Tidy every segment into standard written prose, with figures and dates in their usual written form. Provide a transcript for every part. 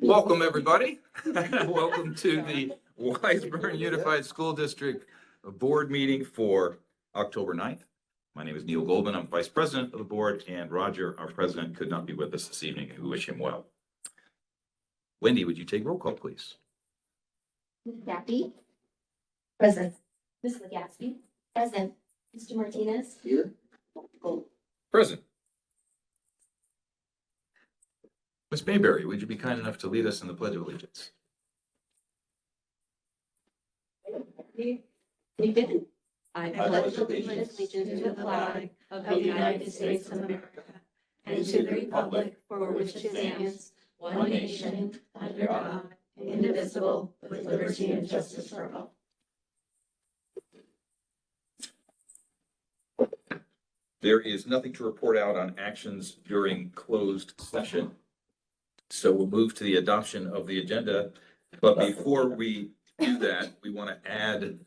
Welcome, everybody. Welcome to the Wiseburn Unified School District Board meeting for October 9th. My name is Neil Goldman. I'm Vice President of the board, and Roger, our president, could not be with us this evening, and we wish him well. Wendy, would you take roll call, please? Ms. Gaffey. Present. Ms. Legaspi. Present. Mr. Martinez. Here. Present. Ms. Mayberry, would you be kind enough to lead us in the Pledge of Allegiance? I pledge allegiance to the flag of the United States of America and to the republic for which it stands, one nation, under God, indivisible, with liberty and justice for all. There is nothing to report out on actions during closed session. So we'll move to the adoption of the agenda. But before we do that, we want to add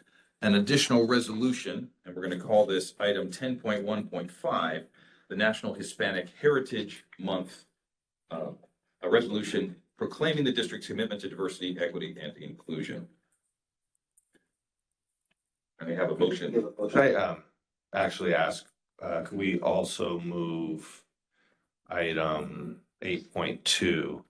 an additional resolution, and we're going to call this item 10.1.5, the National Hispanic Heritage Month, a resolution proclaiming the district's commitment to diversity, equity, and inclusion. And we have a motion. Should I actually ask, could we also move item 8.2,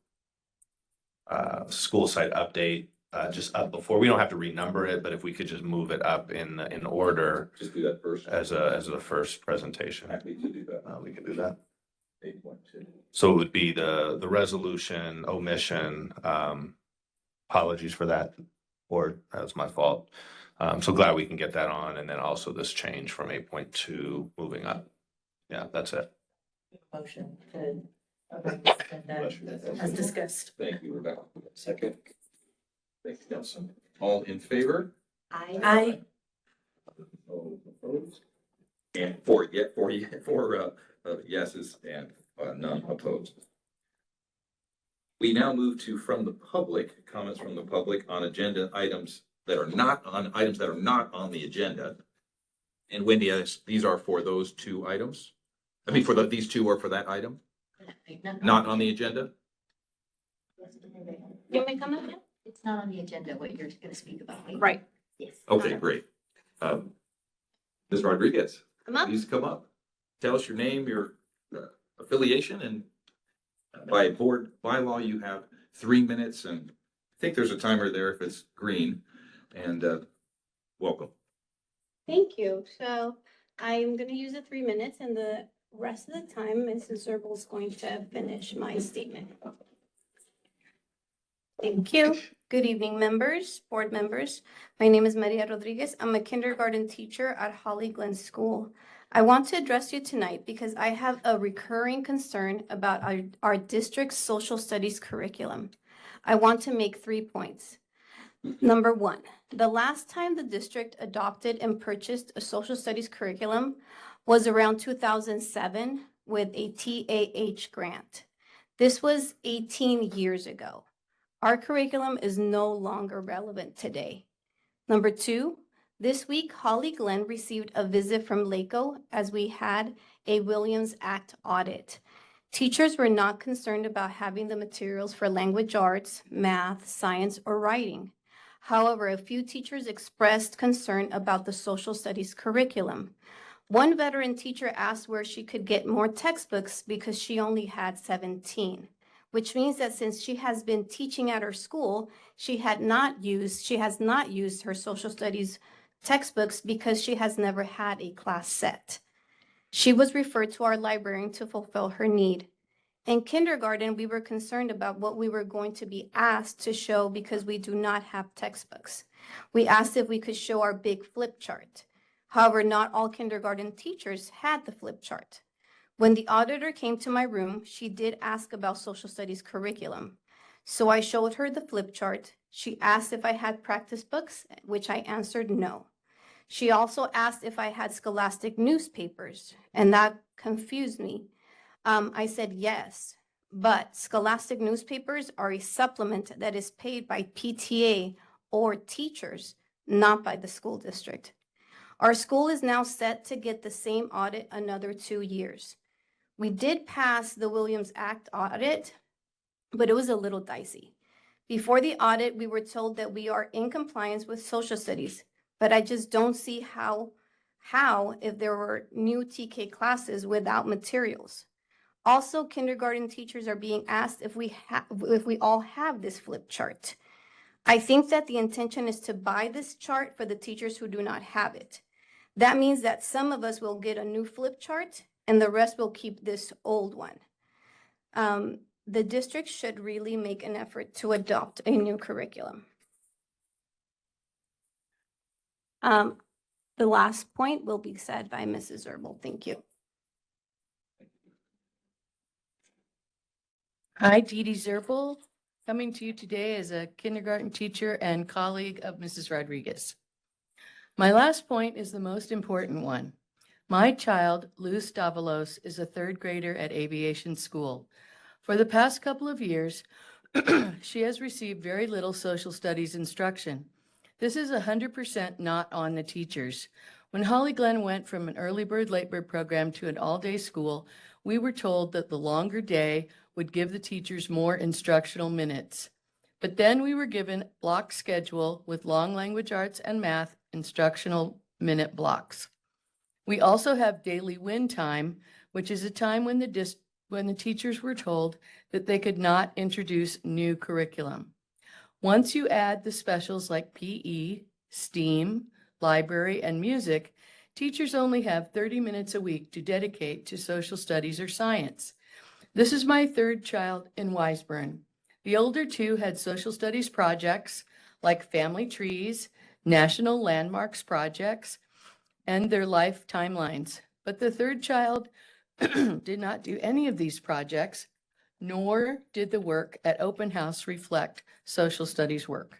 school site update, just up before, we don't have to renumber it, but if we could just move it up in order Just do that first. as the first presentation, Happy to do that. we can do that. 8.2. So it would be the resolution omission, apologies for that, board, that was my fault. So glad we can get that on, and then also this change from 8.2 moving up. Yeah, that's it. Motion to as discussed. Thank you, Rebecca. Second. Thank you, Nelson. All in favor? Aye. No opposed? And four yeses and none opposed. We now move to from the public, comments from the public on agenda items that are not on the agenda. And Wendy, these are for those two items? I mean, these two are for that item, not on the agenda? You want me to come up now? It's not on the agenda, what you're going to speak about. Right. Yes. Okay, great. Ms. Rodriguez, Come up. please come up. Tell us your name, your affiliation, and by board bylaw, you have 3 minutes, and I think there's a timer there if it's green, and welcome. Thank you. So I'm going to use the 3 minutes, and the rest of the time, Mrs. Zerble is going to finish my statement. Thank you. Good evening, members, board members. My name is Maria Rodriguez. I'm a kindergarten teacher at Holly Glen School. I want to address you tonight because I have a recurring concern about our district's social studies curriculum. I want to make 3 points. Number one, the last time the district adopted and purchased a social studies curriculum was around 2007 with a TAH grant. This was 18 years ago. Our curriculum is no longer relevant today. Number two, this week, Holly Glen received a visit from LACO as we had a Williams Act audit. Teachers were not concerned about having the materials for language arts, math, science, or writing. However, a few teachers expressed concern about the social studies curriculum. One veteran teacher asked where she could get more textbooks because she only had 17, which means that since she has been teaching at her school, she has not used her social studies textbooks because she has never had a class set. She was referred to our librarian to fulfill her need. In kindergarten, we were concerned about what we were going to be asked to show because we do not have textbooks. We asked if we could show our big flip chart. However, not all kindergarten teachers had the flip chart. When the auditor came to my room, she did ask about social studies curriculum. So I showed her the flip chart. She asked if I had practice books, which I answered no. She also asked if I had scholastic newspapers, and that confused me. I said yes, but scholastic newspapers are a supplement that is paid by PTA or teachers, not by the school district. Our school is now set to get the same audit another 2 years. We did pass the Williams Act audit, but it was a little dicey. Before the audit, we were told that we are in compliance with social studies, but I just don't see how if there were new TK classes without materials. Also, kindergarten teachers are being asked if we all have this flip chart. I think that the intention is to buy this chart for the teachers who do not have it. That means that some of us will get a new flip chart and the rest will keep this old one. The district should really make an effort to adopt a new curriculum. The last point will be said by Mrs. Zerbal. Thank you. Hi, Dee Dee Zerbal, coming to you today as a kindergarten teacher and colleague of Mrs. Rodriguez. My last point is the most important one. My child, Luz Davalos, is a third grader at Aviation School. For the past couple of years, she has received very little social studies instruction. This is 100% not on the teachers. When Holly Glen went from an early bird, late bird program to an all-day school, we were told that the longer day would give the teachers more instructional minutes. But then we were given block schedule with long language arts and math instructional minute blocks. We also have daily win time, which is a time when the teachers were told that they could not introduce new curriculum. Once you add the specials like PE, STEAM, library, and music, teachers only have 30 minutes a week to dedicate to social studies or science. This is my third child in Wiseburn. The older two had social studies projects like family trees, national landmarks projects, and their life timelines. But the third child did not do any of these projects, nor did the work at Open House reflect social studies work.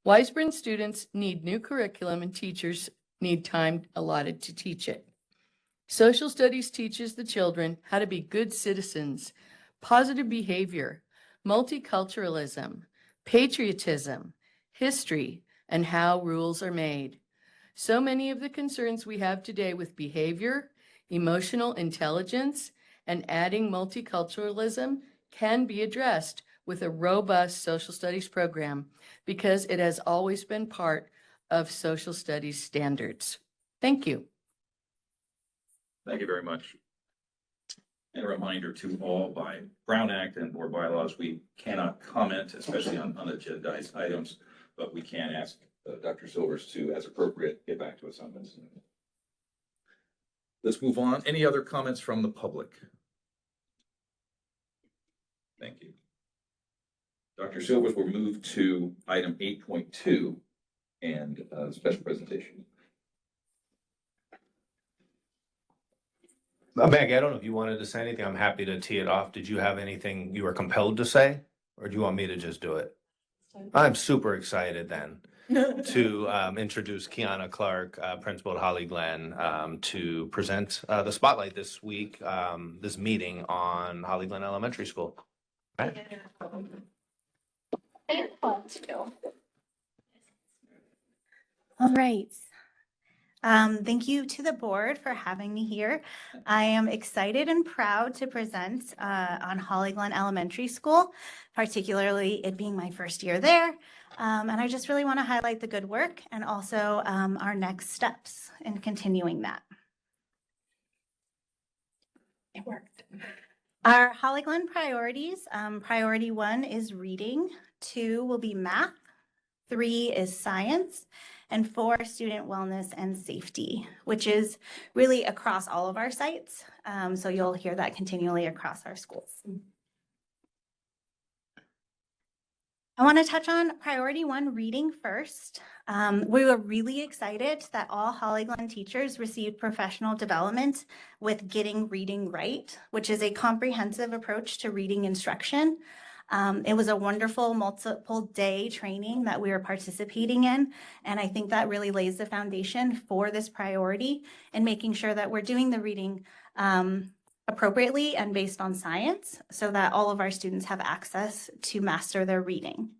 Wiseburn students need new curriculum and teachers need time allotted to teach it. Social studies teaches the children how to be good citizens, positive behavior, multiculturalism, patriotism, history, and how rules are made. So many of the concerns we have today with behavior, emotional intelligence, and adding multiculturalism can be addressed with a robust social studies program because it has always been part of social studies standards. Thank you. Thank you very much. And a reminder to all, by Brown Act and board bylaws, we cannot comment, especially on unagendized items, but we can ask Dr. Silvers to, as appropriate, get back to us on this. Let's move on. Any other comments from the public? Thank you. Dr. Silvers will move to item 8.2 and special presentation. Maggie, I don't know if you wanted to say anything. I'm happy to tee it off. Did you have anything you were compelled to say, or do you want me to just do it? I'm super excited then to introduce Kiana Clark, Principal at Holly Glen, to present the spotlight this week, this meeting on Holly Glen Elementary School. Right? All right. Thank you to the board for having me here. I am excited and proud to present on Holly Glen Elementary School, particularly it being my first year there. And I just really want to highlight the good work and also our next steps in continuing that. It worked. Our Holly Glen priorities, priority 1 is reading, 2 will be math, 3 is science, and 4, student wellness and safety, which is really across all of our sites. So you'll hear that continually across our schools. I want to touch on priority 1, reading first. We were really excited that all Holly Glen teachers received professional development with Getting Reading Right, which is a comprehensive approach to reading instruction. It was a wonderful multiple day training that we were participating in. And I think that really lays the foundation for this priority and making sure that we're doing the reading appropriately and based on science so that all of our students have access to master their reading.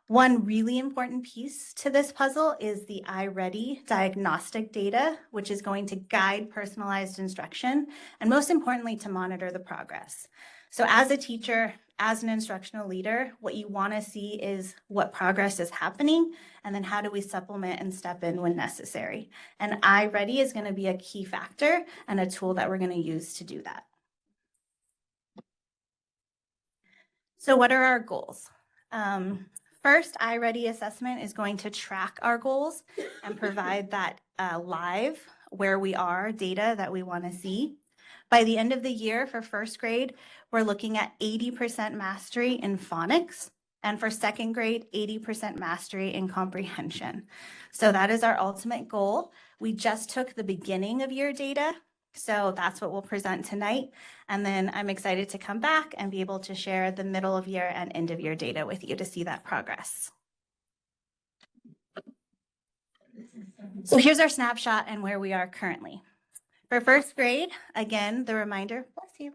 One really important piece to this puzzle is the iReady diagnostic data, which is going to guide personalized instruction and most importantly, to monitor the progress. So as a teacher, as an instructional leader, what you want to see is what progress is happening, and then how do we supplement and step in when necessary. And iReady is going to be a key factor and a tool that we're going to use to do that. So what are our goals? First, iReady assessment is going to track our goals and provide that live where we are data that we want to see. By the end of the year for first grade, we're looking at 80% mastery in phonics, and for second grade, 80% mastery in comprehension. So that is our ultimate goal. We just took the beginning of year data, so that's what we'll present tonight. And then I'm excited to come back and be able to share the middle of year and end of year data with you to see that progress. So here's our snapshot and where we are currently. For first grade, again, the reminder, bless you,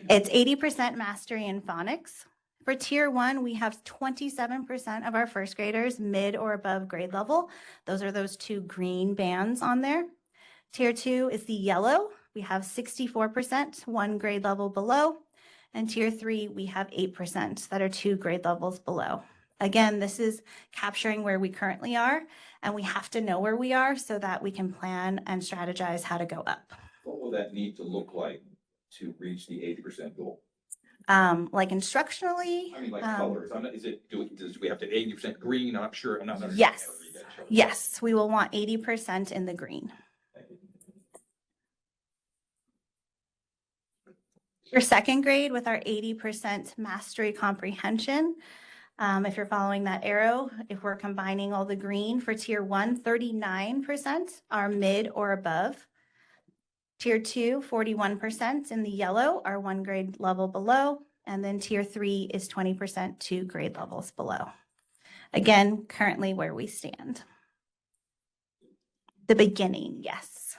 it's 80% mastery in phonics. For tier 1, we have 27% of our first graders mid or above grade level. Those are those 2 green bands on there. Tier 2 is the yellow. We have 64%, 1 grade level below. And tier 3, we have 8% that are 2 grade levels below. Again, this is capturing where we currently are, and we have to know where we are so that we can plan and strategize how to go up. What will that need to look like to reach the 80% goal? Like instructionally. I mean, like colors. Do we have to 80% green? I'm not sure. I'm not. Yes. Yes, we will want 80% in the green. For second grade, with our 80% mastery comprehension, if you're following that arrow, if we're combining all the green for tier 1, 39% are mid or above. Tier 2, 41% in the yellow are 1 grade level below. And then tier 3 is 20%, 2 grade levels below. Again, currently where we stand. The beginning, yes.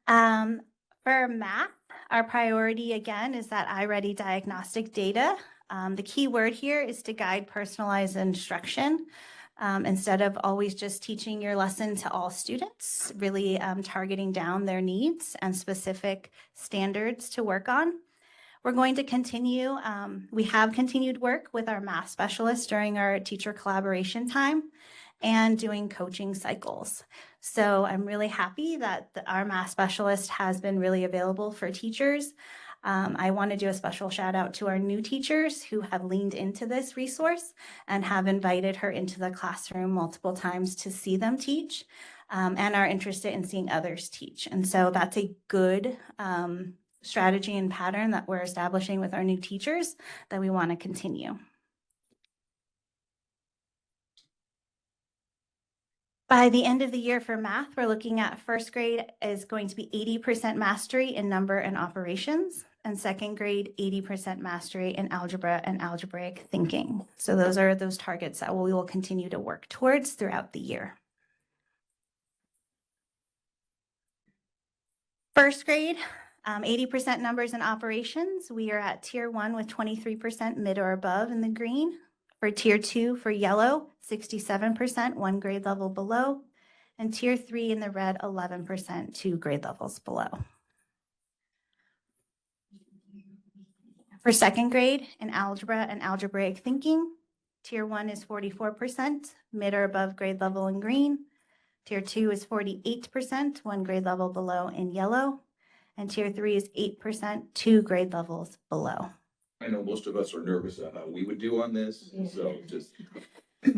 For math, our priority again is that iReady diagnostic data. The key word here is to guide personalized instruction instead of always just teaching your lesson to all students, really targeting down their needs and specific standards to work on. We're going to continue, we have continued work with our math specialists during our teacher collaboration time and doing coaching cycles. So I'm really happy that our math specialist has been really available for teachers. I want to do a special shout out to our new teachers who have leaned into this resource and have invited her into the classroom multiple times to see them teach and are interested in seeing others teach. And so that's a good strategy and pattern that we're establishing with our new teachers that we want to continue. By the end of the year for math, we're looking at first grade is going to be 80% mastery in number and operations, and second grade 80% mastery in algebra and algebraic thinking. So those are those targets that we will continue to work towards throughout the year. First grade, 80% numbers and operations. We are at tier 1 with 23% mid or above in the green. For tier 2 for yellow, 67%, 1 grade level below. And tier 3 in the red, 11%, 2 grade levels below. For second grade in algebra and algebraic thinking, tier 1 is 44%, mid or above grade level in green. Tier 2 is 48%, 1 grade level below in yellow. And tier 3 is 8%, 2 grade levels below. I know most of us are nervous about how we would do on this, so just.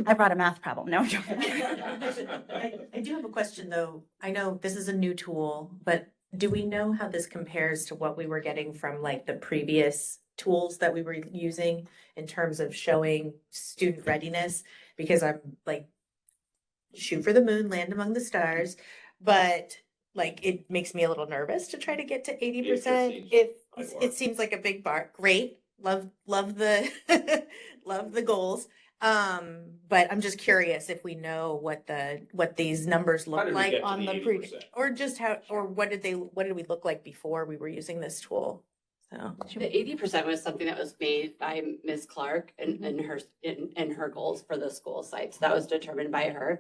I brought a math problem. No, I'm joking. I do have a question though. I know this is a new tool, but do we know how this compares to what we were getting from like the previous tools that we were using in terms of showing student readiness? Because I'm like, shoot for the moon, land among the stars, but like it makes me a little nervous to try to get to 80%. It seems like a big bar. Great. Love the love the goals. But I'm just curious if we know what these numbers look like on the pre, or just how, or what did we look like before we were using this tool? So the 80% was something that was made by Ms. Clark and her goals for the school site. So that was determined by her.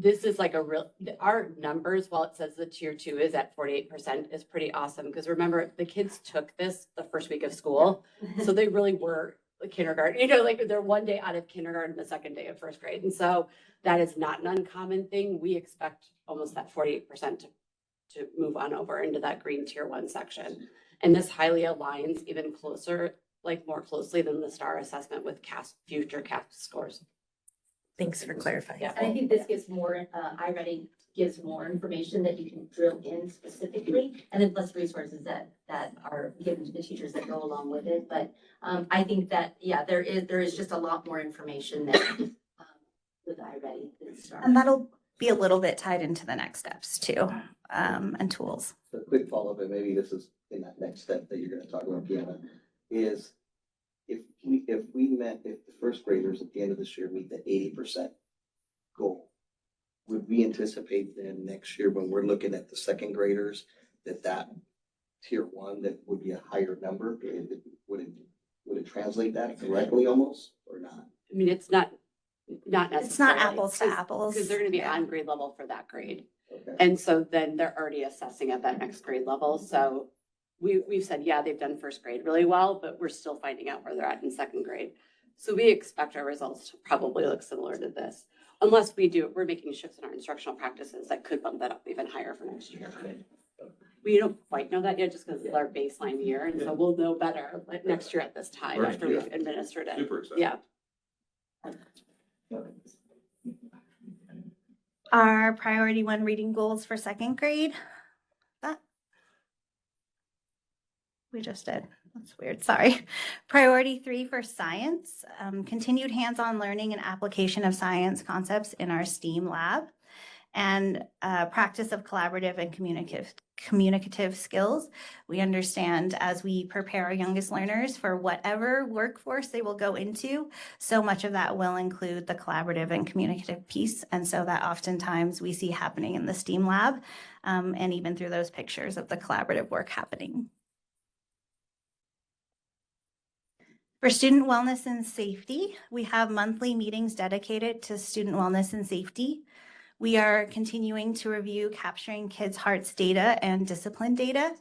this is like a real, our numbers, while it says the tier 2 is at 48%, is pretty awesome. Because remember, the kids took this the first week of school. So they really were kindergarten, like they're one day out of kindergarten, the second day of first grade. And so that is not an uncommon thing. We expect almost that 48% to move on over into that green tier 1 section. And this highly aligns even closer, like more closely than the STAR assessment with future CAST scores. Thanks for clarifying. Yeah. And I think this gives more, iReady gives more information that you can drill in specifically, and then plus resources that are given to the teachers that go along with it. But I think that, yeah, there is just a lot more information there with iReady than STAR. And that'll be a little bit tied into the next steps too, and tools. A quick follow-up, and maybe this is in that next step that you're gonna talk about, Deanna, is if the first graders at the end of this year meet the 80% goal, would we anticipate then next year when we're looking at the second graders, that tier 1, that would be a higher number? Would it translate that correctly almost, or not? I mean, it's not necessarily. It's not apples to apples. Because they're gonna be Yeah. on grade level for that grade. Okay. And so then they're already assessing at that next grade level. So we've said, yeah, they've done first grade really well, but we're still finding out where they're at in second grade. So we expect our results to probably look similar to this, unless we're making shifts in our instructional practices that could bump that up even higher for next year. We don't quite know that yet, just because it's our baseline year, and so we'll know better like next year at this time Right, after we've administered it. Super excited. Yeah. Our priority 1 reading goals for second grade. That we just did. That's weird. Sorry. Priority 3 for science, continued hands-on learning and application of science concepts in our STEAM lab, and practice of collaborative and communicative skills. We understand as we prepare our youngest learners for whatever workforce they will go into, so much of that will include the collaborative and communicative piece. And so that oftentimes we see happening in the STEAM lab, and even through those pictures of the collaborative work happening. For student wellness and safety, we have monthly meetings dedicated to student wellness and safety. We are continuing to review capturing kids' hearts data and discipline data,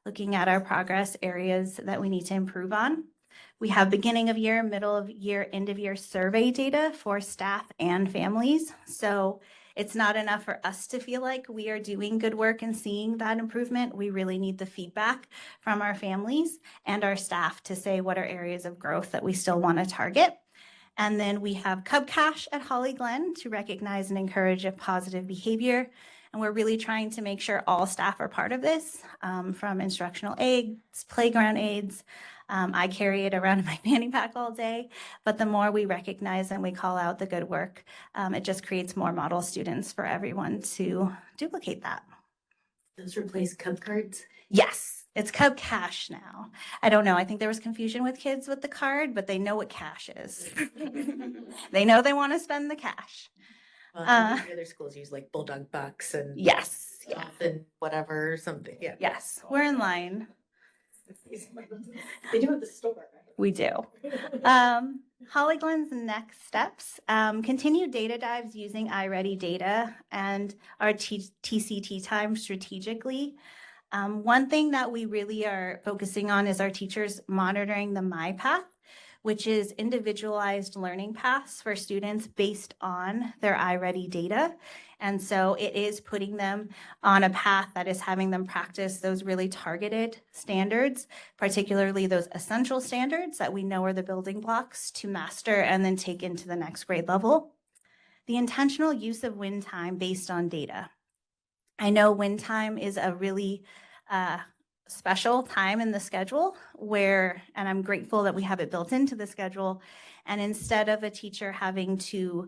looking at our progress areas that we need to improve on. We have beginning of year, middle of year, end of year survey data for staff and families. So it's not enough for us to feel like we are doing good work and seeing that improvement. We really need the feedback from our families and our staff to say what are areas of growth that we still want to target. And then we have Cub Cash at Holly Glen to recognize and encourage a positive behavior. And we're really trying to make sure all staff are part of this, from instructional aides, playground aides. I carry it around in my fanny pack all day, but the more we recognize and we call out the good work, it just creates more model students for everyone to duplicate that. Those replace Cub cards? Yes, it's Cub Cash now. I don't know. I think there was confusion with kids with the card, but they know what cash is. They know they want to spend the cash. The other schools use like Bulldog Bucks and Yes, yeah, and whatever, something, yeah. yes, we're in line. They do at the store. We do. Holly Glen's next steps, continue data dives using iReady data and our TCT time strategically. One thing that we really are focusing on is our teachers monitoring the MyPath, which is individualized learning paths for students based on their iReady data. And so it is putting them on a path that is having them practice those really targeted standards, particularly those essential standards that we know are the building blocks to master and then take into the next grade level. The intentional use of win time based on data. I know win time is a really special time in the schedule where, and I'm grateful that we have it built into the schedule. And instead of a teacher having to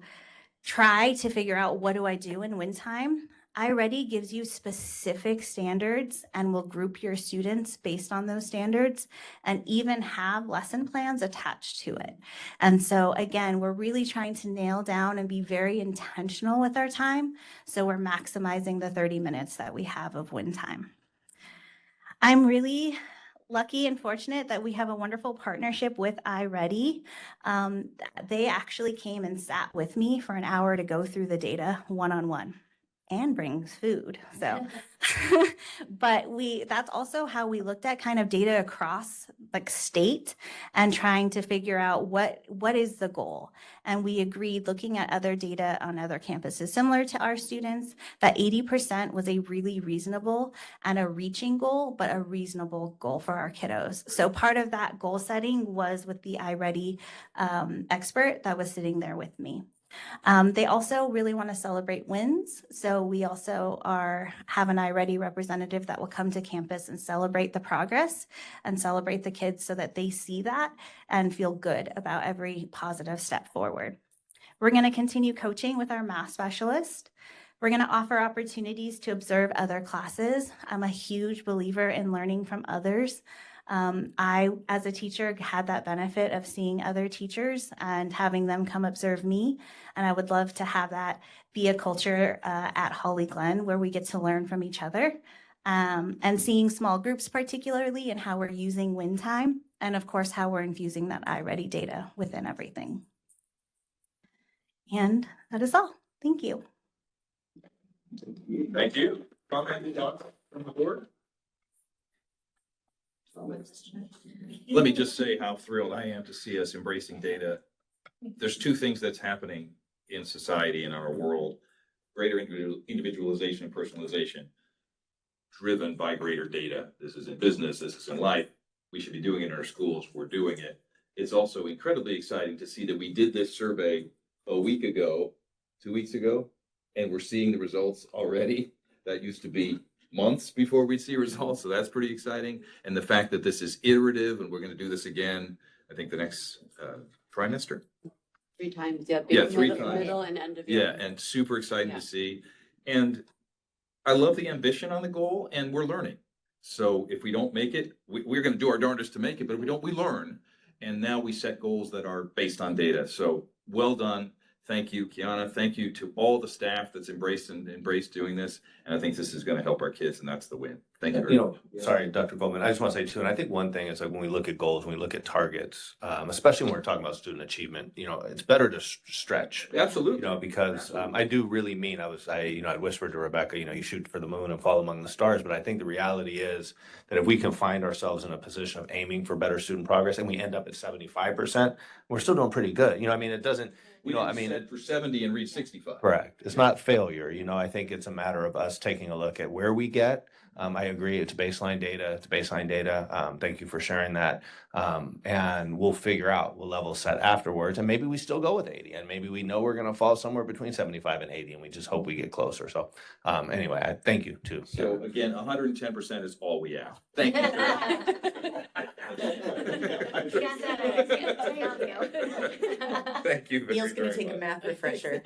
try to figure out what do I do in win time, iReady gives you specific standards and will group your students based on those standards and even have lesson plans attached to it. And so again, we're really trying to nail down and be very intentional with our time. So we're maximizing the 30 minutes that we have of win time. I'm really lucky and fortunate that we have a wonderful partnership with iReady. They actually came and sat with me for an hour to go through the data one-on-one and brings food. So, but that's also how we looked at kind of data across like state and trying to figure out what is the goal. And we agreed, looking at other data on other campuses similar to our students, that 80% was a really reasonable and a reaching goal, but a reasonable goal for our kiddos. So part of that goal setting was with the iReady expert that was sitting there with me. They also really want to celebrate wins. So we also have an iReady representative that will come to campus and celebrate the progress and celebrate the kids so that they see that and feel good about every positive step forward. We're going to continue coaching with our math specialist. We're going to offer opportunities to observe other classes. I'm a huge believer in learning from others. I, as a teacher, had that benefit of seeing other teachers and having them come observe me. And I would love to have that be a culture at Holly Glen where we get to learn from each other, and seeing small groups particularly and how we're using win time. And of course, how we're infusing that iReady data within everything. And that is all. Thank you. Thank you. Comment from the board? Let me just say how thrilled I am to see us embracing data. There's two things that's happening in society, in our world: greater individualization and personalization, driven by greater data. This is in business, this is in life. We should be doing it in our schools. We're doing it. It's also incredibly exciting to see that we did this survey a week ago, 2 weeks ago, and we're seeing the results already. That used to be months before we'd see results, so that's pretty exciting. And the fact that this is iterative and we're going to do this again, I think the next trimester. 3 times, yeah. Yeah, 3 middle, times. Middle and end of year. Yeah, and super exciting Yeah. to see. And I love the ambition on the goal, and we're learning. So if we don't make it, we're going to do our darndest to make it, but if we don't, we learn. And now we set goals that are based on data. So well done. Thank you, Kiana. Thank you to all the staff that's embraced doing this. And I think this is going to help our kids, and that's the win. Thank you very You much. know, sorry, Dr. Goldman, I just want to say too, and I think one thing is like when we look at goals, when we look at targets, especially when we're talking about student achievement, you know, it's better to stretch. You Absolutely. know, because I do really mean, I whispered to Rebecca, you know, you shoot for the moon and fall among the stars. But I think the reality is that if we can find ourselves in a position of aiming for better student progress and we end up at 75%, we're still doing pretty good. You know, I mean, it doesn't, We you know, I didn't mean, set for 70 and reach 65. correct. It's not failure. You know, I think it's a matter of us taking a look at where we get. I agree. It's baseline data. Thank you for sharing that. And we'll figure out, we'll level set afterwards. And maybe we still go with 80, and maybe we know we're going to fall somewhere between 75 and 80, and we just hope we get closer. So anyway, I thank you too. So again, 110% is all we ask. Thank you. Thank you. Neil's gonna very take a much. math refresher.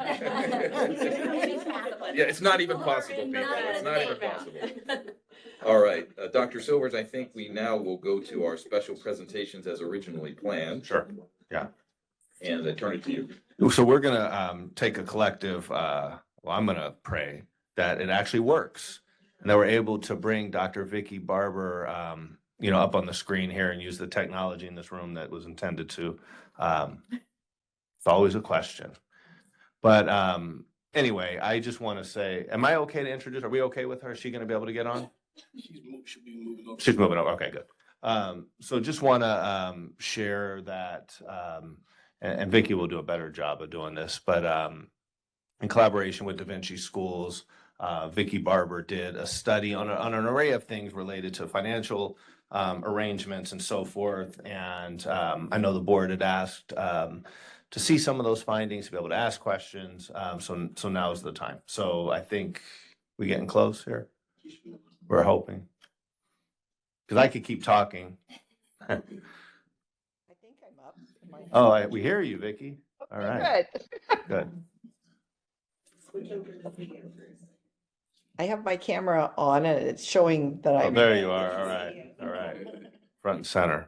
Yeah, it's not even possible, people. It's not even possible. All right, Dr. Silvers, I think we now will go to our special presentations as originally planned. Sure. Yeah. And I turn it to you. So we're going to take a collective, I'm going to pray that it actually works and that we're able to bring Dr. Vicki Barber, you know, up on the screen here and use the technology in this room that was intended to. It's always a question. But anyway, I just want to say, am I okay to introduce? Are we okay with her? Is she going to be able to get on? Should be moving up. She's moving over. Okay, good. So just want to share that, and Vicki will do a better job of doing this, but in collaboration with Da Vinci Schools, Vicki Barber did a study on an array of things related to financial arrangements and so forth. And I know the board had asked to see some of those findings, to be able to ask questions. So now is the time. So I think we getting close here. We're hoping. Because I could keep talking. I think I'm up. Oh, we hear you, Vicki. All right, Good. good. I have my camera on and it's showing that Oh, I'm. there you are. All right, all right. Front and center.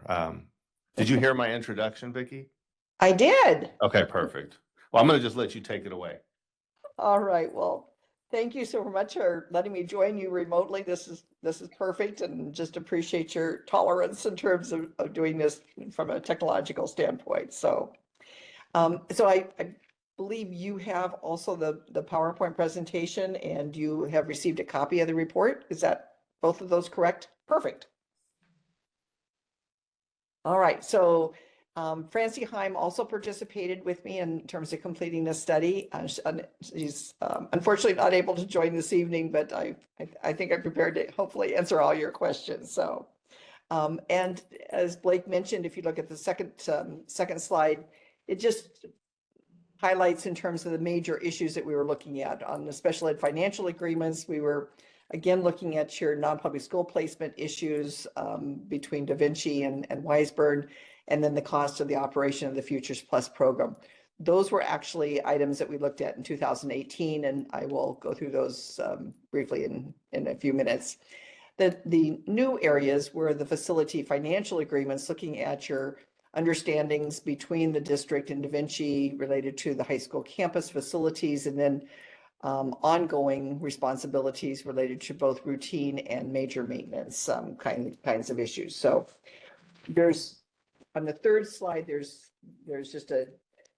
Did you hear my introduction, Vicki? I did. Okay, perfect. Well, I'm going to just let you take it away. All right. Well, Thank you so much for letting me join you remotely. This is perfect, and just appreciate your tolerance in terms of doing this from a technological standpoint. So, I believe you have also the PowerPoint presentation, and you have received a copy of the report. Is that both of those correct? Perfect. All right, so Francie Heim also participated with me in terms of completing this study. She's unfortunately not able to join this evening, but I think I'm prepared to hopefully answer all your questions. So, and as Blake mentioned, if you look at the second slide, it just highlights in terms of the major issues that we were looking at on the special ed financial agreements. We were again looking at your non-public school placement issues between Da Vinci and Weisburn, and then the cost of the operation of the Futures Plus program. Those were actually items that we looked at in 2018, and I will go through those briefly in a few minutes. The new areas were the facility financial agreements, looking at your understandings between the district and Da Vinci related to the high school campus facilities, and then ongoing responsibilities related to both routine and major maintenance kinds of issues. So there's, on the third slide, there's just a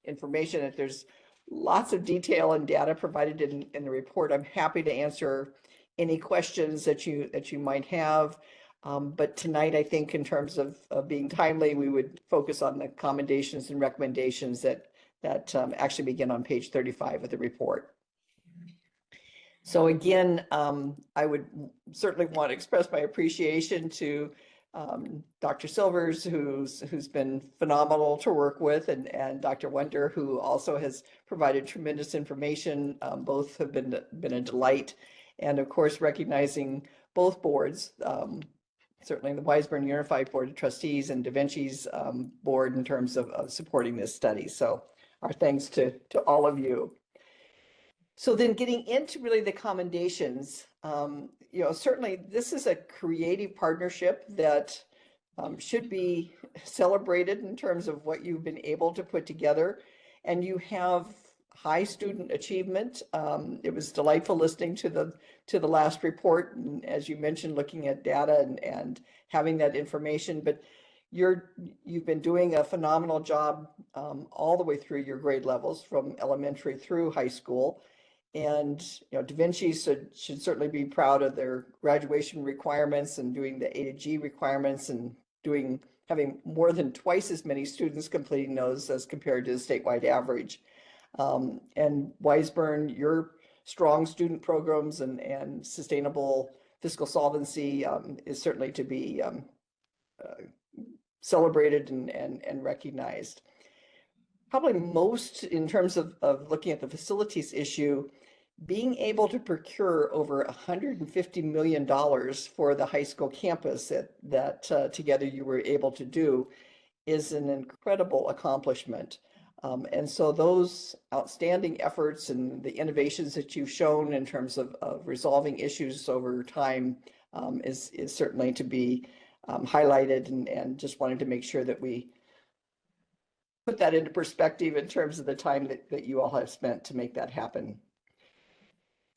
information that there's lots of detail and data provided in the report. I'm happy to answer any questions that you might have. But tonight, I think in terms of being timely, we would focus on the commendations and recommendations that actually begin on page 35 of the report. So again, I would certainly want to express my appreciation to Dr. Silvers, who's been phenomenal to work with, and Dr. Wonder, who also has provided tremendous information. Both have been a delight. And of course, recognizing both boards, certainly the Weisburn Unified Board of Trustees and Da Vinci's board in terms of supporting this study. So our thanks to all of you. So then getting into really the commendations, certainly this is a creative partnership that should be celebrated in terms of what you've been able to put together. And you have high student achievement. It was delightful listening to the last report, and as you mentioned, looking at data and having that information. But you've been doing a phenomenal job all the way through your grade levels, from elementary through high school. And Da Vinci should certainly be proud of their graduation requirements and doing the A to G requirements, and having more than twice as many students completing those as compared to the statewide average. And Weisburn, your strong student programs and sustainable fiscal solvency is certainly to be celebrated and recognized. Probably most in terms of looking at the facilities issue, being able to procure over $150 million for the high school campus that together you were able to do is an incredible accomplishment. And so those outstanding efforts and the innovations that you've shown in terms of resolving issues over time is certainly to be highlighted, and just wanted to make sure that we put that into perspective in terms of the time that you all have spent to make that happen.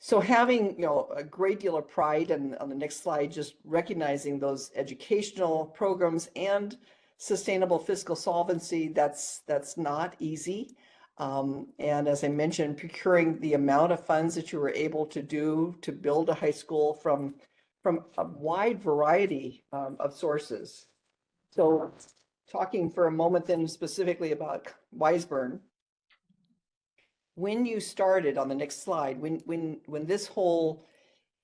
So having a great deal of pride, and on the next slide, just recognizing those educational programs and sustainable fiscal solvency, that's not easy. And as I mentioned, procuring the amount of funds that you were able to do to build a high school from a wide variety of sources. So talking for a moment then specifically about Weisburn, when you started, on the next slide, when this whole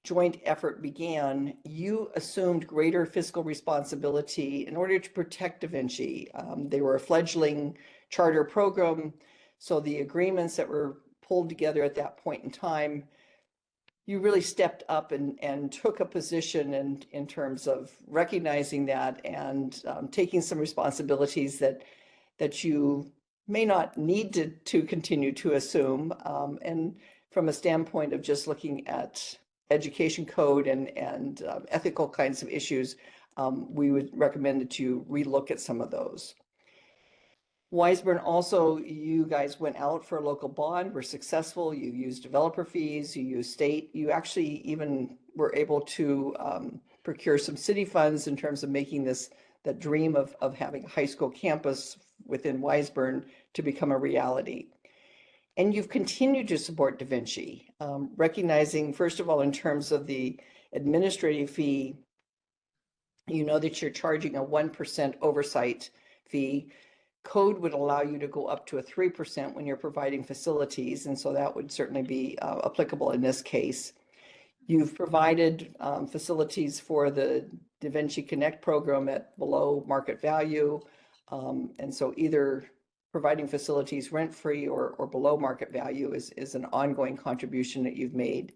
joint effort began, you assumed greater fiscal responsibility in order to protect Da Vinci. They were a fledgling charter program, so the agreements that were pulled together at that point in time, you really stepped up and took a position in terms of recognizing that and taking some responsibilities that you may not need to continue to assume. And from a standpoint of just looking at education code and ethical kinds of issues, we would recommend that you relook at some of those. Wiseburn also, you guys went out for a local bond, were successful, you used developer fees, you used state, you actually even were able to procure some city funds in terms of making this, that dream of having a high school campus within Wiseburn to become a reality. And you've continued to support Da Vinci, recognizing, first of all, in terms of the administrative fee, you know that you're charging a 1% oversight fee. Code would allow you to go up to a 3% when you're providing facilities, and so that would certainly be applicable in this case. You've provided facilities for the Da Vinci Connect program at below market value, and so either providing facilities rent-free or below market value is an ongoing contribution that you've made.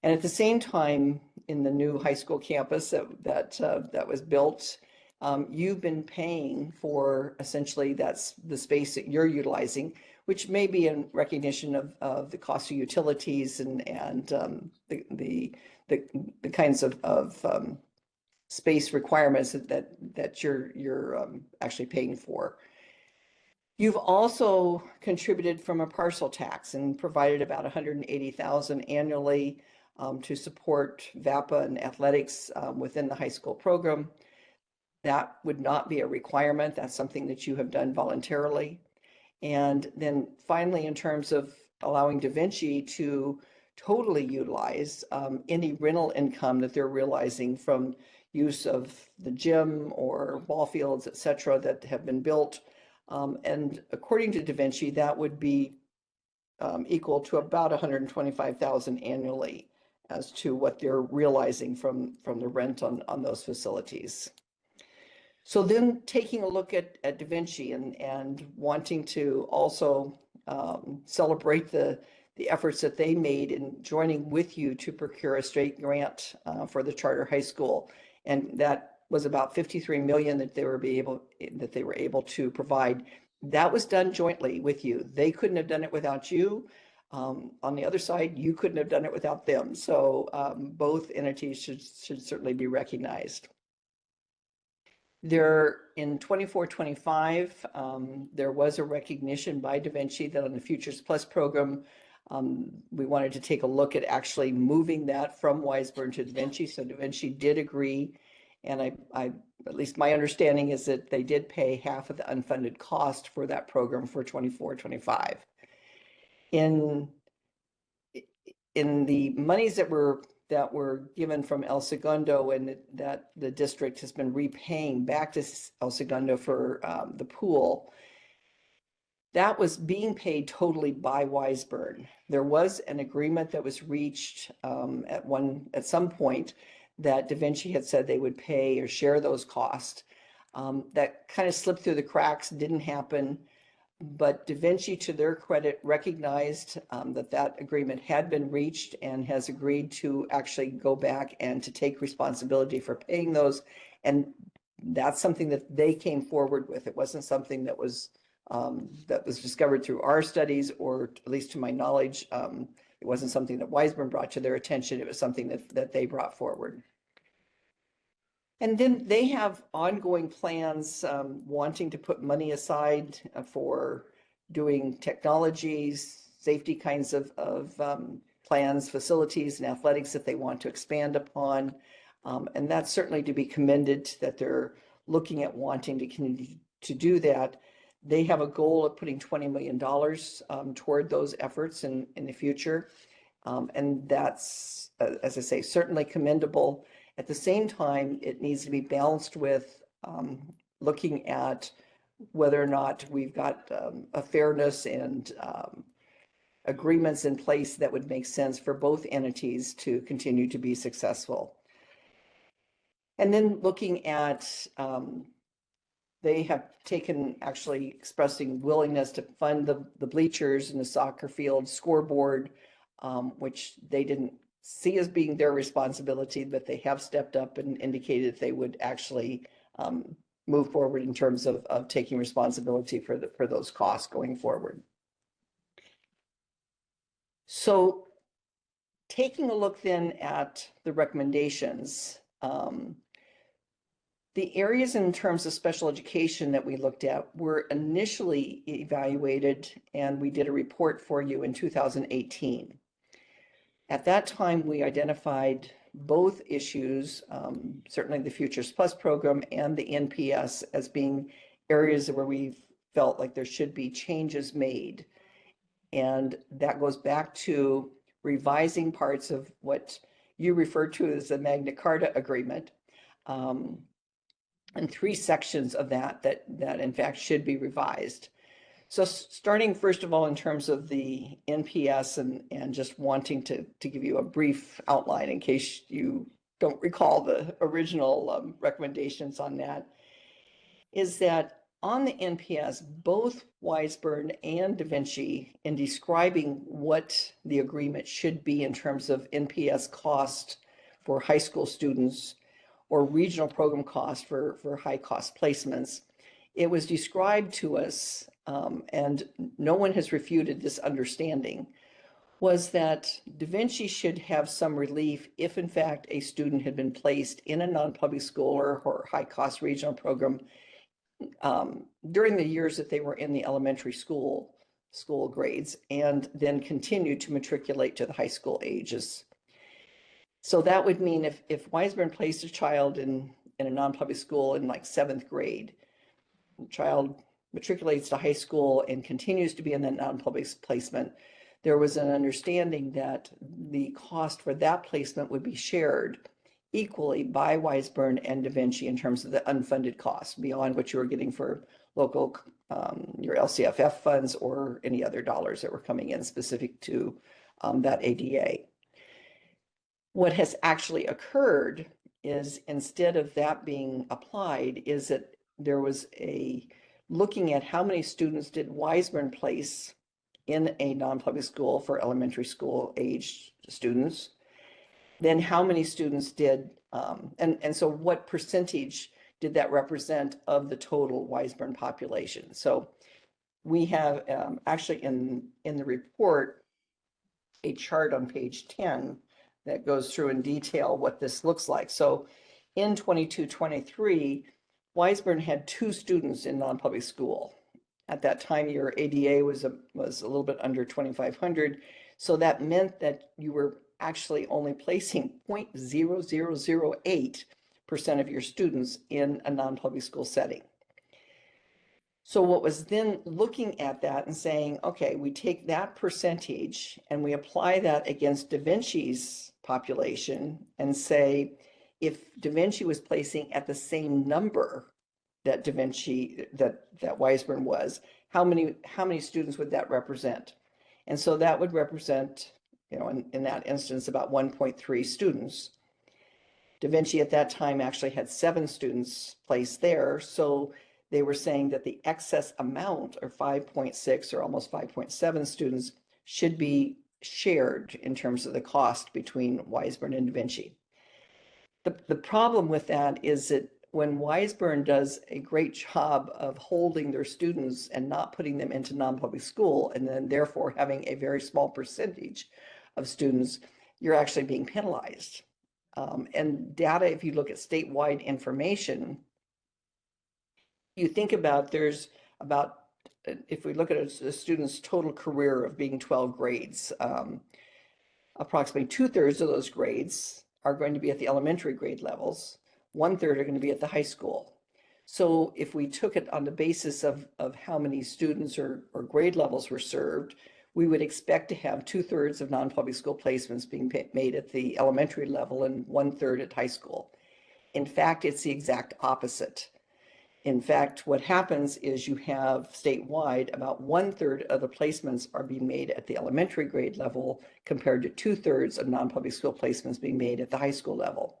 And at the same time, in the new high school campus that was built, you've been paying for essentially that's the space that you're utilizing, which may be in recognition of the cost of utilities and the kinds of space requirements that you're actually paying for. You've also contributed from a parcel tax and provided about $180,000 annually to support VAPA and athletics within the high school program. That would not be a requirement. That's something that you have done voluntarily. And then finally, in terms of allowing Da Vinci to totally utilize any rental income that they're realizing from use of the gym or ball fields, et cetera, that have been built. And according to Da Vinci, that would be equal to about $125,000 annually as to what they're realizing from the rent on those facilities. So then taking a look at Da Vinci and wanting to also celebrate the efforts that they made in joining with you to procure a state grant for the charter high school. And that was about 53 million that they were able to provide. That was done jointly with you. They couldn't have done it without you. On the other side, you couldn't have done it without them. So both entities should certainly be recognized. There, in 24-25, there was a recognition by Da Vinci that on the Futures Plus program, we wanted to take a look at actually moving that from Wiseburn to Da Vinci. So Da Vinci did agree. And I at least my understanding is that they did pay half of the unfunded cost for that program for 24-25. In the monies that were given from El Segundo and that the district has been repaying back to El Segundo for the pool, that was being paid totally by Wiseburn. There was an agreement that was reached at some point that Da Vinci had said they would pay or share those costs. That kind of slipped through the cracks, didn't happen. But Da Vinci, to their credit, recognized that agreement had been reached and has agreed to actually go back and to take responsibility for paying those. And that's something that they came forward with. It wasn't something that was discovered through our studies, or at least to my knowledge, it wasn't something that Wiseburn brought to their attention. It was something that they brought forward. And then they have ongoing plans, wanting to put money aside for doing technologies, safety kinds of plans, facilities, and athletics that they want to expand upon. And that's certainly to be commended that they're looking at wanting to do that. They have a goal of putting $20 million toward those efforts in the future. And that's, as I say, certainly commendable. At the same time, it needs to be balanced with looking at whether or not we've got a fairness and agreements in place that would make sense for both entities to continue to be successful. And then looking at, they have taken, actually expressing willingness to fund the bleachers and the soccer field scoreboard, which they didn't see as being their responsibility, but they have stepped up and indicated they would actually move forward in terms of taking responsibility for those costs going forward. So taking a look then at the recommendations, The areas in terms of special education that we looked at were initially evaluated, and we did a report for you in 2018. At that time, we identified both issues, certainly the Futures Plus program and the NPS, as being areas where we felt like there should be changes made. And that goes back to revising parts of what you refer to as the Magna Carta Agreement, and 3 sections of that in fact should be revised. So starting first of all in terms of the NPS and just wanting to give you a brief outline in case you don't recall the original recommendations on that, is that on the NPS, both Weisburn and Da Vinci, in describing what the agreement should be in terms of NPS cost for high school students or regional program cost for high cost placements, it was described to us, and no one has refuted this understanding, was that Da Vinci should have some relief if in fact a student had been placed in a non-public school or high cost regional program during the years that they were in the elementary school grades, and then continued to matriculate to the high school ages. So that would mean if Weisburn placed a child in a non-public school in like 7th grade, the child matriculates to high school and continues to be in that non-public placement, there was an understanding that the cost for that placement would be shared equally by Weisburn and Da Vinci in terms of the unfunded costs beyond what you were getting for local, your LCFF funds or any other dollars that were coming in specific to that ADA. What has actually occurred is instead of that being applied is that there was a looking at how many students did Weisburn place in a non-public school for elementary school age students, then how many students did, and so what percentage did that represent of the total Weisburn population? So we have actually in the report a chart on page 10 that goes through in detail what this looks like. So in 22-23, Weisburn had 2 students in non-public school. At that time, your ADA was a little bit under 2,500. So that meant that you were actually only placing 0.0008% of your students in a non-public school setting. So what was then looking at that and saying, okay, we take that percentage and we apply that against Da Vinci's population and say, if Da Vinci was placing at the same number that Da Vinci, that Weisburn was, how many students would that represent? And so that would represent, you know, in that instance, about 1.3 students. Da Vinci at that time actually had 7 students placed there. So they were saying that the excess amount, or 5.6 or almost 5.7 students, should be shared in terms of the cost between Weisburn and Da Vinci. The problem with that is that when Weisburn does a great job of holding their students and not putting them into non-public school, and then therefore having a very small percentage of students, you're actually being penalized. And data, if you look at statewide information, you think about there's about, if we look at a student's total career of being 12 grades, approximately 2/3 of those grades are going to be at the elementary grade levels. 1/3 are going to be at the high school. So if we took it on the basis of how many students or grade levels were served, we would expect to have 2/3 of non-public school placements being made at the elementary level and 1/3 at high school. In fact, it's the exact opposite. In fact, what happens is you have statewide about 1/3 of the placements are being made at the elementary grade level compared to 2/3 of non-public school placements being made at the high school level.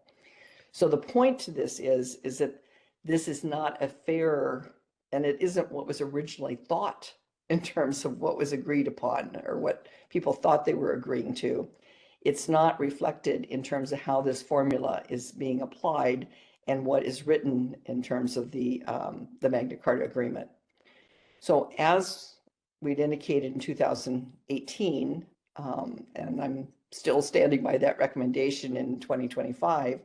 So the point to this is that this is not a fair, and it isn't what was originally thought in terms of what was agreed upon or what people thought they were agreeing to. It's not reflected in terms of how this formula is being applied and what is written in terms of the Magna Carta Agreement. So as we'd indicated in 2018, and I'm still standing by that recommendation in 2025,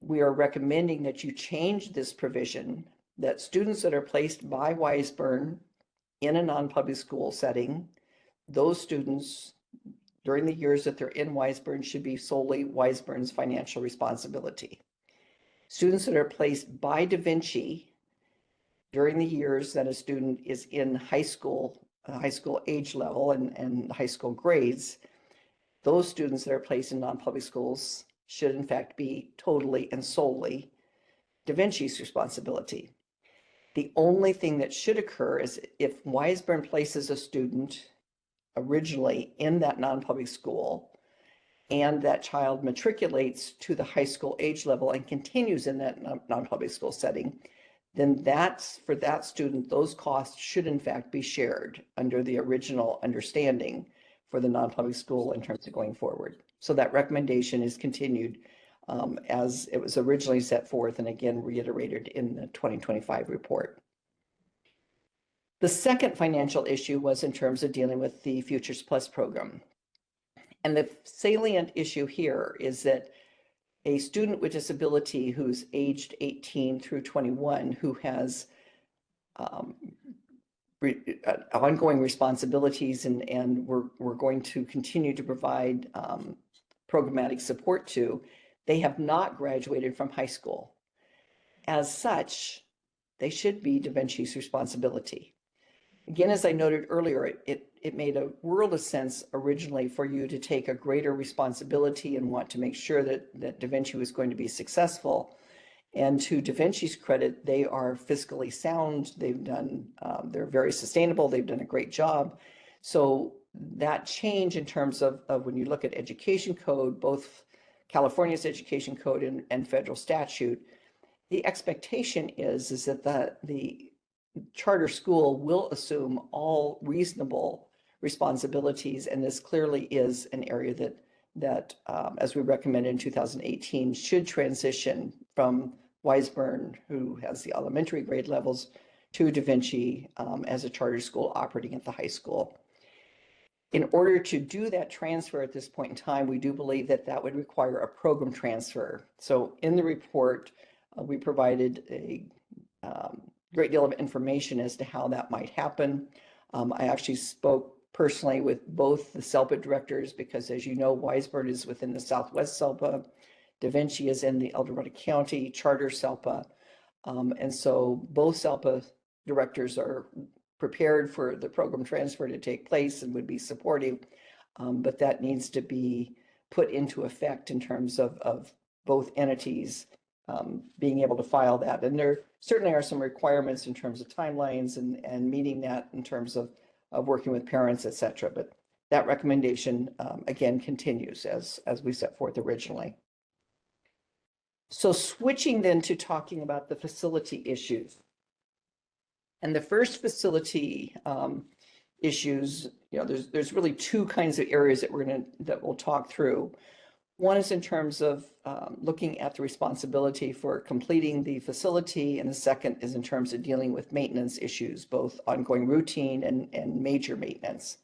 we are recommending that you change this provision, that students that are placed by Wiseburn in a non-public school setting, those students during the years that they're in Wiseburn should be solely Wiseburn's financial responsibility. Students that are placed by Da Vinci during the years that a student is in high school age level and high school grades, those students that are placed in non-public schools should in fact be totally and solely Da Vinci's responsibility. The only thing that should occur is if Wiseburn places a student originally in that non-public school and that child matriculates to the high school age level and continues in that non-public school setting, then that's for that student, those costs should in fact be shared under the original understanding for the non-public school in terms of going forward. So that recommendation is continued as it was originally set forth and again reiterated in the 2025 report. The second financial issue was in terms of dealing with the Futures Plus program. And the salient issue here is that a student with disability who's aged 18 through 21 who has ongoing responsibilities and we're going to continue to provide programmatic support to, they have not graduated from high school. As such, they should be Da Vinci's responsibility. Again, as I noted earlier, it made a world of sense originally for you to take a greater responsibility and want to make sure that Da Vinci was going to be successful. And to Da Vinci's credit, they are fiscally sound. They've done, they're very sustainable. They've done a great job. So that change in terms of when you look at education code, both California's education code and federal statute, the expectation is that the charter school will assume all reasonable responsibilities. And this clearly is an area that as we recommended in 2018, should transition from Wiseburn, who has the elementary grade levels, to Da Vinci as a charter school operating at the high school. In order to do that transfer at this point in time, we do believe that that would require a program transfer. So in the report, we provided a great deal of information as to how that might happen. I actually spoke personally with both the SELPA directors because, as you know, Wiseburn is within the Southwest SELPA. Da Vinci is in the El Dorado County Charter SELPA. And so both SELPA directors are prepared for the program transfer to take place and would be supportive. But that needs to be put into effect in terms of both entities being able to file that. And there certainly are some requirements in terms of timelines and meeting that in terms of working with parents, et cetera. But that recommendation, again, continues as we set forth originally. So switching then to talking about the facility issues. And the first facility issues, there's really two kinds of areas that we'll talk through. One is in terms of looking at the responsibility for completing the facility, and the second is in terms of dealing with maintenance issues, both ongoing routine and major maintenance.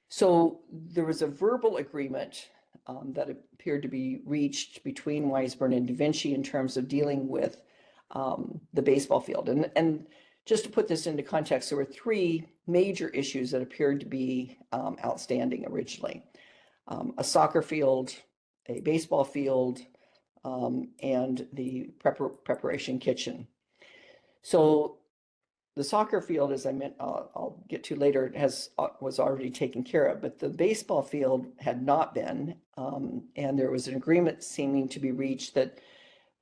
So there was a verbal agreement that appeared to be reached between Wiseburn and Da Vinci in terms of dealing with the baseball field. And just to put this into context, there were three major issues that appeared to be outstanding originally. A soccer field, a baseball field, and the preparation kitchen. So the soccer field, as I meant, I'll get to later, was already taken care of, but the baseball field had not been, and there was an agreement seeming to be reached that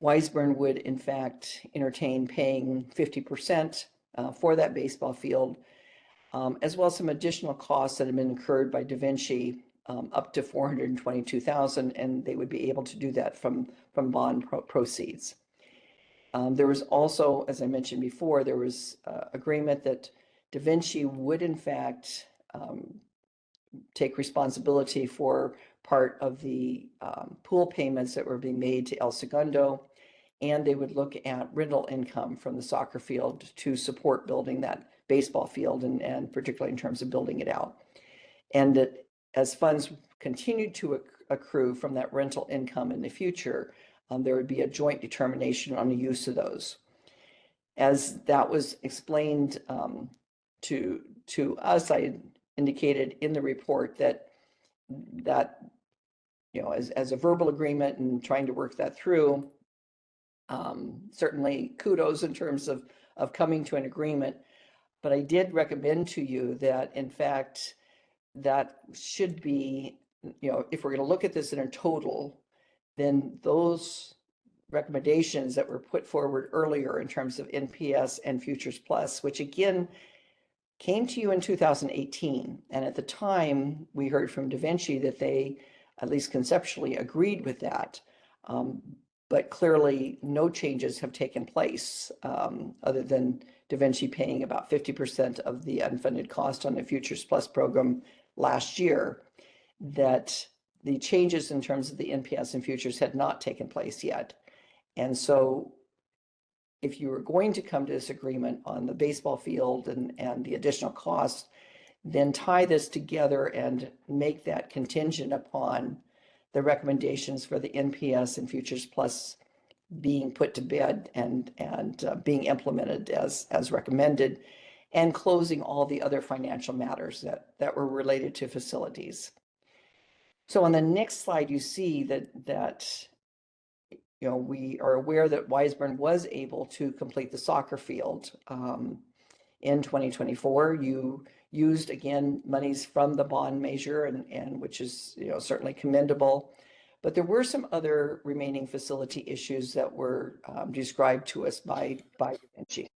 Wiseburn would in fact entertain paying 50% for that baseball field, as well as some additional costs that had been incurred by Da Vinci, up to $422,000, and they would be able to do that from bond proceeds. There was also, as I mentioned before, there was agreement that Da Vinci would in fact take responsibility for part of the pool payments that were being made to El Segundo, and they would look at rental income from the soccer field to support building that baseball field, and particularly in terms of building it out. And that as funds continued to accrue from that rental income in the future, there would be a joint determination on the use of those. As that was explained to us, I indicated in the report that as a verbal agreement and trying to work that through, certainly kudos in terms of coming to an agreement. But I did recommend to you that, in fact, that should be, if we're going to look at this in a total, then those recommendations that were put forward earlier in terms of NPS and Futures Plus, which again came to you in 2018. And at the time, we heard from Da Vinci that they, at least conceptually, agreed with that. But clearly, no changes have taken place other than Da Vinci paying about 50% of the unfunded cost on the Futures Plus program last year, that the changes in terms of the NPS and Futures had not taken place yet. And so if you were going to come to this agreement on the baseball field and the additional costs, then tie this together and make that contingent upon the recommendations for the NPS and Futures Plus being put to bed and being implemented as recommended, and closing all the other financial matters that were related to facilities. So on the next slide, you see that we are aware that Wiseburn was able to complete the soccer field in 2024. You used, again, monies from the bond measure, and which is certainly commendable. But there were some other remaining facility issues that were described to us by Da Vinci.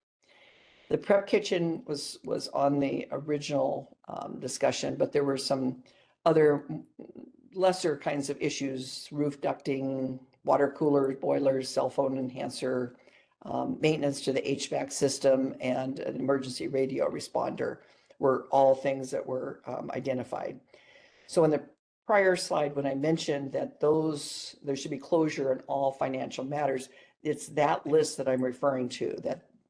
The prep kitchen was on the original discussion, but there were some other lesser kinds of issues: roof ducting, water coolers, boilers, cell phone enhancer, maintenance to the HVAC system, and an emergency radio responder were all things that were identified. So in the prior slide, when I mentioned that there should be closure in all financial matters, it's that list that I'm referring to,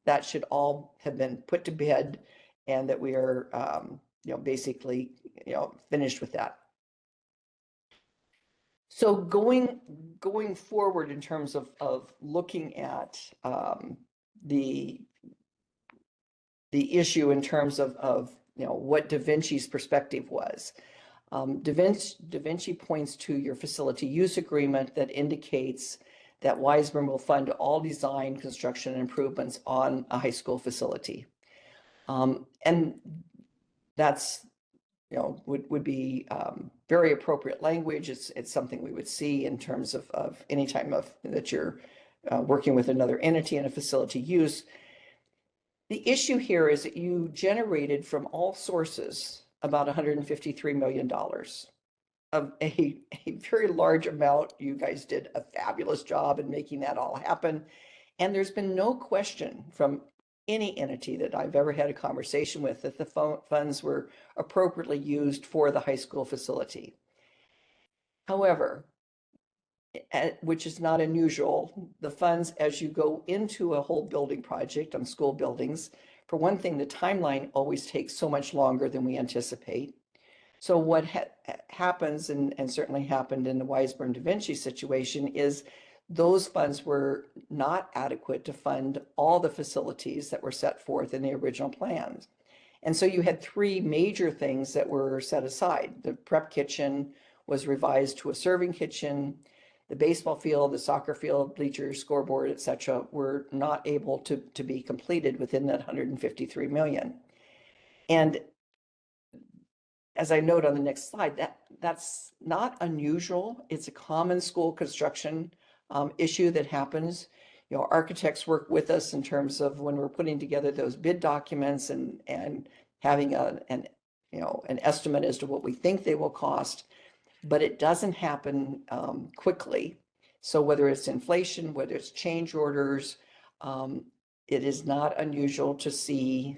that should all have been put to bed, and that we are basically finished with that. So going forward in terms of looking at the issue in terms of what Da Vinci's perspective was. Da Vinci points to your facility use agreement that indicates that Wiseburn will fund all design, construction, and improvements on a high school facility. And that's would be very appropriate language. It's something we would see in terms of any time that you're working with another entity in a facility use. The issue here is that you generated from all sources about $153 million of a very large amount. You guys did a fabulous job in making that all happen. And there's been no question from any entity that I've ever had a conversation with that the funds were appropriately used for the high school facility. However, which is not unusual, the funds, as you go into a whole building project on school buildings, for one thing, the timeline always takes so much longer than we anticipate. So what happens, and certainly happened in the Wiseburn Da Vinci situation, is those funds were not adequate to fund all the facilities that were set forth in the original plans. And so you had three major things that were set aside. The prep kitchen was revised to a serving kitchen. The baseball field, the soccer field, bleachers, scoreboard, et cetera, were not able to be completed within that $153 million. And as I note on the next slide, that's not unusual. It's a common school construction issue that happens. Architects work with us in terms of when we're putting together those bid documents and having an estimate as to what we think they will cost, but it doesn't happen quickly. So whether it's inflation, whether it's change orders, it is not unusual to see,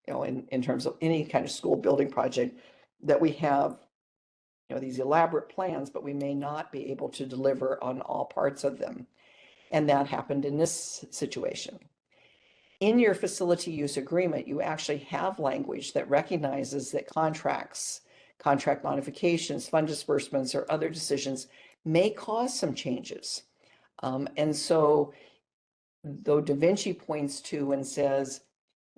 in terms of any kind of school building project, that we have these elaborate plans, but we may not be able to deliver on all parts of them. And that happened in this situation. In your facility use agreement, you actually have language that recognizes that contract modifications, fund disbursements, or other decisions may cause some changes. And so though Da Vinci points to and says,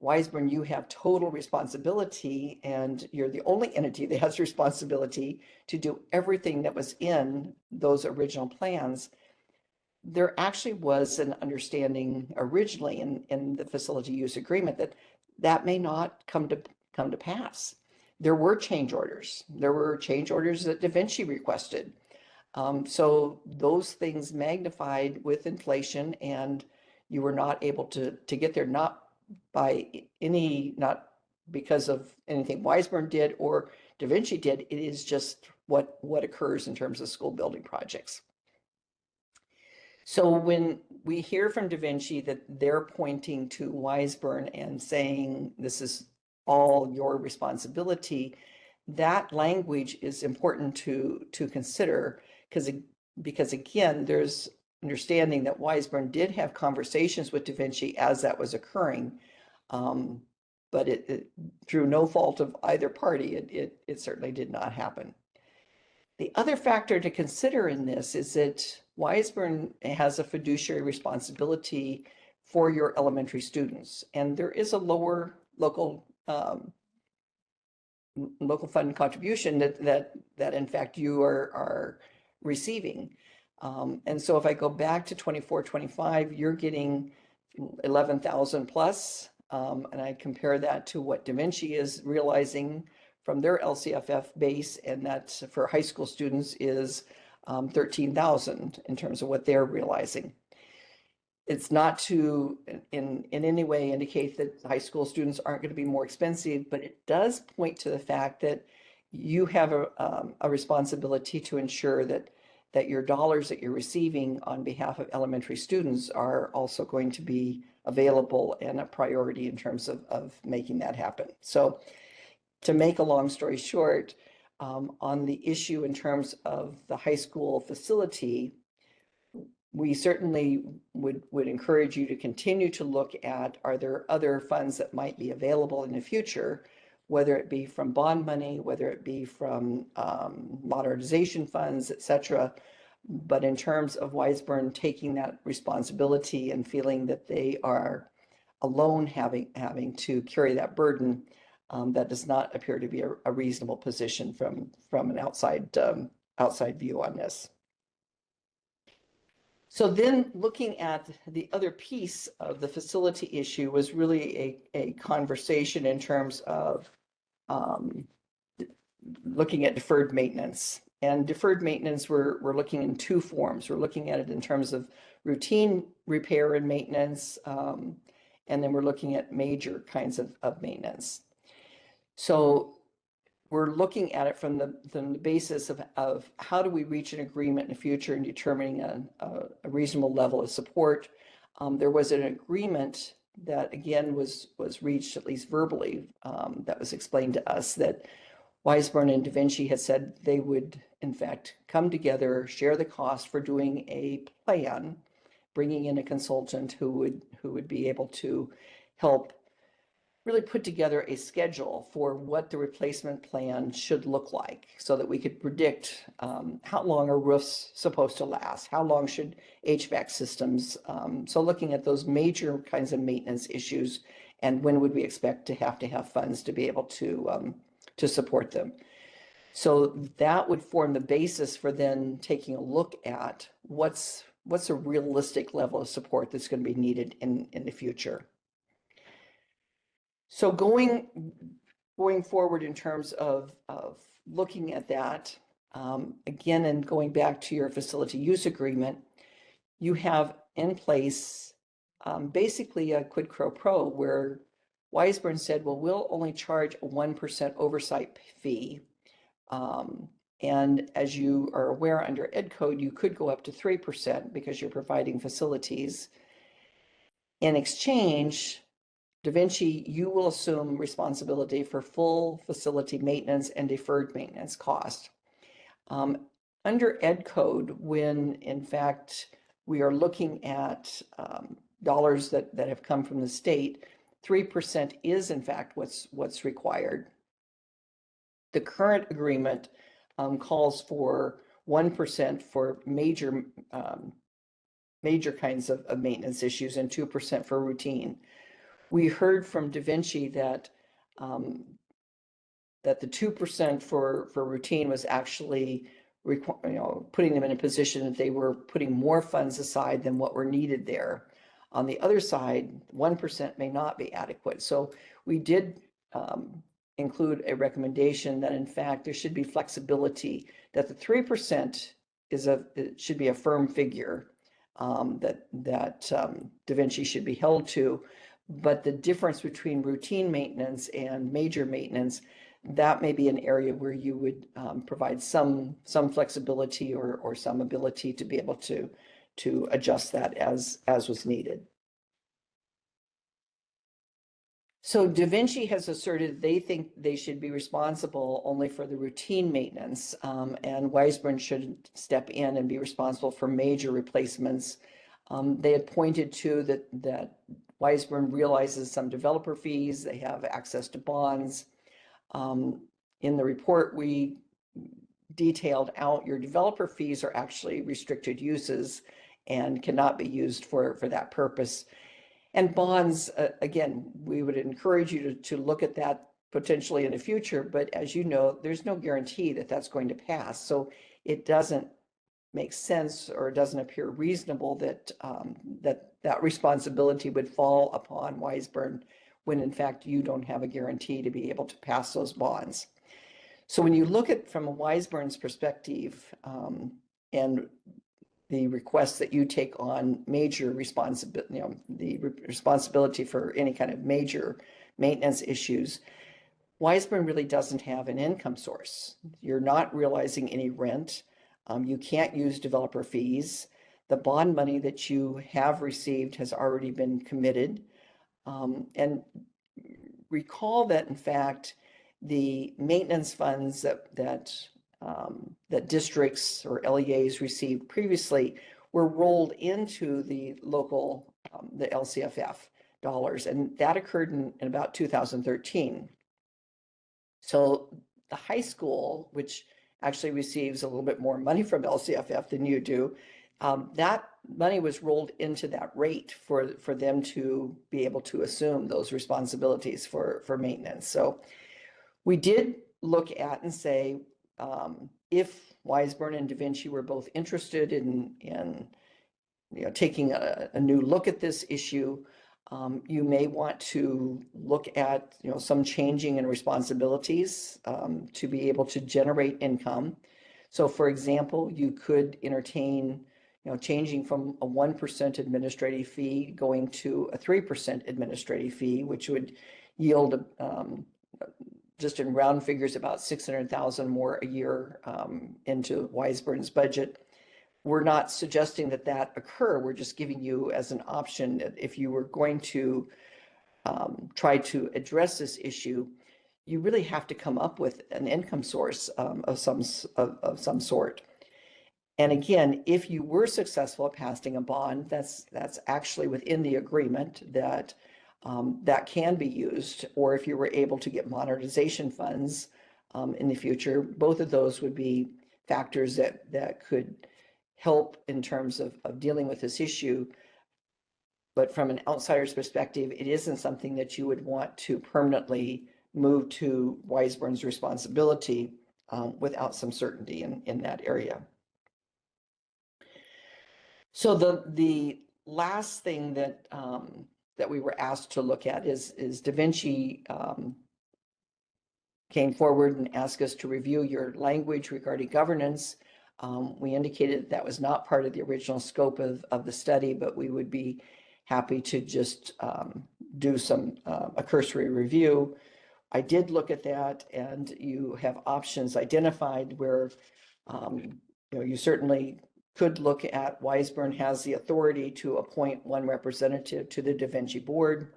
Weisburn, you have total responsibility and you're the only entity that has responsibility to do everything that was in those original plans. There actually was an understanding originally in the facility use agreement that that may not come to pass. There were change orders. There were change orders that Da Vinci requested. So those things magnified with inflation, and you were not able to get there, not because of anything Weisburn did or Da Vinci did. It is just what occurs in terms of school building projects. So when we hear from Da Vinci that they're pointing to Weisburn and saying this is all your responsibility, that language is important to consider because again, there's understanding that Weisburn did have conversations with Da Vinci as that was occurring, but it through no fault of either party, it certainly did not happen. The other factor to consider in this is that Weisburn has a fiduciary responsibility for your elementary students, and there is a lower local fund contribution that in fact you are receiving. And so if I go back to 24-25, you're getting 11,000 plus, and I compare that to what Da Vinci is realizing from their LCFF base, and that for high school students is 13,000 in terms of what they're realizing. It's not to in any way indicate that high school students aren't going to be more expensive, but it does point to the fact that you have a responsibility to ensure that your dollars that you're receiving on behalf of elementary students are also going to be available and a priority in terms of making that happen. So to make a long story short, on the issue in terms of the high school facility, we certainly would encourage you to continue to look at, are there other funds that might be available in the future, whether it be from bond money, whether it be from modernization funds, et cetera. But in terms of Weisburn taking that responsibility and feeling that they are alone having to carry that burden, that does not appear to be a reasonable position from an outside view on this. So then looking at the other piece of the facility issue was really a conversation in terms of looking at deferred maintenance. And deferred maintenance, we're looking in two forms. We're looking at it in terms of routine repair and maintenance, and then we're looking at major kinds of maintenance. So we're looking at it from the basis of how do we reach an agreement in the future in determining a reasonable level of support. There was an agreement that again was reached, at least verbally, that was explained to us, that Weisburn and Da Vinci had said they would in fact come together, share the cost for doing a plan, bringing in a consultant who would be able to help really put together a schedule for what the replacement plan should look like so that we could predict how long are roofs supposed to last, how long should HVAC systems, so looking at those major kinds of maintenance issues and when would we expect to have funds to be able to support them. So that would form the basis for then taking a look at what's a realistic level of support that's going to be needed in the future. So going forward in terms of looking at that, again, and going back to your facility use agreement, you have in place basically a quid pro quo where Weisburn said, well, we'll only charge a 1% oversight fee. And as you are aware, under Ed Code, you could go up to 3% because you're providing facilities. In exchange, Da Vinci, you will assume responsibility for full facility maintenance and deferred maintenance cost. Under Ed Code, when in fact we are looking at dollars that have come from the state, 3% is in fact what's required. The current agreement calls for 1% for major major kinds of maintenance issues and 2% for routine. We heard from Da Vinci that that the 2% for routine was actually putting them in a position that they were putting more funds aside than what were needed there. On the other side, 1% may not be adequate. So we did include a recommendation that in fact there should be flexibility, that the 3% it should be a firm figure that Da Vinci should be held to, but the difference between routine maintenance and major maintenance, that may be an area where you would provide some flexibility or some ability to be able to adjust that as was needed. So Da Vinci has asserted they think they should be responsible only for the routine maintenance, and Weisburn should step in and be responsible for major replacements. They had pointed to that Weisburn realizes some developer fees, they have access to bonds. In the report, we detailed out your developer fees are actually restricted uses and cannot be used for that purpose. And bonds, again, we would encourage you to look at that potentially in the future, but as you know, there's no guarantee that that's going to pass. So it doesn't make sense, or it doesn't appear reasonable that that responsibility would fall upon Weisburn when in fact you don't have a guarantee to be able to pass those bonds. So when you look at from a Weisburn's perspective, and the request that you take on major responsibility, the responsibility for any kind of major maintenance issues, Weisburn really doesn't have an income source. You're not realizing any rent. You can't use developer fees. The bond money that you have received has already been committed. And recall that in fact, the maintenance funds that districts or LEAs received previously were rolled into the local, the LCFF dollars, and that occurred in about 2013. So the high school, which actually receives a little bit more money from LCFF than you do, that money was rolled into that rate for them to be able to assume those responsibilities for maintenance. So we did look at and say, if Weisburn and Da Vinci were both interested in taking a new look at this issue, you may want to look at some changing in responsibilities to be able to generate income. So for example, you could entertain changing from a 1% administrative fee going to a 3% administrative fee, which would yield just in round figures about 600,000 more a year into Weisburn's budget. We're not suggesting that occur. We're just giving you as an option that if you were going to try to address this issue, you really have to come up with an income source of some sort. And again, if you were successful at passing a bond, that's actually within the agreement that that can be used, or if you were able to get modernization funds in the future, both of those would be factors that could help in terms of dealing with this issue. But from an outsider's perspective, it isn't something that you would want to permanently move to Weisburn's responsibility without some certainty in that area. So the last thing that we were asked to look at is Da Vinci came forward and asked us to review your language regarding governance. We indicated that was not part of the original scope of the study, but we would be happy to just do a cursory review. I did look at that, and you have options identified where you certainly could look at Weisburn has the authority to appoint one representative to the Da Vinci board.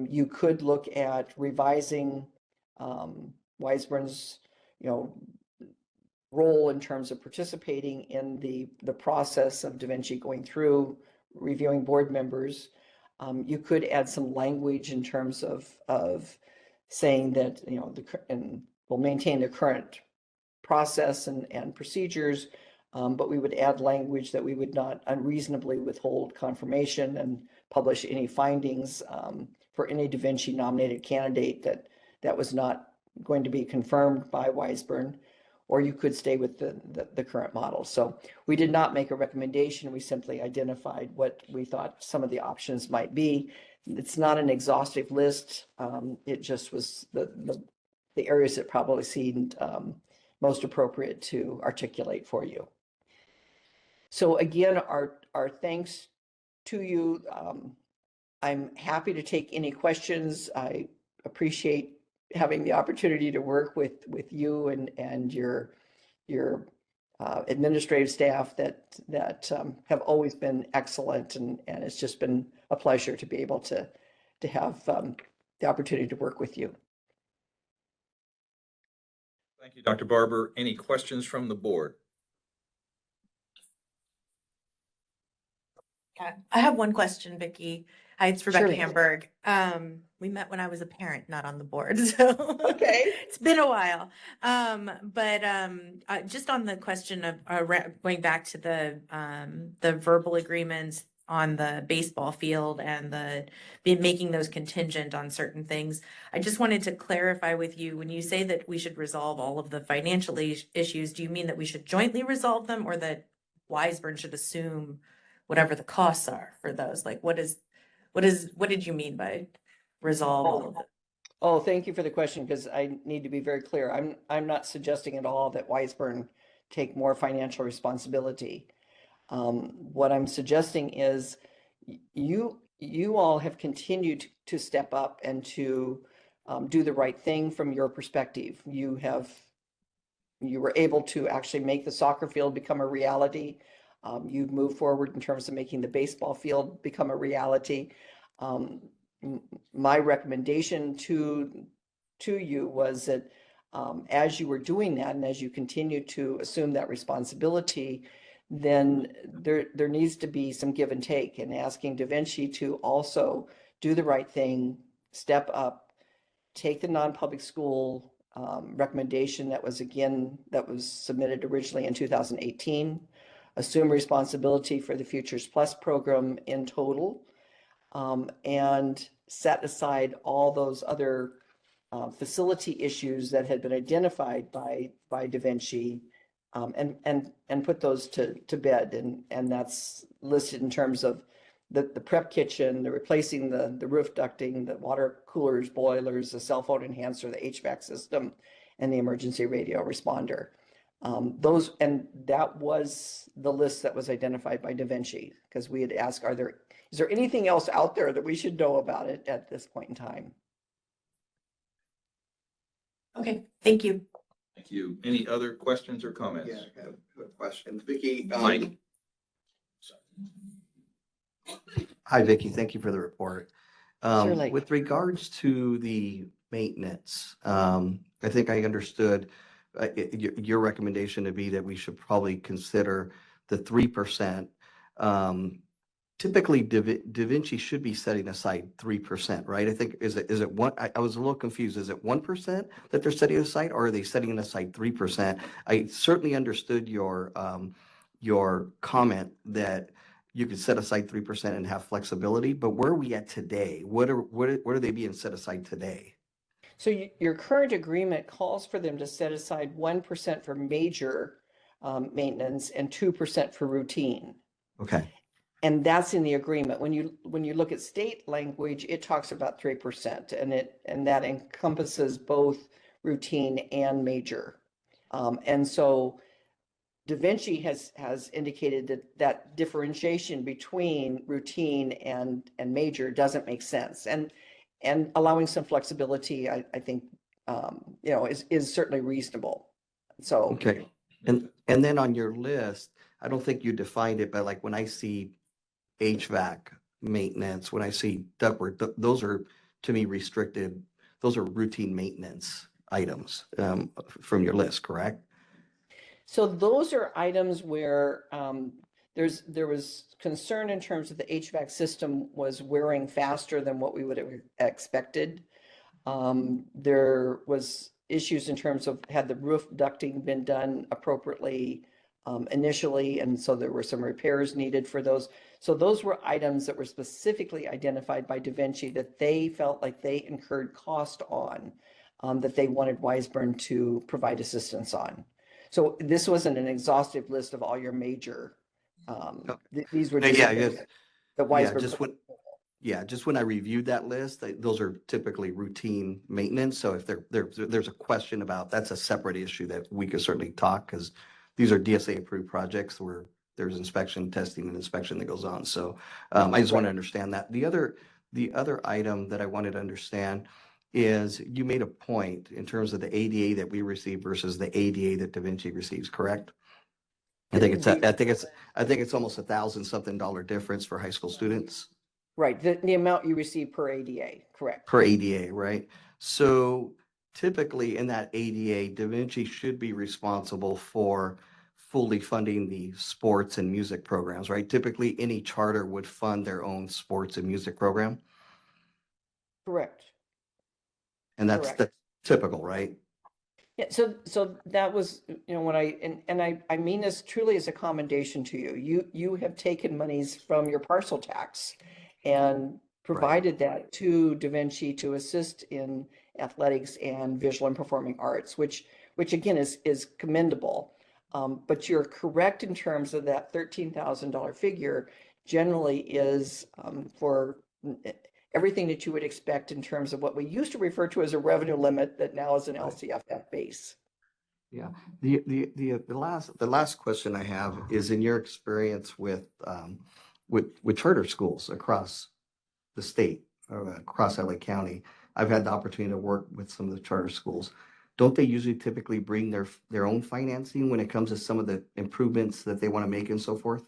You could look at revising Weisburn's role in terms of participating in the process of Da Vinci going through reviewing board members. You could add some language in terms of saying that and will maintain the current process and procedures, But we would add language that we would not unreasonably withhold confirmation and publish any findings for any Da Vinci nominated candidate that was not going to be confirmed by Weisburn, or you could stay with the current model. So we did not make a recommendation. We simply identified what we thought some of the options might be. It's not an exhaustive list. It just was the areas that probably seemed most appropriate to articulate for you. So again, our thanks to you. I'm happy to take any questions. I appreciate having the opportunity to work with you and your administrative staff that have always been excellent, and it's just been a pleasure to be able to have the opportunity to work with you. Thank you, Dr. Barber. Any questions from the board? Yeah, I have one question, Vicki. Hi, it's Rebecca Surely. Hamburg. We met when I was a parent, not on the board, so Okay. it's been a while. Just on the question of going back to the verbal agreements on the baseball field and making those contingent on certain things, I just wanted to clarify with you, when you say that we should resolve all of the financial issues, do you mean that we should jointly resolve them, or that Weisburn should assume whatever the costs are for those? Like, what did you mean by resolve all of it? Oh, thank you for the question, because I need to be very clear. I'm not suggesting at all that Weisburn take more financial responsibility. What I'm suggesting is you all have continued to step up and to do the right thing from your perspective. You were able to actually make the soccer field become a reality. You've moved forward in terms of making the baseball field become a reality. My recommendation to you was that as you were doing that, and as you continue to assume that responsibility, then there needs to be some give and take, and asking Da Vinci to also do the right thing, step up, take the non-public school recommendation that was submitted originally in 2018, assume responsibility for the Futures Plus program in total, and set aside all those other facility issues that had been identified by Da Vinci, and put those to bed. And that's listed in terms of the prep kitchen, the replacing the roof ducting, the water coolers, boilers, the cell phone enhancer, the HVAC system, and the emergency radio responder. That was the list that was identified by Da Vinci, because we had asked, is there anything else out there that we should know about it at this point in time? Okay, thank you. Thank you. Any other questions or comments? Yeah, I have a question. Vicki, Mike. Hi, Vicki. Thank you for the report. Surely. With regards to the maintenance, I think I understood your recommendation to be that we should probably consider the 3%. Typically, Da Vinci should be setting aside 3%, right? I think, is it one? I was a little confused. Is it 1% that they're setting aside, or are they setting aside 3%? I certainly understood your comment that you could set aside 3% and have flexibility, but where are we at today? What are they being set aside today? So your current agreement calls for them to set aside 1% for major maintenance and 2% for routine. Okay. And that's in the agreement. When you look at state language, it talks about 3%, and that encompasses both routine and major. And so Da Vinci has indicated that differentiation between routine and major doesn't make sense. And allowing some flexibility, I think, is certainly reasonable. So. Okay. And then on your list, I don't think you defined it, but like when I see HVAC maintenance, when I see ductwork, those are, to me, restricted. Those are routine maintenance items from your list, correct? So those are items where there was concern in terms of the HVAC system was wearing faster than what we would have expected. There was issues in terms of had the roof ducting been done appropriately, initially, and so there were some repairs needed for those. So those were items that were specifically identified by Da Vinci that they felt like they incurred cost on, that they wanted Wiseburn to provide assistance on. So this wasn't an exhaustive list of all your major, these were just Yeah, things yes. that Yeah, Wiseburn. just when I reviewed that list, those are typically routine maintenance. So if there's a question about, that's a separate issue that we could certainly talk, because these are DSA approved projects where there's inspection, testing and inspection that goes on. So I just want to understand that. The other item that I wanted to understand is you made a point in terms of the ADA that we receive versus the ADA that Da Vinci receives, correct? I think it's almost $1,000 something difference for high school students. Right, the amount you receive per ADA, correct. Per ADA, right? So typically in that ADA, Da Vinci should be responsible for fully funding the sports and music programs, right? Typically, any charter would fund their own sports and music program. Correct. And that's typical, right? Yeah, so that was, when I mean this truly as a commendation to you. You have taken monies from your parcel tax and provided that to Da Vinci to assist in athletics and visual and performing arts, which again is commendable. But you're correct in terms of that $13,000 figure generally is for everything that you would expect in terms of what we used to refer to as a revenue limit that now is an LCFF base. Yeah. The last question I have is, in your experience with charter schools across the state, across LA County, I've had the opportunity to work with some of the charter schools. Don't they usually typically bring their own financing when it comes to some of the improvements that they want to make and so forth?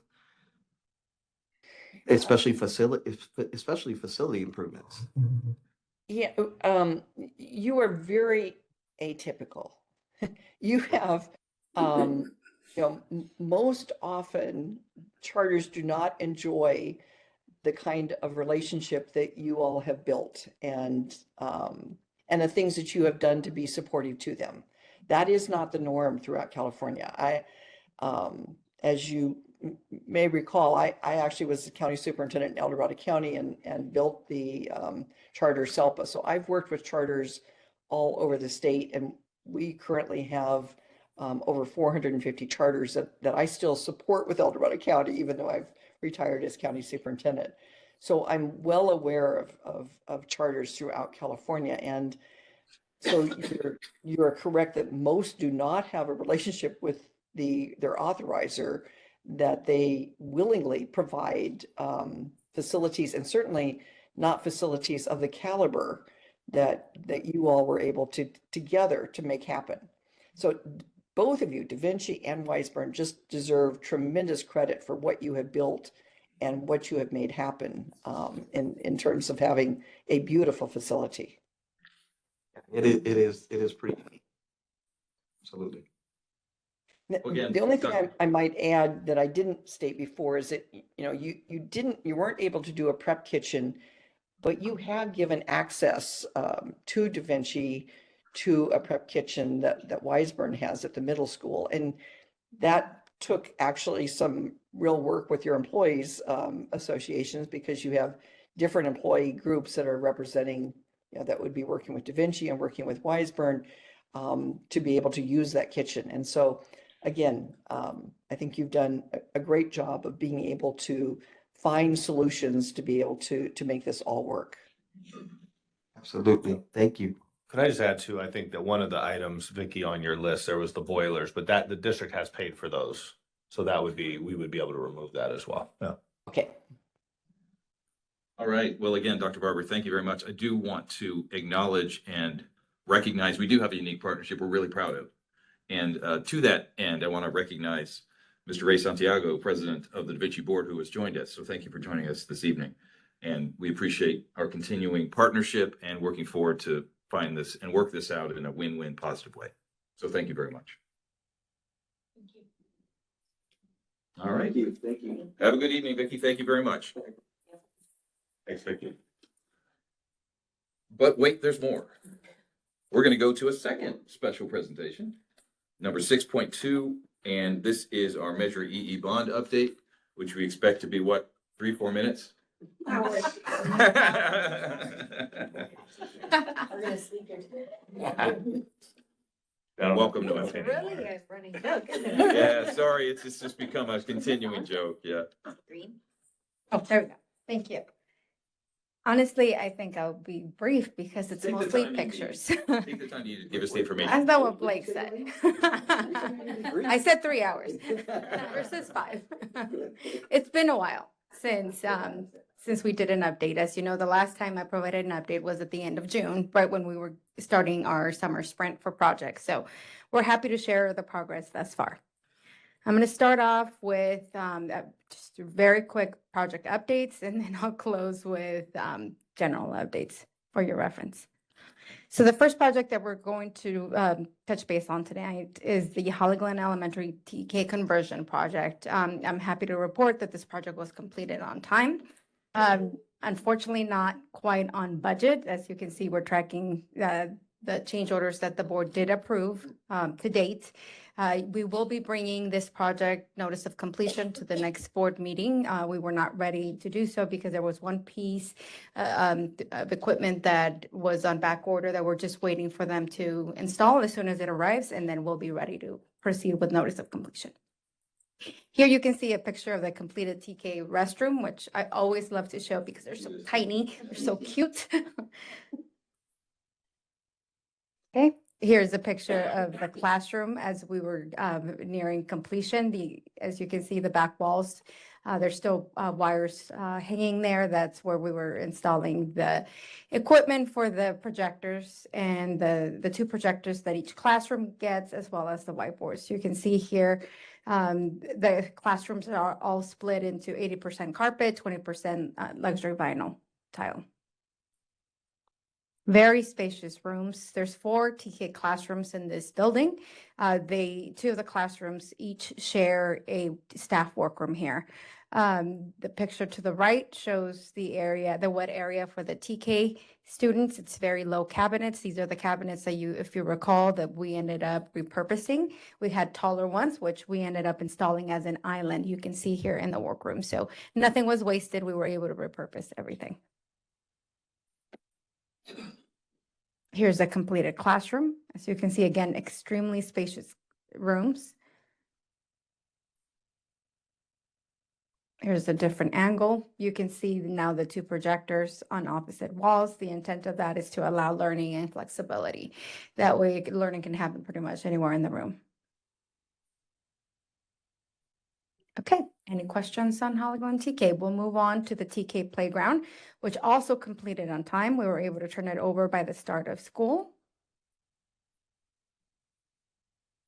Especially facility improvements. Yeah, you are very atypical. You have, most often charters do not enjoy the kind of relationship that you all have built and the things that you have done to be supportive to them. That is not the norm throughout California. As you may recall, I actually was the county superintendent in El Dorado County and built the charter SELPA. So I've worked with charters all over the state, and we currently have over 450 charters that I still support with El Dorado County, even though I've retired as county superintendent. So I'm well aware of charters throughout California. And so you're correct that most do not have a relationship with their authorizer, that they willingly provide facilities, and certainly not facilities of the caliber that you all were able to together to make happen. So both of you, Da Vinci and Wiseburn, just deserve tremendous credit for what you have built and what you have made happen in terms of having a beautiful facility. It is pretty neat. Absolutely. Again, The only thing I might add that I didn't state before is that, you weren't able to do a prep kitchen, but you have given access to Da Vinci to a prep kitchen that Wiseburn has at the middle school. And that took actually some real work with your employees associations, because you have different employee groups that are representing, that would be working with Da Vinci and working with Wiseburn to be able to use that kitchen. And so again, I think you've done a great job of being able to find solutions to be able to make this all work. Absolutely. Thank you. Could I just add too, I think that one of the items, Vicky, on your list, there was the boilers, but that the district has paid for those. So we would be able to remove that as well. Yeah. Okay. All right. Well, again, Dr. Barber, thank you very much. I do want to acknowledge and recognize we do have a unique partnership we're really proud of. And to that end, I want to recognize Mr. Ray Santiago, president of the Da Vinci Board, who has joined us. So thank you for joining us this evening. And we appreciate our continuing partnership and working forward to find this and work this out in a win-win positive way. So thank you very much. Thank you. All right. Thank you. Have a good evening, Vicky. Thank you very much. Thanks, Vicky. But wait, there's more. We're going to go to a second special presentation. Number 6.2, And this is our Measure EE bond update, which we expect to be what, 3-4 minutes? We're gonna sleep here today. Welcome to It's it. really a running joke, isn't it? Yeah, sorry, it's just become a continuing joke, yeah. Green. Oh, there we go. Thank you. Honestly, I think I'll be brief because it's Take the mostly time you need. pictures. Take the time you need to give us the information. That's not what Blake said. I said 3 hours versus 5. It's been a while since we did an update. As you know, the last time I provided an update was at the end of June, right when we were starting our summer sprint for projects. So we're happy to share the progress thus far. I'm going to start off with just very quick project updates, and then I'll close with general updates for your reference. So the first project that we're going to touch base on tonight is the Holly Glen Elementary TK conversion project. I'm happy to report that this project was completed on time. Unfortunately, not quite on budget. As you can see, we're tracking the change orders that the board did approve to date. We will be bringing this project notice of completion to the next board meeting. We were not ready to do so because there was one piece of equipment that was on back order that we're just waiting for them to install as soon as it arrives, and then we'll be ready to proceed with notice of completion. Here you can see a picture of the completed TK restroom, which I always love to show because they're so tiny, they're so cute. Okay, here's a picture of the classroom as we were nearing completion. As you can see, the back walls, there's still wires hanging there. That's where we were installing the equipment for the projectors and the 2 projectors that each classroom gets, as well as the whiteboards. You can see here, the classrooms are all split into 80% carpet, 20% luxury vinyl tile. Very spacious rooms. There's 4 TK classrooms in this building. 2 of the classrooms each share a staff workroom here. The picture to the right shows the area, the wet area for the TK students. It's very low cabinets. These are the cabinets that if you recall, that we ended up repurposing. We had taller ones, which we ended up installing as an island. You can see here in the workroom. So nothing was wasted. We were able to repurpose everything. Here's a completed classroom. As you can see, again, extremely spacious rooms. Here's a different angle. You can see now the 2 projectors on opposite walls. The intent of that is to allow learning and flexibility. That way, learning can happen pretty much anywhere in the room. Okay, any questions on Holly Glen TK? We'll move on to the TK playground, which also completed on time. We were able to turn it over by the start of school.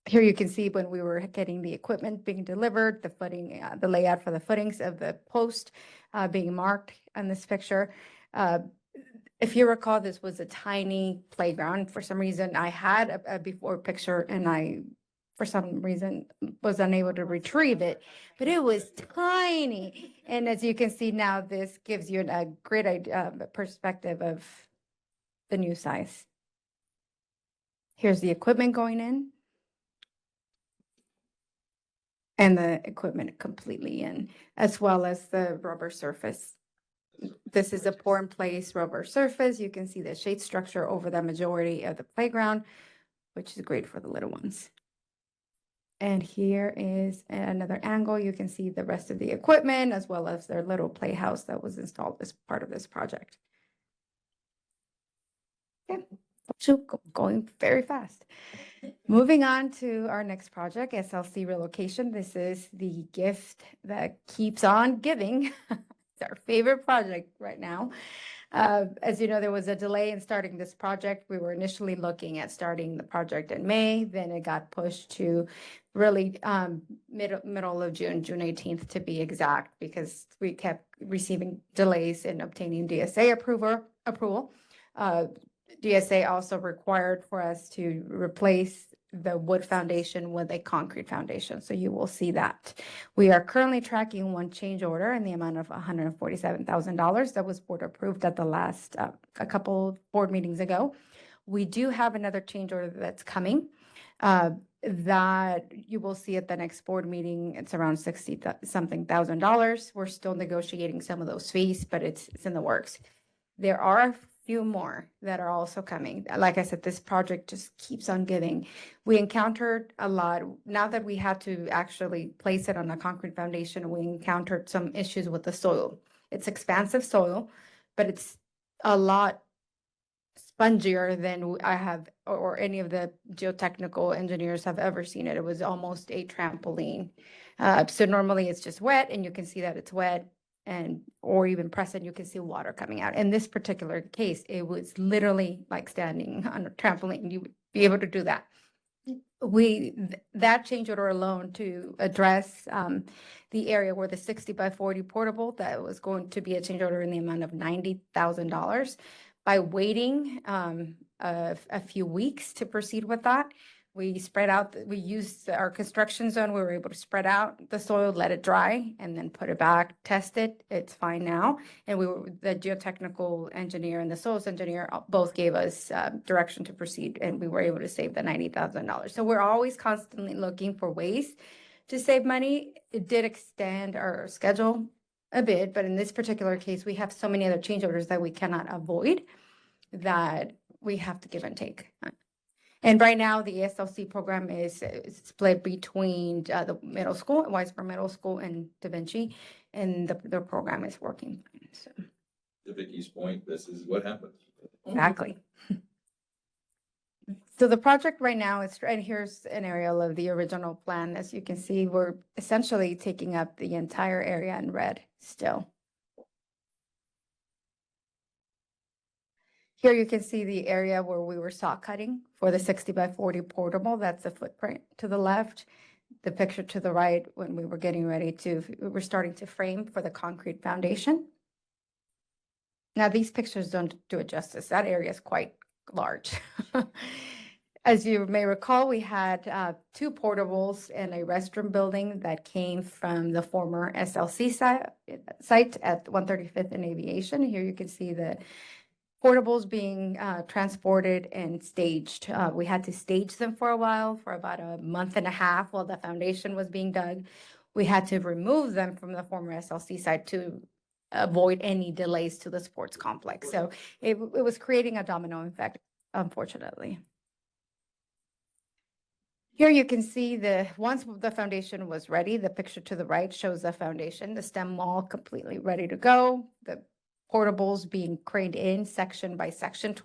Here you can see when we were getting the equipment being delivered, the footing, the layout for the footings of the post being marked on this picture. If you recall, this was a tiny playground. For some reason, I had a before picture and for some reason, was unable to retrieve it, but it was tiny. And as you can see now, this gives you a great idea, perspective of the new size. Here's the equipment going in. And the equipment completely in, as well as the rubber surface. This is a pour-in-place rubber surface. You can see the shade structure over the majority of the playground, which is great for the little ones. And here is another angle. You can see the rest of the equipment as well as their little playhouse that was installed as part of this project. Okay, so going very fast. Moving on to our next project, SLC relocation. This is the gift that keeps on giving. It's our favorite project right now. As you know, there was a delay in starting this project. We were initially looking at starting the project in May, then it got pushed to really middle of June, June 18th to be exact, because we kept receiving delays in obtaining DSA approval. DSA also required for us to replace the wood foundation with a concrete foundation. So you will see that. We are currently tracking one change order in the amount of $147,000 that was board approved at the last, a couple board meetings ago. We do have another change order that's coming. that you will see at the next board meeting. It's around something $1,000. We're still negotiating some of those fees, but it's in the works. There are a few more that are also coming. Like I said, this project just keeps on giving. We encountered a lot. Now that we had to actually place it on a concrete foundation, we encountered some issues with the soil. It's expansive soil, but it's a lot spongier than I have or any of the geotechnical engineers have ever seen it. It was almost a trampoline. So normally it's just wet and you can see that it's wet, and or even press it, you can see water coming out. In this particular case, it was literally like standing on a trampoline. You would be able to do that. That change order alone to address the area where the 60 by 40 portable, that was going to be a change order in the amount of $90,000. By waiting a few weeks to proceed with that, we spread out, we used our construction zone, we were able to spread out the soil, let it dry, and then put it back, test it. It's fine now. And the geotechnical engineer and the soils engineer both gave us direction to proceed, and we were able to save the $90,000. So we're always constantly looking for ways to save money. It did extend our schedule a bit, but in this particular case, we have so many other change orders that we cannot avoid that we have to give and take. And right now, the ESLC program is split between the middle school, Weisberg Middle School, and Da Vinci, and the program is working fine. So. To Vicky's point, this is what happens. Exactly. So the project right now is, and here's an aerial of the original plan. As you can see, we're essentially taking up the entire area in red still. Here you can see the area where we were saw cutting for the 60 by 40 portable. That's the footprint to the left. The picture to the right, when we were getting ready to, we were starting to frame for the concrete foundation. Now, these pictures don't do it justice. That area is quite large. As you may recall, we had 2 portables and a restroom building that came from the former SLC site at 135th and Aviation. Here you can see the portables being transported and staged. We had to stage them for a while, for about a month and a half while the foundation was being dug. We had to remove them from the former SLC site to avoid any delays to the sports complex. So it was creating a domino effect, unfortunately. Here you can see once the foundation was ready, the picture to the right shows the foundation, the stem wall completely ready to go. The portables being craned in section by section.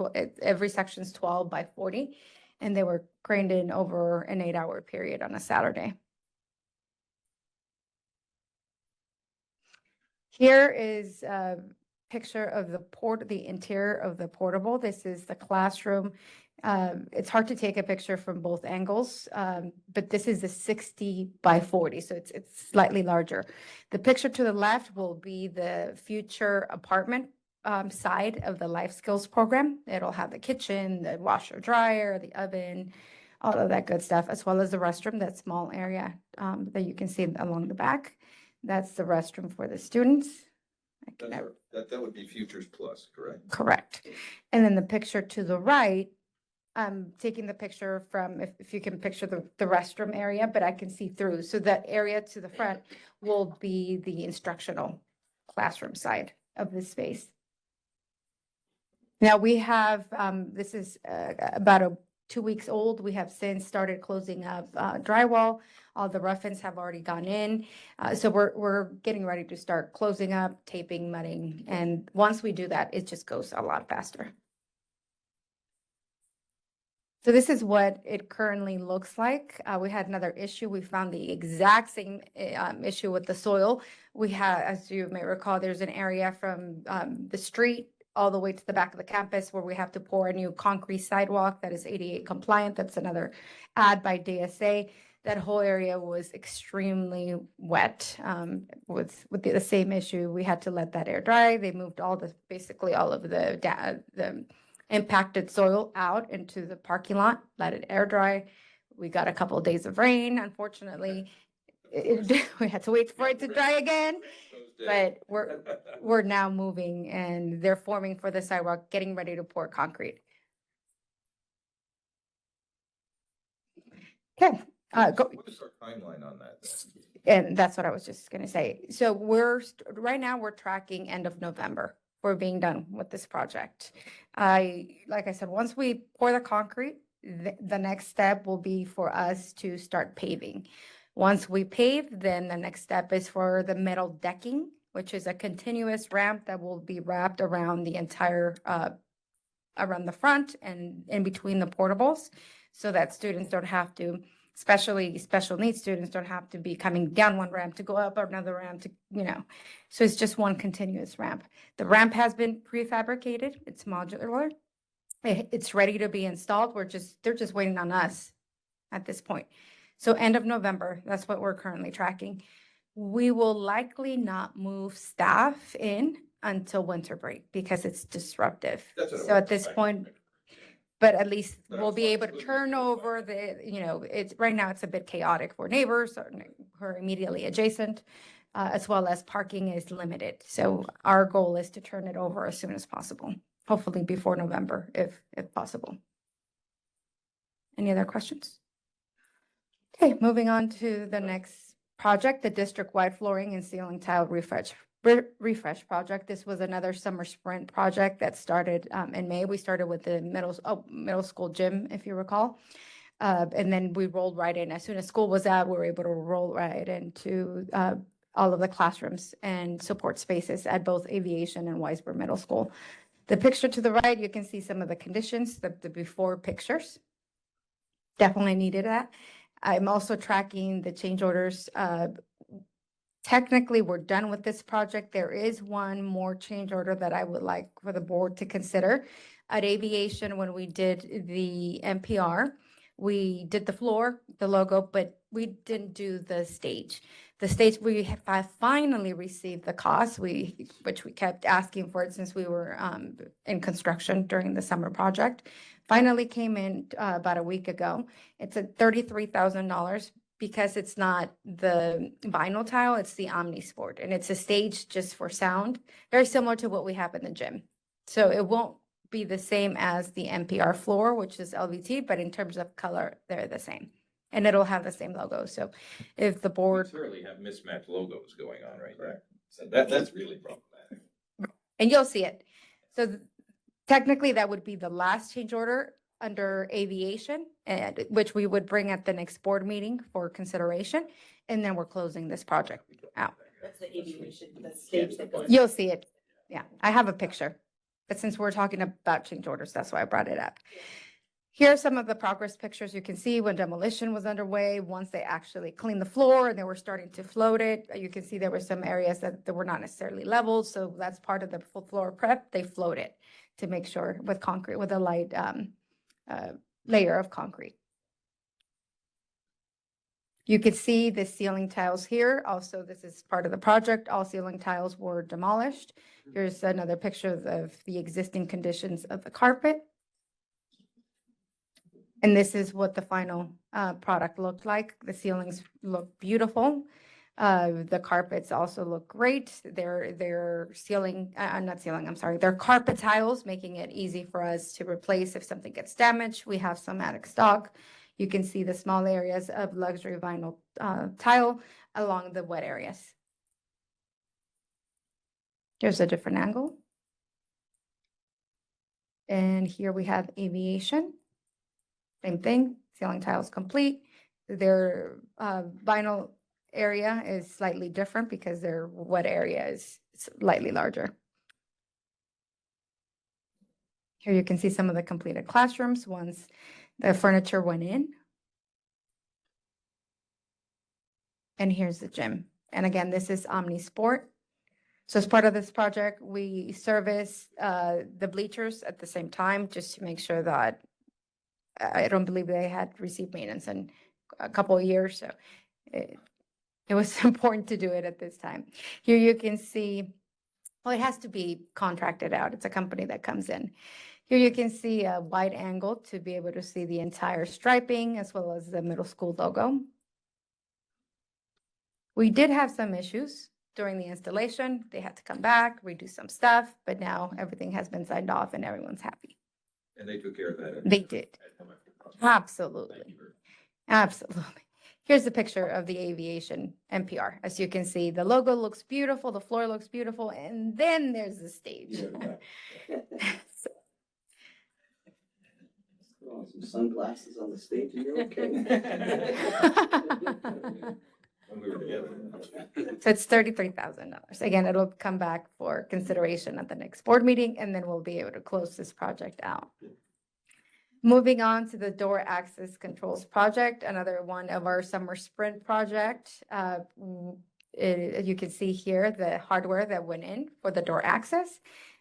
Every section's 12 by 40, and they were craned in over an 8-hour period on a Saturday. Here is a picture of the interior of the portable. This is the classroom. It's hard to take a picture from both angles, but this is the 60 by 40, so it's slightly larger. The picture to the left will be the future apartment side of the life skills program. It'll have the kitchen, the washer dryer, the oven, all of that good stuff, as well as the restroom, that small area that you can see along the back. That's the restroom for the students. That would be Futures Plus, correct? Correct. And then the picture to the right, I'm taking the picture from, if you can picture the restroom area, but I can see through. So that area to the front will be the instructional classroom side of the space. Now we have, this is about 2 weeks old. We have since started closing up drywall. All the rough-ins have already gone in. So we're getting ready to start closing up, taping, mudding. And once we do that, it just goes a lot faster. So this is what it currently looks like. We had another issue. We found the exact same issue with the soil. We had, as you may recall, there's an area from the street all the way to the back of the campus where we have to pour a new concrete sidewalk that is ADA compliant. That's another ad by DSA. That whole area was extremely wet with the same issue. We had to let that air dry. They moved basically all of the impacted soil out into the parking lot, let it air dry. We got a couple of days of rain, unfortunately. We had to wait for it to dry again, but we're now moving and they're forming for the sidewalk, getting ready to pour concrete. Okay, What is our timeline on that? and that's what I was just gonna say. So right now, we're tracking end of November. We're being done with this project. Like I said, once we pour the concrete, the next step will be for us to start paving. Once we pave, then the next step is for the metal decking, which is a continuous ramp that will be wrapped around the entire, around the front and in between the portables, so that students don't have to, especially special needs students, don't have to be coming down one ramp to go up another ramp to, so it's just one continuous ramp. The ramp has been prefabricated. It's modular. It's ready to be installed. They're just waiting on us at this point. So end of November, that's what we're currently tracking. We will likely not move staff in until winter break because it's disruptive. That's what I So at was this expecting. point, but at least But we'll as be long able as to we're turn moving over it's, right now it's a bit chaotic for neighbors who are immediately adjacent, as well as parking is limited. So our goal is to turn it over as soon as possible, hopefully before November, if possible. Any other questions? Okay, moving on to the next project, the district-wide flooring and ceiling tile refresh project. This was another summer sprint project that started in May. We started with the middle school gym, if you recall. And then we rolled right in. As soon as school was out, we were able to roll right into all of the classrooms and support spaces at both Aviation and Weisberg Middle School. The picture to the right, you can see some of the conditions, the before pictures. Definitely needed that. I'm also tracking the change orders. Technically, we're done with this project. There is one more change order that I would like for the board to consider. At Aviation, when we did the NPR, we did the floor, the logo, but we didn't do the stage. The stage, we have finally received the cost, which we kept asking for it since we were in construction during the summer project. Finally came in about a week ago. It's at $33,000 because it's not the vinyl tile, it's the OmniSport, and it's a stage just for sound, very similar to what we have in the gym. So it won't be the same as the NPR floor, which is LVT, but in terms of color, they're the same. And it'll have the same logo. So if the We board, clearly have mismatched logos going on right there. So that's really problematic. and you'll see it. So technically, that would be the last change order under Aviation, and which we would bring at the next board meeting for consideration. And then we're closing this project out. That's the aviation, the stage that goes. You'll see it. Yeah, I have a picture. But since we're talking about change orders, that's why I brought it up. Here are some of the progress pictures you can see when demolition was underway. Once they actually cleaned the floor and they were starting to float it, you can see there were some areas that were not necessarily leveled. So that's part of the full floor prep. They float it to make sure with concrete, with a light layer of concrete. You could see the ceiling tiles here. Also, this is part of the project. All ceiling tiles were demolished. Here's another picture of the existing conditions of the carpet. And this is what the final product looked like. The ceilings look beautiful. The carpets also look great. They're ceiling, not ceiling, I'm sorry. They're carpet tiles, making it easy for us to replace if something gets damaged. We have some attic stock. You can see the small areas of luxury vinyl tile along the wet areas. Here's a different angle. And here we have Aviation. Same thing, ceiling tiles complete. Their vinyl area is slightly different because their wet area is slightly larger. Here you can see some of the completed classrooms once the furniture went in. And here's the gym. And again, this is OmniSport. So as part of this project, we service the bleachers at the same time, just to make sure that I don't believe they had received maintenance in a couple of years. So it was important to do it at this time. Here you can see, well, it has to be contracted out. It's a company that comes in. Here you can see a wide angle to be able to see the entire striping as well as the middle school logo. We did have some issues during the installation. They had to come back, redo some stuff, but now everything has been signed off and everyone's happy. And they took care of that. They did. Absolutely. Absolutely. Here's a picture of the aviation NPR. As you can see, the logo looks beautiful, the floor looks beautiful, and then there's the stage. So- Oh, some sunglasses on the stage, and you're okay. When we were together. So it's $33,000. Again, it'll come back for consideration at the next board meeting, and then we'll be able to close this project out. Moving on to the door access controls project, another one of our summer sprint project. You can see here the hardware that went in for the door access,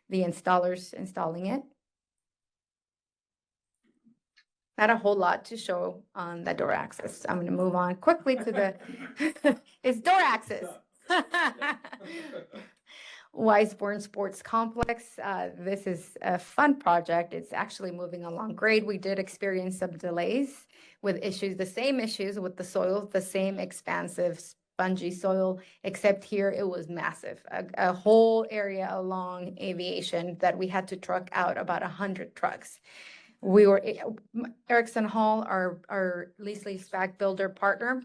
the installers installing it. Not a whole lot to show on the door access. I'm going to move on quickly to the, it's door access. Weisborn Sports Complex. This is a fun project. It's actually moving along great. We did experience some delays with issues, the same issues with the soil, the same expansive spongy soil, except here it was massive. A whole area along aviation that we had to truck out about 100 trucks. We were, Erickson Hall, our lease back builder partner,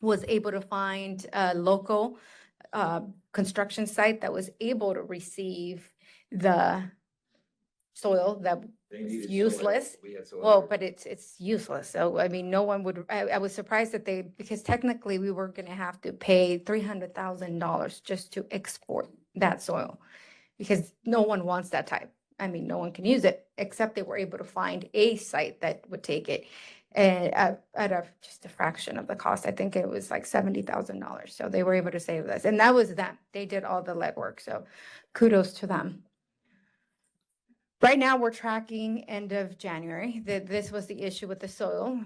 was able to find a local construction site that was able to receive the soil that was useless. Well, but it's useless. So, I mean, no one would, I was surprised that because technically we were going to have to pay $300,000 just to export that soil because no one wants that type. I mean, no one can use it, except they were able to find a site that would take it at just a fraction of the cost. I think it was like $70,000. So they were able to save this. And that was them. They did all the legwork. So kudos to them. Right now, we're tracking end of January. This was the issue with the soil.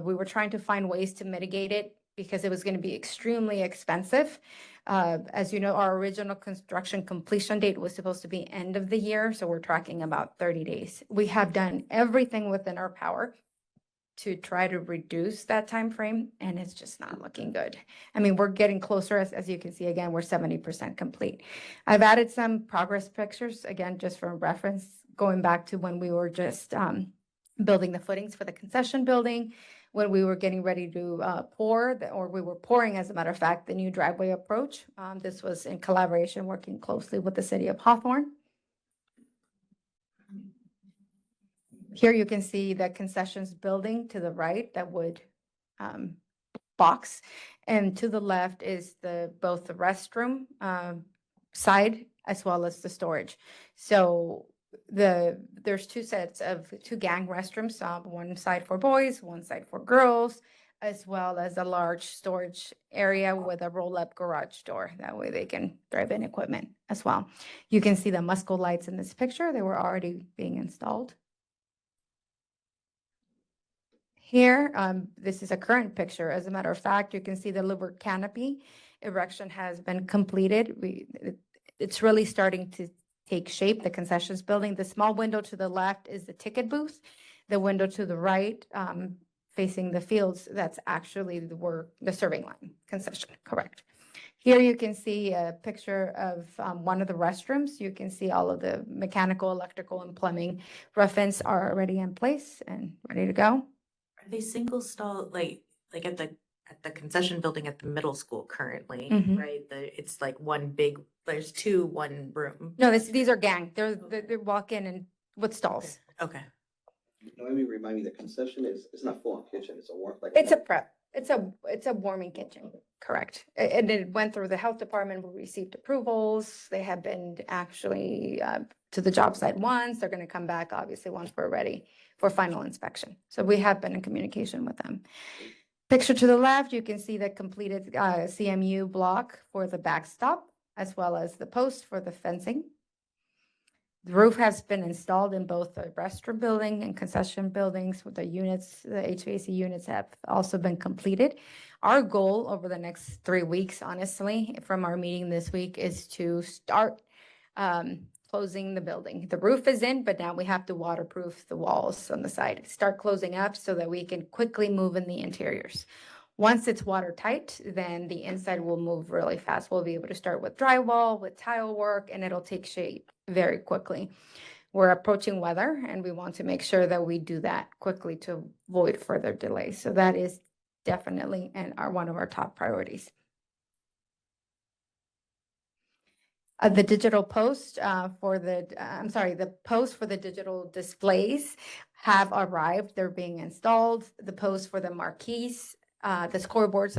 We were trying to find ways to mitigate it because it was going to be extremely expensive. As you know, our original construction completion date was supposed to be end of the year, so we're tracking about 30 days. We have done everything within our power to try to reduce that time frame, and it's just not looking good. I mean, we're getting closer, as you can see, again, we're 70% complete. I've added some progress pictures, again, just for reference, going back to when we were just building the footings for the concession building, when we were getting ready to or we were pouring, as a matter of fact, the new driveway approach. This was in collaboration, working closely with the city of Hawthorne. Here you can see the concessions building to the right that would box, and to the left is both the restroom side as well as the storage. So there's two gang restrooms, one side for boys, one side for girls, as well as a large storage area with a roll-up garage door. That way they can drive in equipment as well. You can see the Musco lights in this picture. They were already being installed. Here, this is a current picture. As a matter of fact, you can see the louvered canopy erection has been completed. It's really starting to take shape, the concessions building. The small window to the left is the ticket booth. The window to the right, facing the fields, that's actually the serving line concession, correct. Here you can see a picture of one of the restrooms. You can see all of the mechanical, electrical, and plumbing rough-ins are already in place and ready to go. Are they single stall, like at the concession building at the middle school currently, Mhm. right? It's like one room. No, these are gang. They walk in and with stalls. Okay. Noemi, remind me, the concession is not full-on kitchen, it's a warm, like. It's a prep. It's a warming kitchen, correct. And it went through the health department. We received approvals. They have been actually to the job site once. They're going to come back, obviously, once we're ready for final inspection. So we have been in communication with them. Picture to the left, you can see the completed CMU block for the backstop, as well as the post for the fencing. The roof has been installed in both the restroom building and concession buildings. With the units, the HVAC units have also been completed. Our goal over the next 3 weeks, honestly, from our meeting this week, is to start closing the building. The roof is in, but now we have to waterproof the walls on the side. Start closing up so that we can quickly move in the interiors. Once it's watertight, then the inside will move really fast. We'll be able to start with drywall, with tile work, and it'll take shape very quickly. We're approaching weather, and we want to make sure that we do that quickly to avoid further delays. So that is definitely and are one of our top priorities. The digital post the posts for the digital displays have arrived. They're being installed. The posts for the marquees, the scoreboards,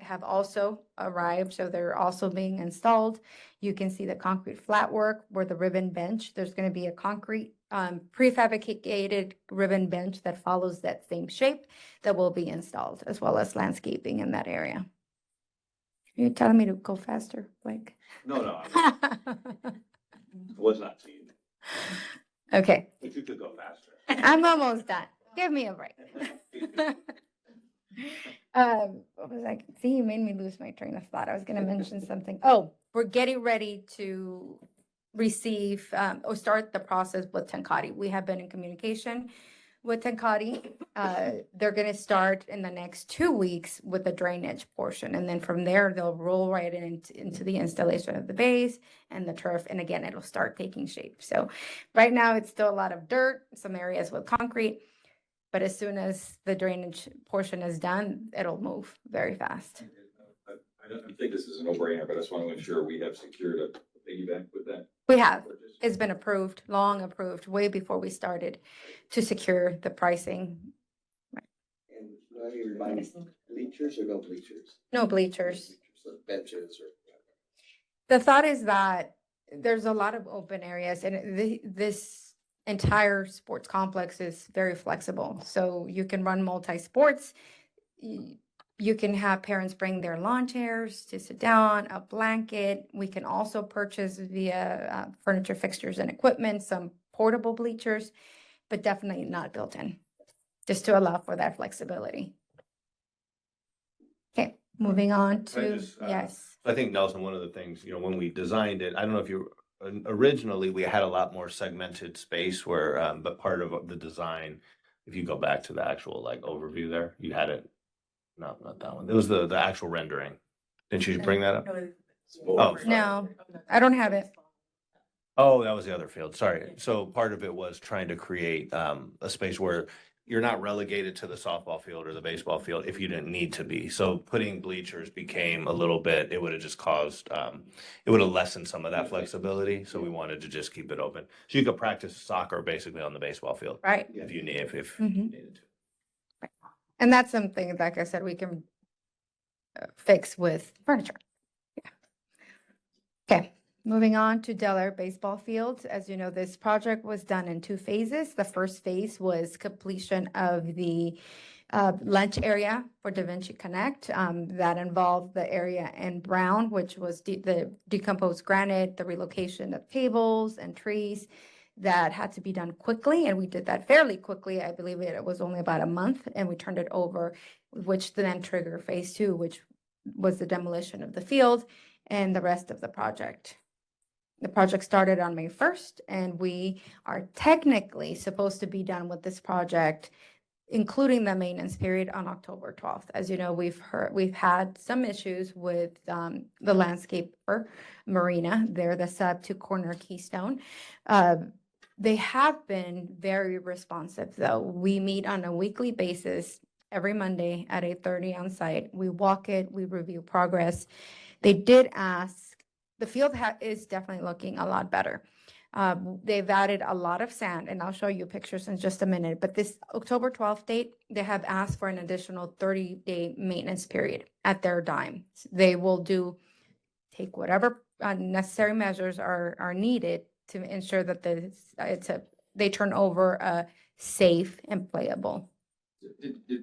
have also arrived. So they're also being installed. You can see the concrete flat work where the ribbon bench. There's going to be a concrete prefabricated ribbon bench that follows that same shape that will be installed, as well as landscaping in that area. You're telling me to go faster, Blake? No, I was not seeing it, Okay, but you could go faster. I'm almost done. Give me a break. What was I? See, you made me lose my train of thought. I was going to mention something. Oh, we're getting ready to receive or start the process with Tenkati. We have been in communication with Tenkati. They're going to start in the next 2 weeks with the drainage portion. And then from there, they'll roll right into the installation of the base and the turf. And again, it'll start taking shape. So right now it's still a lot of dirt, some areas with concrete. But as soon as the drainage portion is done, it'll move very fast. I don't think this is a no-brainer, but I just want to ensure we have secured a piggyback with that. We have. It's been approved, long approved, way before we started to secure the pricing. And let me remind you, bleachers or no bleachers? No bleachers. So benches or. The thought is that there's a lot of open areas and this entire sports complex is very flexible. So you can run multi-sports. You can have parents bring their lawn chairs to sit down, a blanket. We can also purchase via furniture, fixtures, and equipment, some portable bleachers, but definitely not built in, just to allow for that flexibility. Okay, moving on Can I to, just, yes. I think Nelson, one of the things, when we designed it, I don't know if you, originally, we had a lot more segmented space where, but part of the design, if you go back to the actual like overview there, you had it. No, not that one. It was the actual rendering. Didn't you bring that up? Oh, No, I don't have it. oh, that was the other field. Sorry. So part of it was trying to create a space where you're not relegated to the softball field or the baseball field if you didn't need to be. So putting bleachers became a little bit, it would have just caused, it would have lessened some of that flexibility. So we wanted to just keep it open. So you could practice soccer basically on the baseball field. Right. If you need, if Mhm. you needed to. And that's something, like I said, we can fix with furniture. Yeah. Okay, moving on to Del Baseball Field. As you know, this project was done in 2 phases. The first phase was completion of the lunch area for Da Vinci Connect. That involved the area in brown, which was the decomposed granite, the relocation of tables and trees. That had to be done quickly, and we did that fairly quickly. I believe it was only about a month, and we turned it over, which then triggered phase 2, which was the demolition of the field and the rest of the project. The project started on May 1st, and we are technically supposed to be done with this project, including the maintenance period, on October 12th. As you know, we've had some issues with the landscaper, Marina. They're the sub to Corner Keystone. They have been very responsive, though. We meet on a weekly basis every Monday at 8:30 on site. We walk it, we review progress. They did ask, the field is definitely looking a lot better. They've added a lot of sand, and I'll show you pictures in just a minute. But this October 12th date, they have asked for an additional 30-day maintenance period at their dime. They will take whatever necessary measures are needed to ensure that they turn over a safe and playable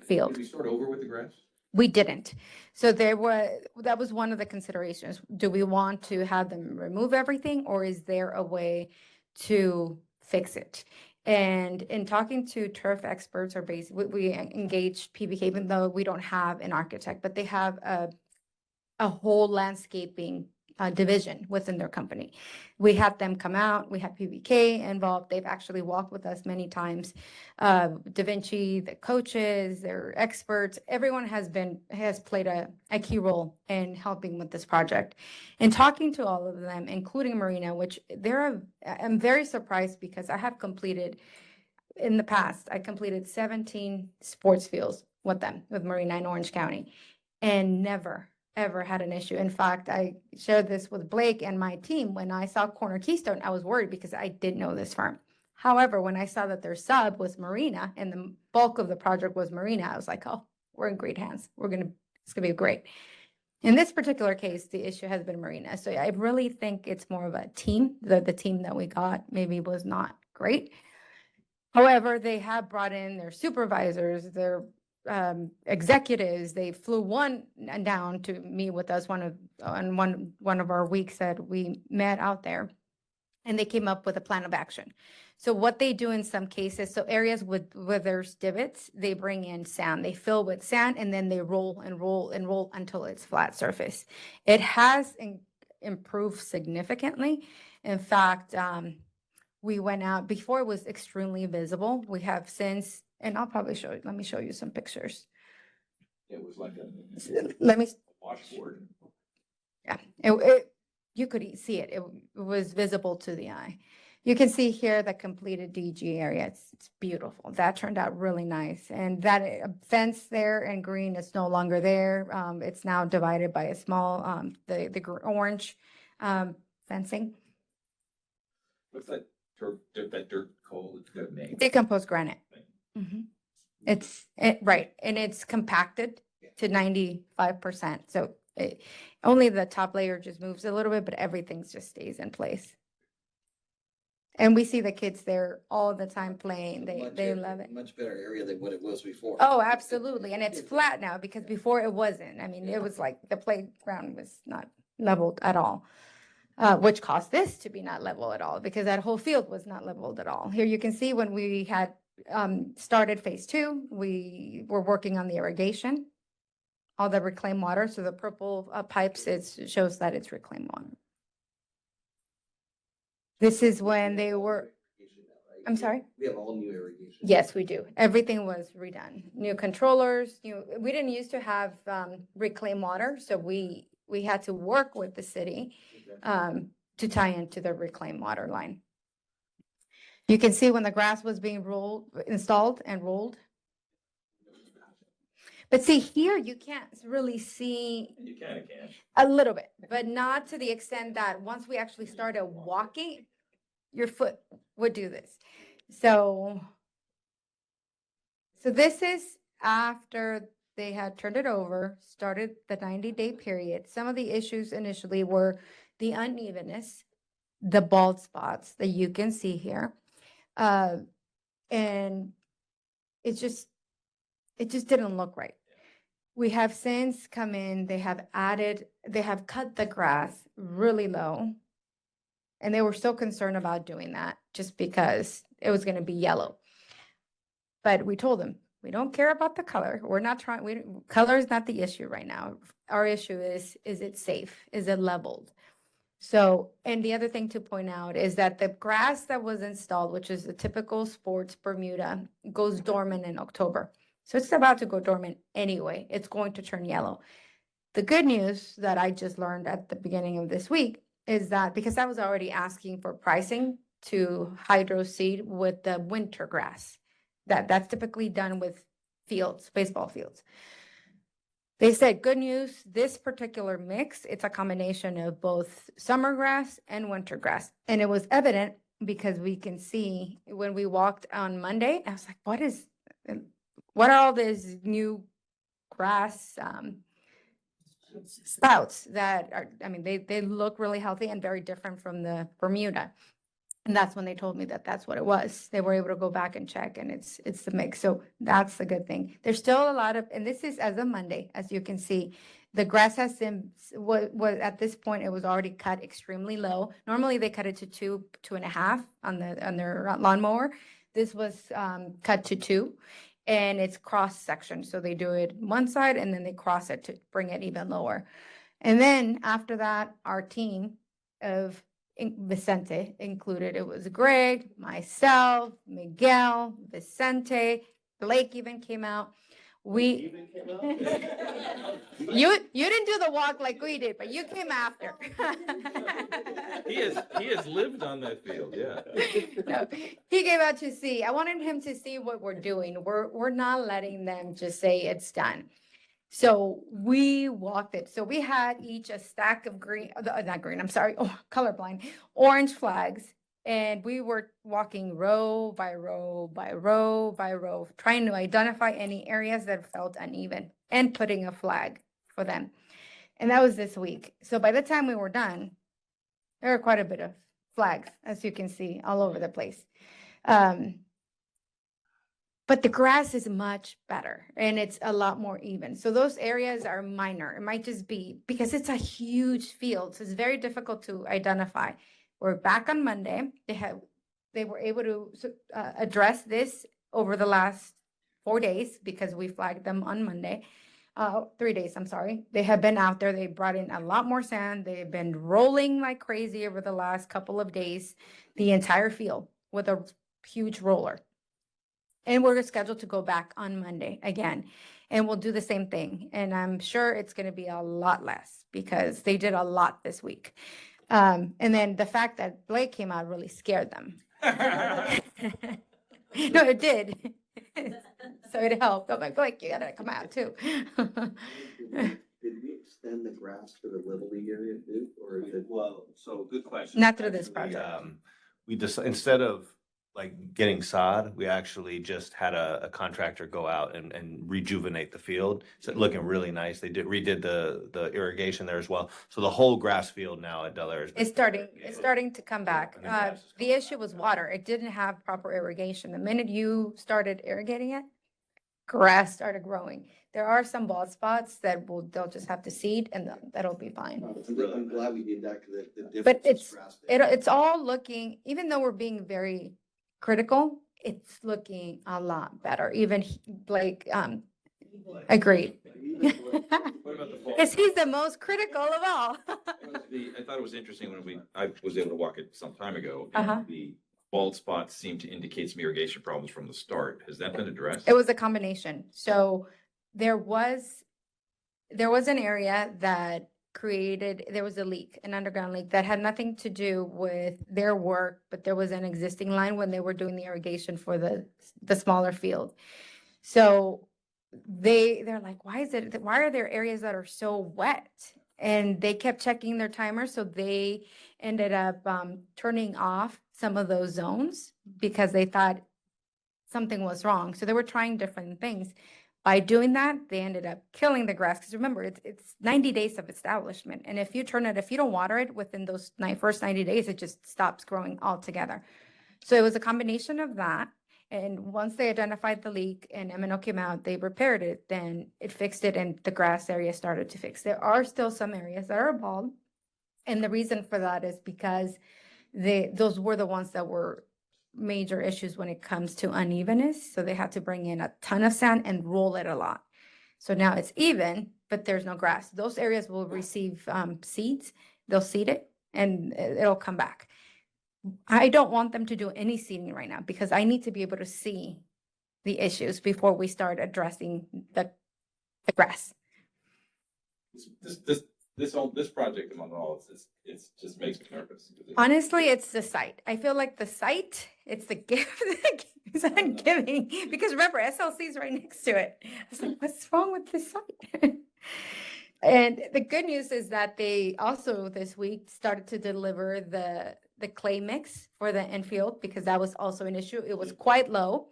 field. Did we start over with the grass? We didn't. So that was one of the considerations. Do we want to have them remove everything, or is there a way to fix it? And in talking to turf experts, or we engaged PBK, even though we don't have an architect, but they have a whole landscaping division within their company. We had them come out, we had PBK involved. They've actually walked with us many times. Da Vinci, the coaches, their experts, everyone has played a key role in helping with this project. And talking to all of them, including Marina, which I'm very surprised because I have completed, in the past, I completed 17 sports fields. with Marina in Orange County, and never, ever had an issue. In fact, I shared this with Blake and my team. When I saw Corner Keystone, I was worried because I didn't know this firm. However, when I saw that their sub was Marina and the bulk of the project was Marina, I was like, oh, we're in great hands. It's gonna be great. In this particular case, the issue has been Marina. So I really think it's more of a team. The team that we got maybe was not great. However, they have brought in their supervisors, their executives. They flew one down to meet with us on one of our weeks that we met out there, and they came up with a plan of action. So what they do in some cases, so areas where there's divots, they bring in sand, they fill with sand, and then they roll and roll and roll until it's flat surface. It has improved significantly. In fact, we went out before it was extremely visible. We have since, and I'll probably show you, let me show you some pictures. It was like Let me, washboard. yeah, you could see it. It was visible to the eye. You can see here the completed DG area. It's beautiful. That turned out really nice. And that fence there in green is no longer there. It's now divided by a small, the orange fencing. What's that dirt called? It's got a name. Decomposed granite. Mhm. Right, and it's compacted to 95%. So only the top layer just moves a little bit, but everything just stays in place. And we see the kids there all the time playing. They love it. Much better area than what it was before. Oh, absolutely. And it's flat now because before it wasn't. I mean, it was like the playground was not leveled at all, which caused this to be not level at all because that whole field was not leveled at all. Here you can see when we had started phase 2, we were working on the irrigation, all the reclaimed water. So the purple pipes, it shows that it's reclaimed water. This is when they were, I'm sorry? We have all new irrigation. Yes, we do. Everything was redone. New controllers, we didn't used to have reclaimed water. So we had to work with the city to tie into the reclaimed water line. You can see when the grass was being installed and rolled. But see here, you can't really see You kind of can. a little bit, but not to the extent that once we actually started walking, your foot would do this. So this is after they had turned it over, started the 90-day period. Some of the issues initially were the unevenness, the bald spots that you can see here. And it just didn't look right. We have since come in, they have cut the grass really low. And they were so concerned about doing that just because it was going to be yellow. But we told them, we don't care about the color. We're not trying, color is not the issue right now. Our issue is it safe? Is it leveled? So, and the other thing to point out is that the grass that was installed, which is the typical sports Bermuda, goes dormant in October. So it's about to go dormant anyway. It's going to turn yellow. The good news that I just learned at the beginning of this week is that because I was already asking for pricing to hydro seed with the winter grass, that's typically done with fields, baseball fields. They said, good news, this particular mix, it's a combination of both summer grass and winter grass. And it was evident because we can see when we walked on Monday, I was like, what are all these new grass sprouts that are, I mean, they look really healthy and very different from the Bermuda. And that's when they told me that that's what it was. They were able to go back and check, and it's the mix. So that's the good thing. There's still a lot of, and this is as of Monday, as you can see, the grass has been, was at this point, it was already cut extremely low. Normally they cut it to 2.5 on their lawnmower. This was cut to 2. And it's cross section. So they do it one side and then they cross it to bring it even lower. And then after that, our team of Vicente included, it was Greg, myself, Miguel, Vicente, Blake even came out. We, you didn't do the walk like we did, but you came after. He has lived on that field, yeah. No, he came out to see. I wanted him to see what we're doing. We're not letting them just say it's done. So we walked it. So we had each a stack of green, not green, I'm sorry, oh, colorblind, orange flags. And we were walking row by row by row by row, trying to identify any areas that felt uneven and putting a flag for them. And that was this week. So by the time we were done, there were quite a bit of flags, as you can see, all over the place. But the grass is much better and it's a lot more even. So those areas are minor. It might just be because it's a huge field. So it's very difficult to identify. We're back on Monday. They were able to address this over the last 4 days because we flagged them on Monday. 3 days, I'm sorry. They have been out there. They brought in a lot more sand. They've been rolling like crazy over the last couple of days, the entire field with a huge roller. And we're scheduled to go back on Monday again, and we'll do the same thing. And I'm sure it's going to be a lot less because they did a lot this week. And then the fact that Blake came out really scared them. No, it did. So it helped. I'm like, Blake, you gotta come out too. Did we extend the grass to the Little League area too, or did? Well, so good question. Not through this project. We just, instead of like getting sod, we actually just had a contractor go out and rejuvenate the field. It's looking really nice. They redid the irrigation there as well. So the whole grass field now at Del Air is. It's starting to come back. The issue was water. It didn't have proper irrigation. The minute you started irrigating it, grass started growing. There are some bald spots that they'll just have to seed and that'll be fine. I'm glad we did that because the difference. But is drastic. it's all looking, even though we're being very critical, it's looking a lot better. Even Blake agreed. What about the fall? Because he's the most critical of all. I thought it was interesting when I was able to walk it some time ago. Uh-huh. And the bald spots seemed to indicate some irrigation problems from the start. Has that been addressed? It was a combination. So there was an area that there was a leak, an underground leak that had nothing to do with their work, but there was an existing line when they were doing the irrigation for the smaller field. So they're like, why are there areas that are so wet? And they kept checking their timer. So they ended up turning off some of those zones because they thought something was wrong. So they were trying different things. By doing that, they ended up killing the grass. Because remember, it's 90 days of establishment. And if you don't water it within those first 90 days, it just stops growing altogether. So it was a combination of that. And once they identified the leak and M&O came out, they repaired it, then it fixed it and the grass area started to fix. There are still some areas that are bald. And the reason for that is because those were the ones that were major issues when it comes to unevenness. So they had to bring in a ton of sand and roll it a lot. So now it's even, but there's no grass. Those areas will receive seeds. They'll seed it and it'll come back. I don't want them to do any seeding right now because I need to be able to see the issues before we start addressing the grass. This project among all, it's just makes me nervous. Honestly, it's the site. I feel like the site, it's the gift that keeps on giving. Because remember, SLC is right next to it. I was like, what's wrong with this site? And the good news is that they also this week started to deliver the clay mix for the infield because that was also an issue. It was quite low.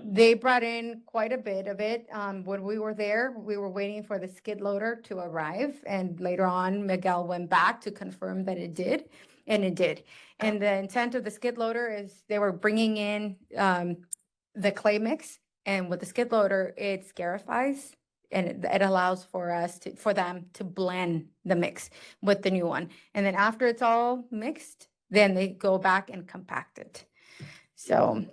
They brought in quite a bit of it. When we were there, we were waiting for the skid loader to arrive. And later on, Miguel went back to confirm that it did. And it did. And the intent of the skid loader is they were bringing in the clay mix. And with the skid loader, it scarifies. And it allows for them to blend the mix with the new one. And then after it's all mixed, then they go back and compact it. So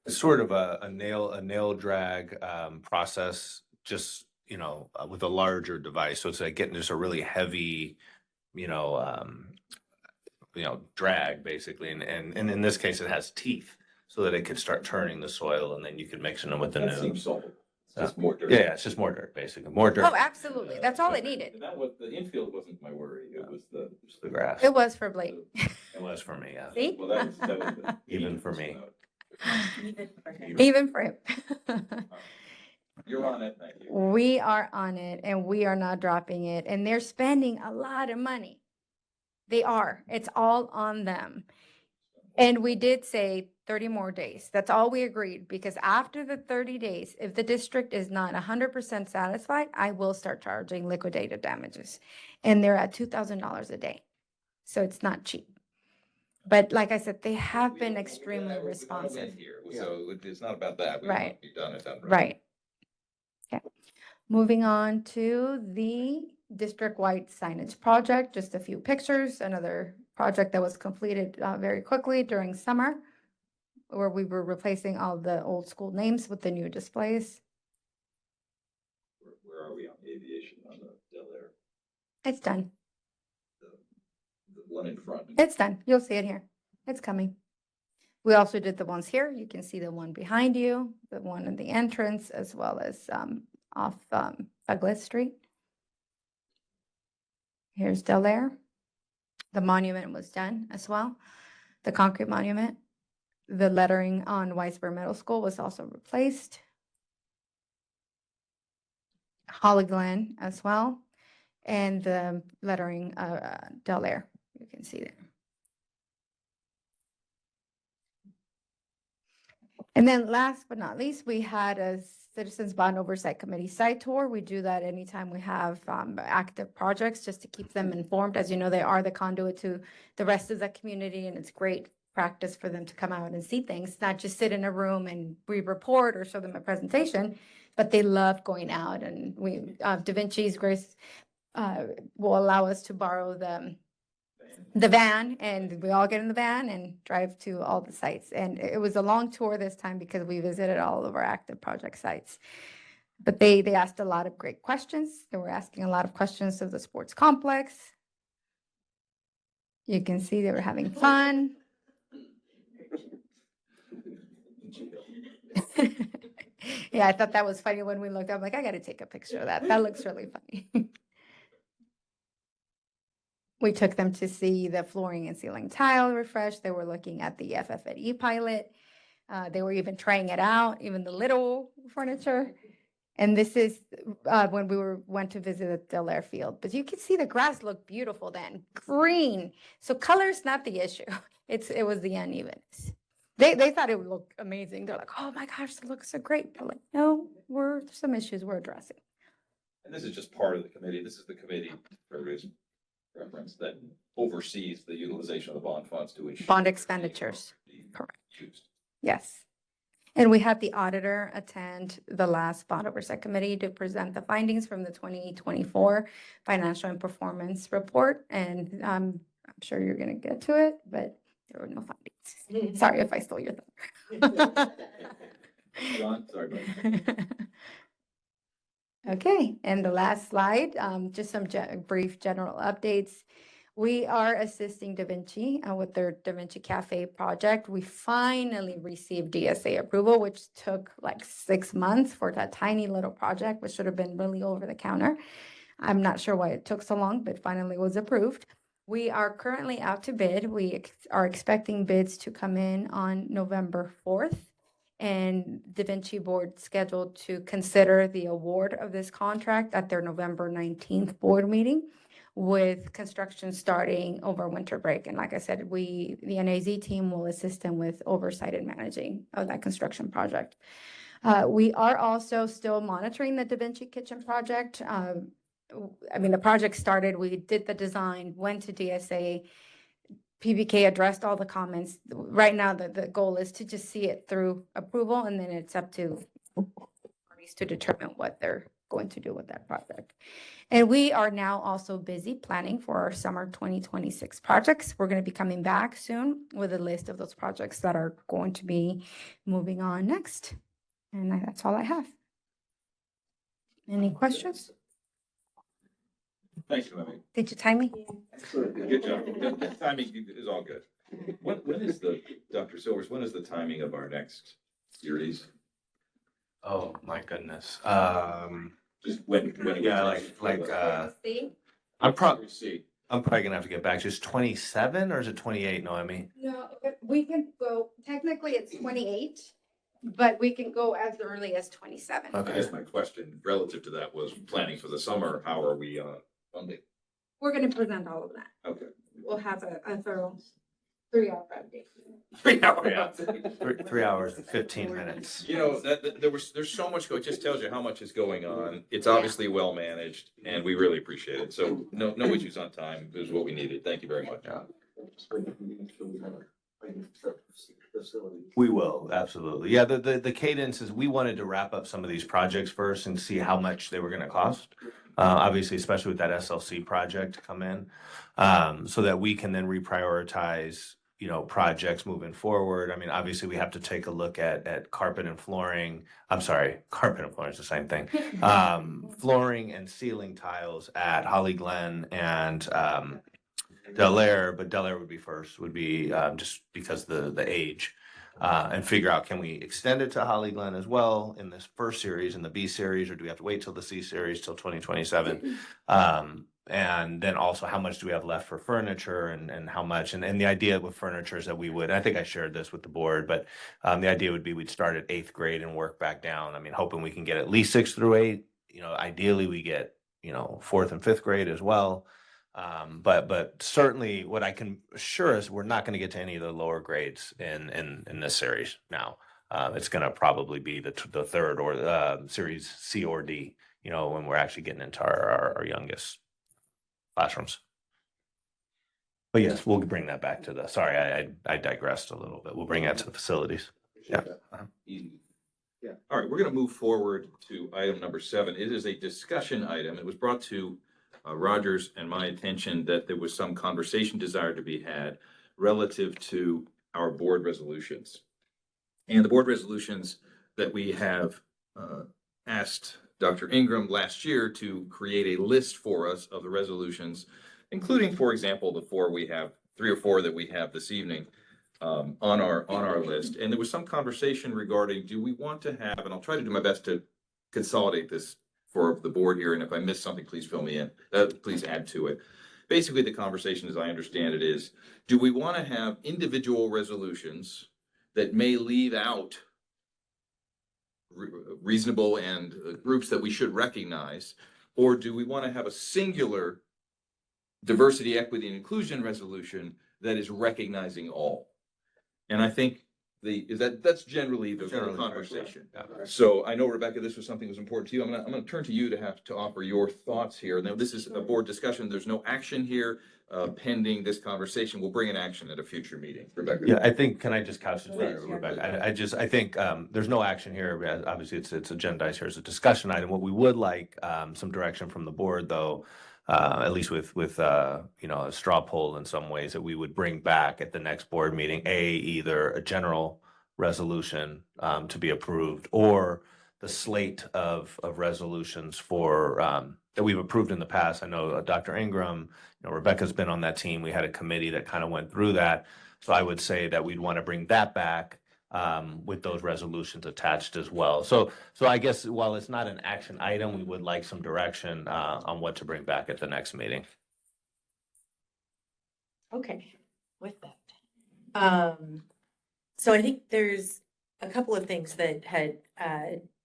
It's sort of a nail drag process, just, with a larger device. So it's like getting just a really heavy, drag basically. And in this case, it has teeth so that it could start turning the soil and then you could mix it in with the That new. seems solvable. Just more dirt. Yeah, it's just more dirt, basically, more dirt. Oh, absolutely. That's all it needed. That was, the infield wasn't my worry, it was the. It's the grass. It was for Blake. It was for me, yeah. See? Well, that was the. Even for me. Even for him. You're on it, thank you. We are on it and we are not dropping it. And they're spending a lot of money. They are. It's all on them. And we did say 30 more days. That's all we agreed, because after the 30 days, if the district is not 100% satisfied, I will start charging liquidated damages. And they're at $2,000 a day. So it's not cheap. But like I said, they have been extremely responsive. Here, so it's not about that. We Right. want to be done and done Right. Okay. Moving on to the district-wide signage project, just a few pictures, another project that was completed very quickly during summer, where we were replacing all the old school names with the new displays. Where are we on aviation on the Del Air? It's done. The one in front. It's done. You'll see it here. It's coming. We also did the ones here. You can see the one behind you, the one in the entrance, as well as off Douglas Street. Here's Del Air. The monument was done as well. The concrete monument. The lettering on Weisberg Middle School was also replaced. Holly Glen as well. And the lettering Del Air, you can see there. And then last but not least, we had a Citizens Bond Oversight Committee site tour. We do that anytime we have active projects, just to keep them informed. As you know, they are the conduit to the rest of the community, and it's great practice for them to come out and see things, not just sit in a room and we report or show them a presentation, but they love going out. And we, Da Vinci's Grace will allow us to borrow the van, and we all get in the van and drive to all the sites. And it was a long tour this time because we visited all of our active project sites. But they asked a lot of great questions. They were asking a lot of questions of the sports complex. You can see they were having fun. Yeah, I thought that was funny when we looked up, like, I got to take a picture of that. That looks really funny. We took them to see the flooring and ceiling tile refresh. They were looking at the FF&E pilot. They were even trying it out, even the little furniture. And this is when we went to visit the Del Air field. But you can see the grass looked beautiful then, green. So color's not the issue. It was the unevenness. They thought it would look amazing. They're like, oh my gosh, it looks so great. But like, no, there's some issues we're addressing. And this is just part of the committee. This is the committee, for everybody's reference, that oversees the utilization of the bond funds to ensure. Bond expenditures. Correct. Used. Yes. And we had the auditor attend the last bond oversight committee to present the findings from the 2024 financial and performance report. And I'm sure you're going to get to it, but there were no findings. Sorry if I stole your thunder. John, sorry, buddy. Okay, and the last slide, just some brief general updates. We are assisting Da Vinci with their Da Vinci Cafe project. We finally received DSA approval, which took like 6 months for that tiny little project, which should have been really over the counter. I'm not sure why it took so long, but finally was approved. We are currently out to bid. We are expecting bids to come in on November 4th. And Da Vinci board scheduled to consider the award of this contract at their November 19th board meeting, with construction starting over winter break. And like I said, the NAZ team will assist them with oversight and managing of that construction project. We are also still monitoring the Da Vinci Kitchen project. The project started, we did the design, went to DSA, PBK addressed all the comments. Right now, the goal is to just see it through approval, and then it's up to parties to determine what they're going to do with that project. And we are now also busy planning for our summer 2026 projects. We're going to be coming back soon with a list of those projects that are going to be moving on next. And that's all I have. Any questions? Thank you, Emmy. Did you time me? Good job. The timing is all good. When is Dr. Silvers, when is the timing of our next series? Oh, my goodness. Just when. Yeah, I'm See. I'm probably gonna have to get back. Just 27 or is it 28, Noemi? No, we can go, technically it's 28, but we can go as early as 27. I guess my question relative to that was planning for the summer, how are we funding? We're going to present all of that. Okay. We'll have a thorough 3-hour update. 3 hours. Yeah. 3 hours and 15 minutes. You know, there's so much it just tells you how much is going on. It's obviously well managed and we really appreciate it. So no issues on time is what we needed. Thank you very much. We will, absolutely. Yeah, the cadence is we wanted to wrap up some of these projects first and see how much they were gonna cost. Obviously, especially with that SLC project come in, so that we can then reprioritize, you know, projects moving forward. I mean, obviously, we have to take a look at carpet and flooring. I'm sorry, carpet and flooring is the same thing. Flooring and ceiling tiles at Holly Glen and Del Air, but Del Air would be first, just because the age. And figure out, can we extend it to Holly Glen as well in this first series, in the B series, or do we have to wait till the C series till 2027? And then also, how much do we have left for furniture and how much? And the idea with furniture is that we would, I think I shared this with the board, but the idea would be we'd start at 8th grade and work back down. I mean, hoping we can get at least 6 through 8. You know, ideally we get, you know, 4th and 5th grade as well. But certainly what I can assure is we're not going to get to any of the lower grades in this series now. It's going to probably be the third or series C or D, you know, when we're actually getting into our youngest classrooms. But yes, we'll bring that back to sorry, I digressed a little bit. We'll bring that to the facilities. Yeah. Easy. Yeah. All right, we're going to move forward to item number 7. It is a discussion item. It was brought to Rogers and my attention that there was some conversation desired to be had relative to our board resolutions. And the board resolutions that we have asked Dr. Ingram last year to create a list for us of the resolutions, including, for example, the 3 or 4 that we have this evening on our list. And there was some conversation regarding, do we want to have, and I'll try to do my best to consolidate this for the board here, and if I miss something, please fill me in. Please add to it. Basically, the conversation, as I understand it, is, do we want to have individual resolutions that may leave out reasonable and groups that we should recognize, or do we want to have a singular diversity, equity, and inclusion resolution that is recognizing all? And I think that's generally the conversation. Yeah. So I know, Rebecca, this was something that was important to you. I'm gonna turn to you to have to offer your thoughts here. Now, this is a board discussion. There's no action here pending this conversation. We'll bring an action at a future meeting. Rebecca. Yeah, I think, can I just couch it for Rebecca? I think there's no action here. Obviously, it's agendized here as a discussion item. What we would like some direction from the board, though, at least with you know, a straw poll in some ways, that we would bring back at the next board meeting, either a general resolution to be approved, or the slate of resolutions for that we've approved in the past. I know Dr. Ingram, you know, Rebecca's been on that team. We had a committee that kind of went through that. So I would say that we'd want to bring that back with those resolutions attached as well. So I guess while it's not an action item, we would like some direction on what to bring back at the next meeting. Okay, with that. So I think there's a couple of things that had,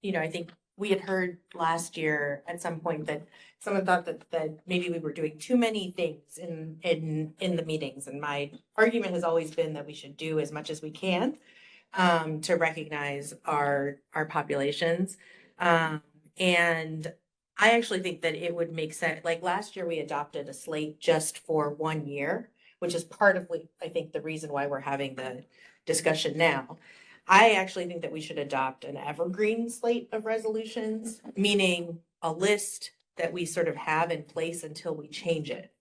you know, I think we had heard last year at some point that someone thought that maybe we were doing too many things in the meetings. And my argument has always been that we should do as much as we can to recognize our populations. And I actually think that it would make sense, like last year we adopted a slate just for 1 year, which is part of, I think, the reason why we're having the discussion now. I actually think that we should adopt an evergreen slate of resolutions, meaning a list that we sort of have in place until we change it,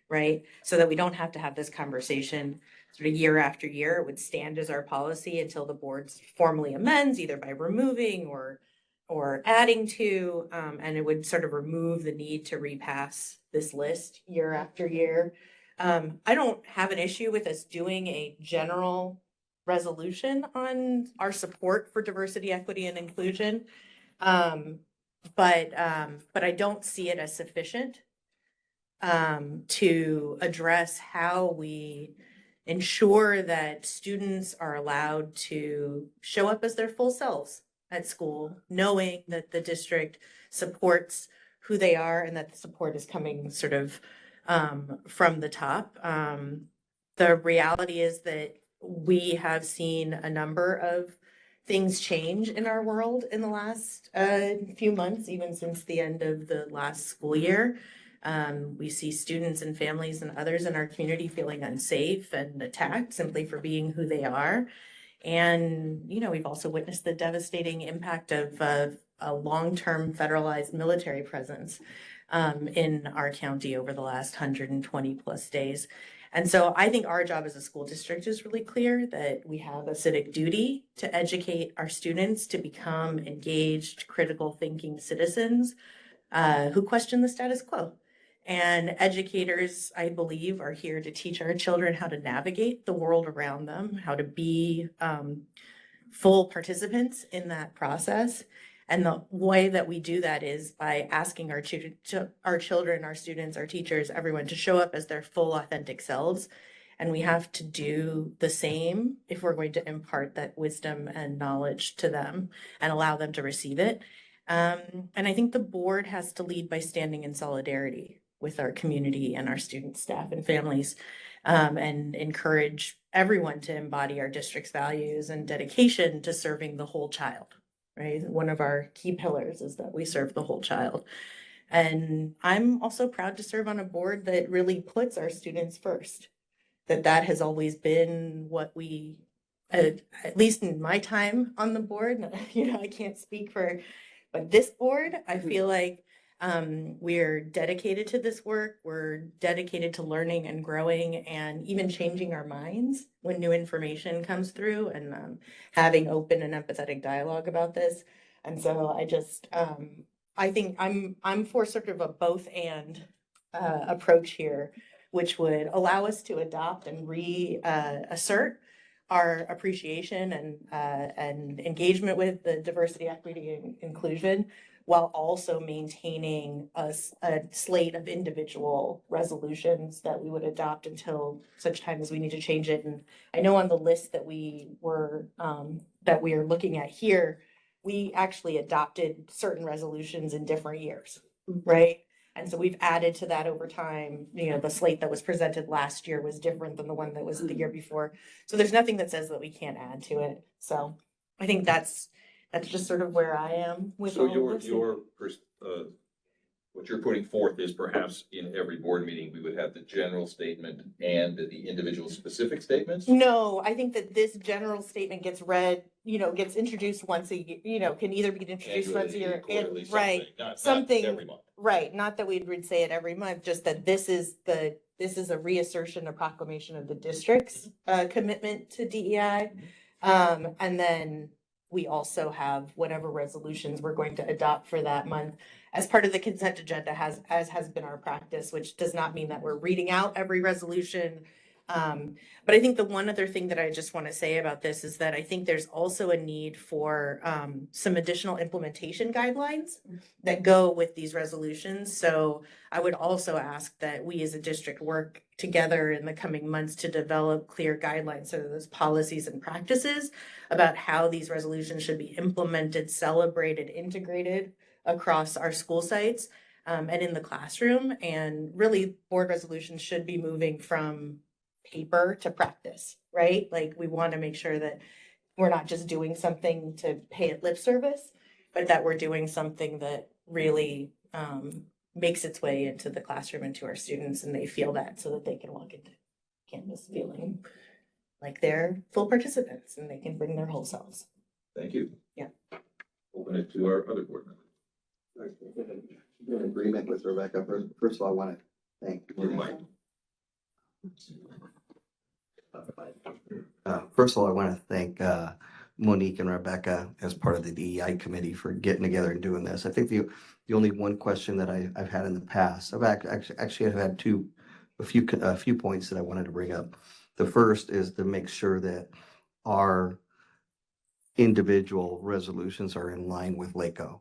right? So that we don't have to have this conversation sort of year after year. It would stand as our policy until the board formally amends, either by removing or adding to, and it would sort of remove the need to repass this list year after year. I don't have an issue with us doing a general resolution on our support for diversity, equity, and inclusion. But I don't see it as sufficient to address how we ensure that students are allowed to show up as their full selves at school, knowing that the district supports who they are and that the support is coming sort of from the top. The reality is that we have seen a number of things change in our world in the last few months, even since the end of the last school year. We see students and families and others in our community feeling unsafe and attacked simply for being who they are. And, you know, we've also witnessed the devastating impact of a long-term federalized military presence in our county over the last 120 plus days. And so I think our job as a school district is really clear that we have a civic duty to educate our students to become engaged, critical thinking citizens who question the status quo. And educators, I believe, are here to teach our children how to navigate the world around them, how to be full participants in that process. And the way that we do that is by asking our children, our students, our teachers, everyone to show up as their full authentic selves. And we have to do the same if we're going to impart that wisdom and knowledge to them and allow them to receive it. And I think the board has to lead by standing in solidarity with our community and our students, staff, and families, and encourage everyone to embody our district's values and dedication to serving the whole child. Right? One of our key pillars is that we serve the whole child. And I'm also proud to serve on a board that really puts our students first. That has always been what we, at least in my time on the board, you know, I can't speak for, but this board, I feel like we're dedicated to this work. We're dedicated to learning and growing and even changing our minds when new information comes through and having open and empathetic dialogue about this. And so I just, I think I'm for sort of a both and approach here, which would allow us to adopt and reassert our appreciation and engagement with the diversity, equity, and inclusion, while also maintaining a slate of individual resolutions that we would adopt until such time as we need to change it. And I know on the list that we are looking at here, we actually adopted certain resolutions in different years, right? And so we've added to that over time. You know, the slate that was presented last year was different than the one that was the year before. So there's nothing that says that we can't add to it. So I think that's just sort of where I am with So all of this. what you're putting forth is perhaps in every board meeting, we would have the general statement and the individual specific statements? No, I think that this general statement gets read, you know, gets introduced once a year, you know, can either be introduced once a year. Quarterly, Right, not something, every month. right, not that we'd say it every month, just that this is a reassertion, a proclamation of the district's commitment to DEI. And then we also have whatever resolutions we're going to adopt for that month as part of the consent agenda, as has been our practice, which does not mean that we're reading out every resolution. But I think the one other thing that I just want to say about this is that I think there's also a need for some additional implementation guidelines that go with these resolutions. So I would also ask that we as a district work together in the coming months to develop clear guidelines, so those policies and practices about how these resolutions should be implemented, celebrated, integrated across our school sites and in the classroom. And really, board resolutions should be moving from paper to practice, right? Like, we want to make sure that we're not just doing something to pay it lip service, but that we're doing something that really makes its way into the classroom and to our students, and they feel that, so that they can walk into campus feeling like they're full participants and they can bring their whole selves. Thank you. Yeah. Open it to our other board members. In agreement with Rebecca. First of all, I want to thank. First of all, I want to thank Monique and Rebecca as part of the DEI committee for getting together and doing this. I think the only one question that I've had in the past, I've actually had a few points that I wanted to bring up. The first is to make sure that our individual resolutions are in line with LACO.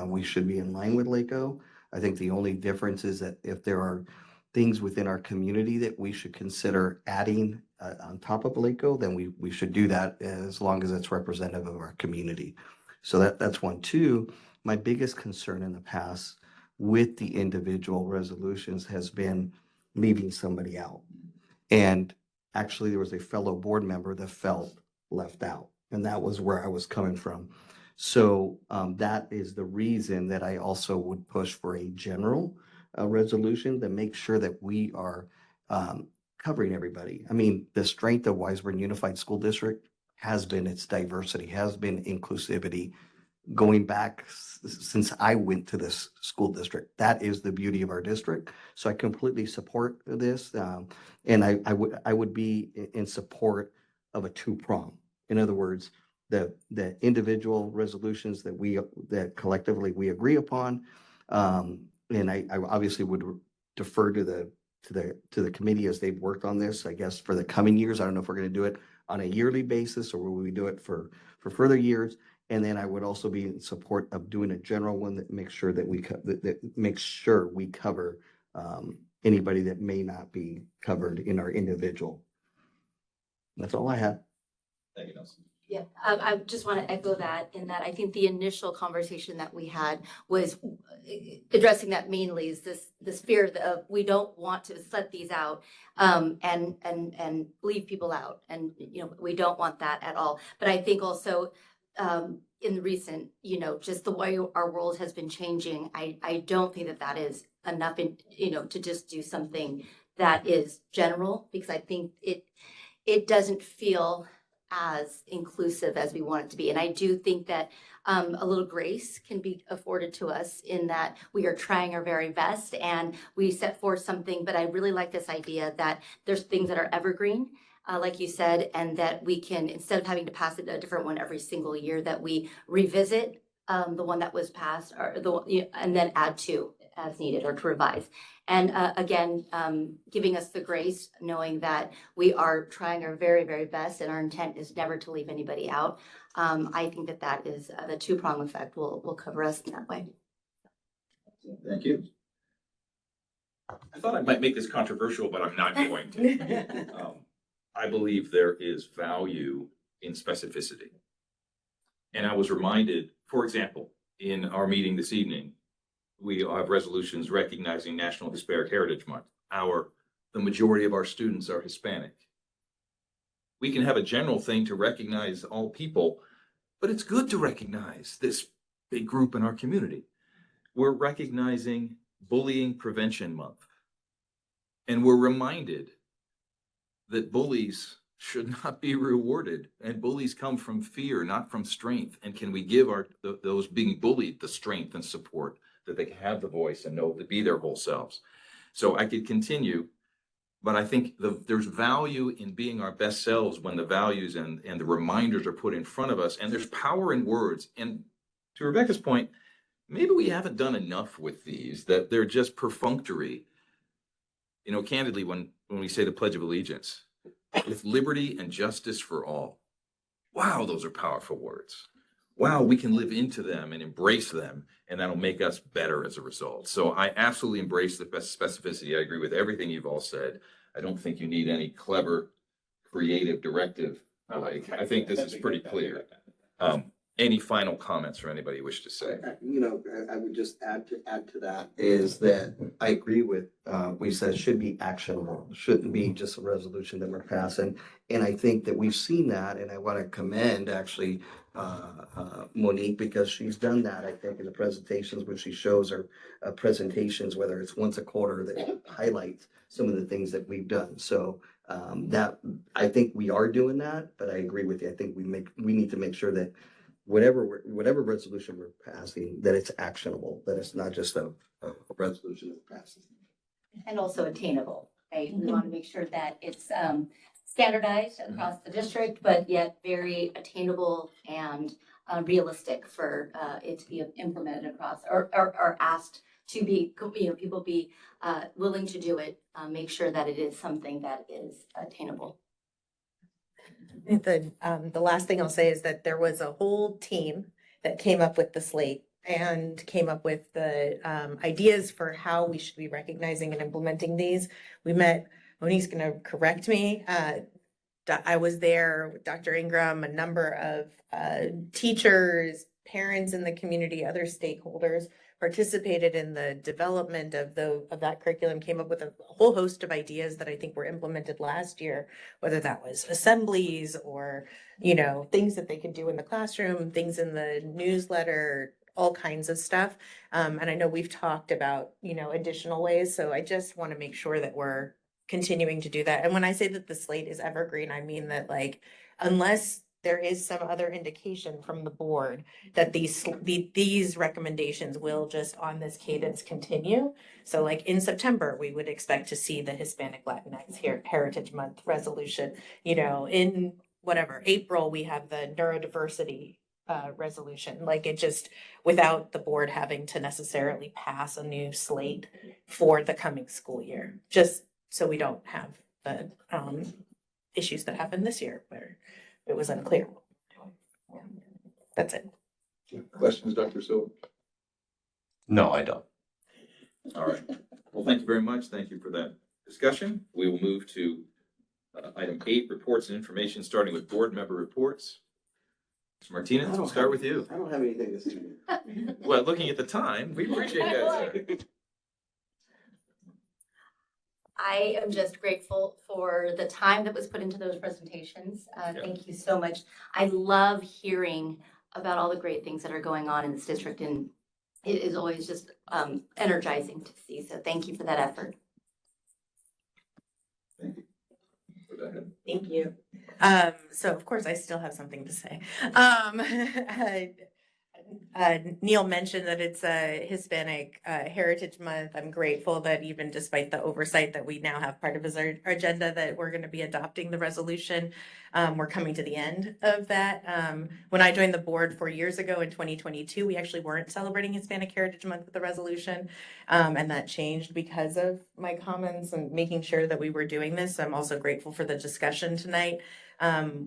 We should be in line with LACO. I think the only difference is that if there are things within our community that we should consider adding on top of LACO, then we should do that as long as it's representative of our community. So that's one. Two, my biggest concern in the past with the individual resolutions has been leaving somebody out. And actually, there was a fellow board member that felt left out, and that was where I was coming from. So that is the reason that I also would push for a general resolution that makes sure that we are covering everybody. I mean, the strength of Wiseburg Unified School District has been its diversity, has been inclusivity, going back since I went to this school district. That is the beauty of our district. So I completely support this. And I would be in support of a two-prong. In other words, the individual resolutions that collectively we agree upon. And I obviously would defer to the committee as they've worked on this, I guess, for the coming years. I don't know if we're going to do it on a yearly basis or will we do it for further years. And then I would also be in support of doing a general one that makes sure that we cover anybody that may not be covered in our individual. That's all I had. Thank you, Nelson. Yeah, I just want to echo that in that I think the initial conversation that we had was addressing that mainly is this fear of we don't want to set these out and leave people out. And, we don't want that at all. But I think also in the recent, just the way our world has been changing, I don't think that is enough to just do something that is general, because I think it doesn't feel as inclusive as we want it to be. And I do think that a little grace can be afforded to us in that we are trying our very best and we set forth something. But I really like this idea that there's things that are evergreen, like you said, and that we can, instead of having to pass a different one every single year, that we revisit the one that was passed and then add to as needed or to revise. And again, giving us the grace, knowing that we are trying our very, very best and our intent is never to leave anybody out. I think that is the two-prong effect will cover us in that way. Thank you. I thought I might make this controversial, but I'm not going to. I believe there is value in specificity. And I was reminded, for example, in our meeting this evening, we have resolutions recognizing National Hispanic Heritage Month. The majority of our students are Hispanic. We can have a general thing to recognize all people, but it's good to recognize this big group in our community. We're recognizing Bullying Prevention Month. And we're reminded that bullies should not be rewarded, and bullies come from fear, not from strength. And can we give those being bullied the strength and support that they can have the voice and know to be their whole selves? So I could continue, but I think there's value in being our best selves when the values and the reminders are put in front of us, and there's power in words. And to Rebecca's point, maybe we haven't done enough with these, that they're just perfunctory. Candidly, when we say the Pledge of Allegiance, with liberty and justice for all. Wow, those are powerful words. Wow, we can live into them and embrace them, and that'll make us better as a result. So I absolutely embrace the specificity. I agree with everything you've all said. I don't think you need any clever, creative directive. I think this is pretty clear. Any final comments from anybody you wish to say? I would just add to that is that I agree with, we said should be actionable, shouldn't be just a resolution that we're passing. And I think that we've seen that, and I want to commend actually Monique, because she's done that, I think, in the presentations when she shows her presentations, whether it's once a quarter, that highlights some of the things that we've done. So that I think we are doing that, but I agree with you. I think we need to make sure that whatever resolution we're passing, that it's actionable, that it's not just a resolution that passes. And also attainable, right? We want to make sure that it's standardized across the district, but yet very attainable and realistic for it to be implemented across or asked to be, people be willing to do it, make sure that it is something that is attainable. The last thing I'll say is that there was a whole team that came up with the slate and came up with the ideas for how we should be recognizing and implementing these. We met, Monique's gonna correct me, I was there with Dr. Ingram, a number of teachers, parents in the community, other stakeholders participated in the development of that curriculum, came up with a whole host of ideas that I think were implemented last year, whether that was assemblies or, you know, things that they could do in the classroom, things in the newsletter, all kinds of stuff. And I know we've talked about, you know, additional ways. So I just want to make sure that we're continuing to do that. And when I say that the slate is evergreen, I mean that, like, unless there is some other indication from the board that these recommendations will just on this cadence continue. So like in September, we would expect to see the Hispanic Latinx Heritage Month resolution. You know, in whatever, April, we have the neurodiversity resolution. Like, it just, without the board having to necessarily pass a new slate for the coming school year, just so we don't have the issues that happened this year where it was unclear. That's it. Questions, Dr. Silva? No, I don't. All right. Well, thank you very much. Thank you for that discussion. We will move to item 8, reports and information, starting with board member reports. Mr. Martinez, we'll start with you. I don't have anything this evening. Well, looking at the time, we appreciate that, sir. I am just grateful for the time that was put into those presentations. Thank you so much. I love hearing about all the great things that are going on in this district, and it is always just energizing to see. So thank you for that effort. Thank you. Go ahead. Thank you. So of course I still have something to say. Neil mentioned that it's a Hispanic Heritage Month. I'm grateful that even despite the oversight that we now have part of our agenda, that we're going to be adopting the resolution. We're coming to the end of that. When I joined the board 4 years ago in 2022, we actually weren't celebrating Hispanic Heritage Month with the resolution. And that changed because of my comments and making sure that we were doing this. I'm also grateful for the discussion tonight.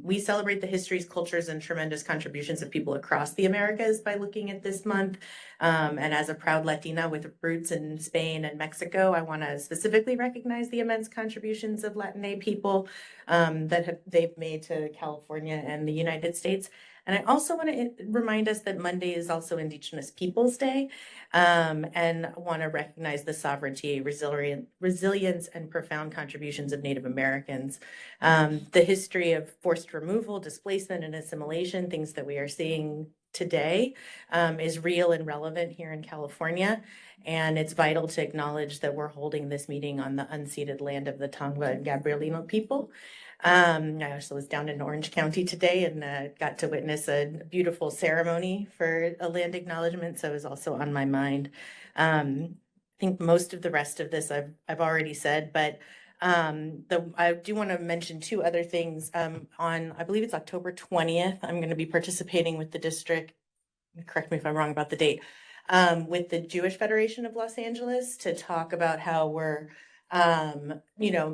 We celebrate the histories, cultures, and tremendous contributions of people across the Americas by looking at this month. And as a proud Latina with roots in Spain and Mexico, I want to specifically recognize the immense contributions of Latinx people that they've made to California and the United States. And I also want to remind us that Monday is also Indigenous Peoples Day, and want to recognize the sovereignty, resilience, and profound contributions of Native Americans. The history of forced removal, displacement, and assimilation, things that we are seeing today, is real and relevant here in California. And it's vital to acknowledge that we're holding this meeting on the unceded land of the Tongva and Gabrielino people. I also was down in Orange County today and got to witness a beautiful ceremony for a land acknowledgement, so it was also on my mind. I think most of the rest of this I've already said, but I do want to mention 2 other things. On, I believe it's October 20th, I'm going to be participating with the district, correct me if I'm wrong about the date, with the Jewish Federation of Los Angeles to talk about how we're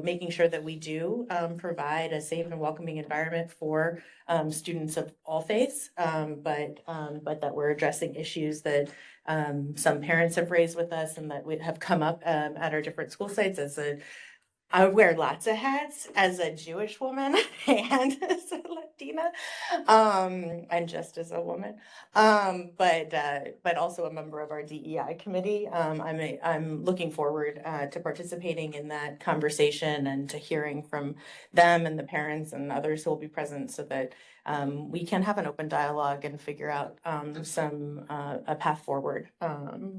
making sure that we do provide a safe and welcoming environment for students of all faiths, but that we're addressing issues that some parents have raised with us and that have come up at our different school sites. I wear lots of hats as a Jewish woman and as a Latina, and just as a woman, but also a member of our DEI committee. I'm looking forward to participating in that conversation and to hearing from them and the parents and others who will be present, so that we can have an open dialogue and figure out a path forward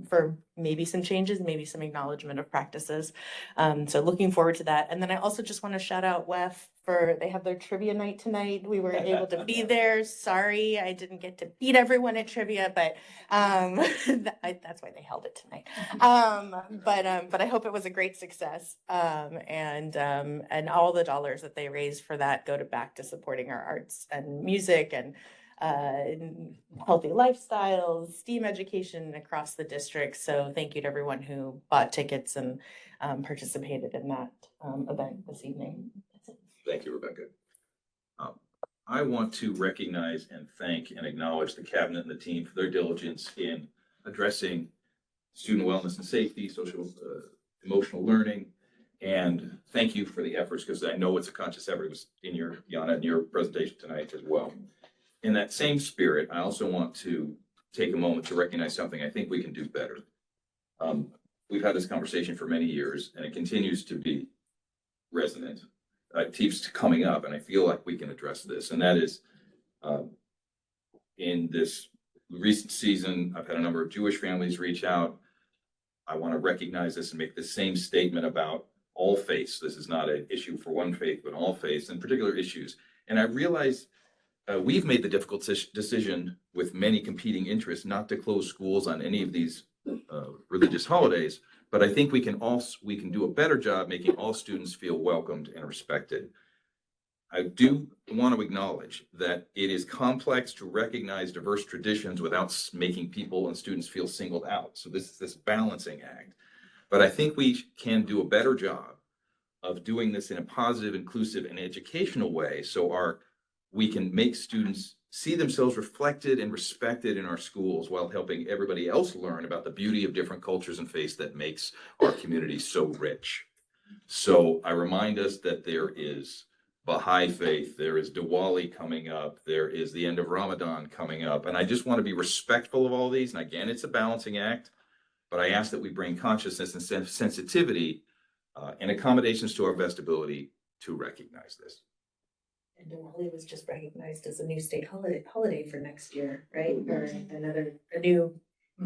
for maybe some changes, maybe some acknowledgement of practices. So looking forward to that. And then I also just want to shout out WEF they have their trivia night tonight. We weren't able to be there. Sorry, I didn't get to beat everyone at trivia, but that's why they held it tonight. But I hope it was a great success. And all the dollars that they raised for that go back to supporting our arts and music and healthy lifestyles, STEAM education across the district. So thank you to everyone who bought tickets and participated in that event this evening. Thank you, Rebecca. I want to recognize and thank and acknowledge the cabinet and the team for their diligence in addressing student wellness and safety, social, emotional learning. And thank you for the efforts, because I know it's a conscious effort. It was in your, Yana, in your presentation tonight as well. In that same spirit, I also want to take a moment to recognize something I think we can do better. We've had this conversation for many years, and it continues to be resonant. It keeps coming up, and I feel like we can address this. And that is, in this recent season, I've had a number of Jewish families reach out. I want to recognize this and make the same statement about all faiths. This is not an issue for one faith, but all faiths and particular issues. And I realize we've made the difficult decision with many competing interests not to close schools on any of these religious holidays. But I think we can do a better job making all students feel welcomed and respected. I do want to acknowledge that it is complex to recognize diverse traditions without making people and students feel singled out. So this is this balancing act. But I think we can do a better job of doing this in a positive, inclusive, and educational way, so we can make students see themselves reflected and respected in our schools, while helping everybody else learn about the beauty of different cultures and faiths that makes our community so rich. So I remind us that there is Baha'i faith, there is Diwali coming up, there is the end of Ramadan coming up, and I just want to be respectful of all these. And again, it's a balancing act, but I ask that we bring consciousness and sensitivity and accommodations to our best ability to recognize this. And Diwali was just recognized as a new state holiday for next year, right? Or a new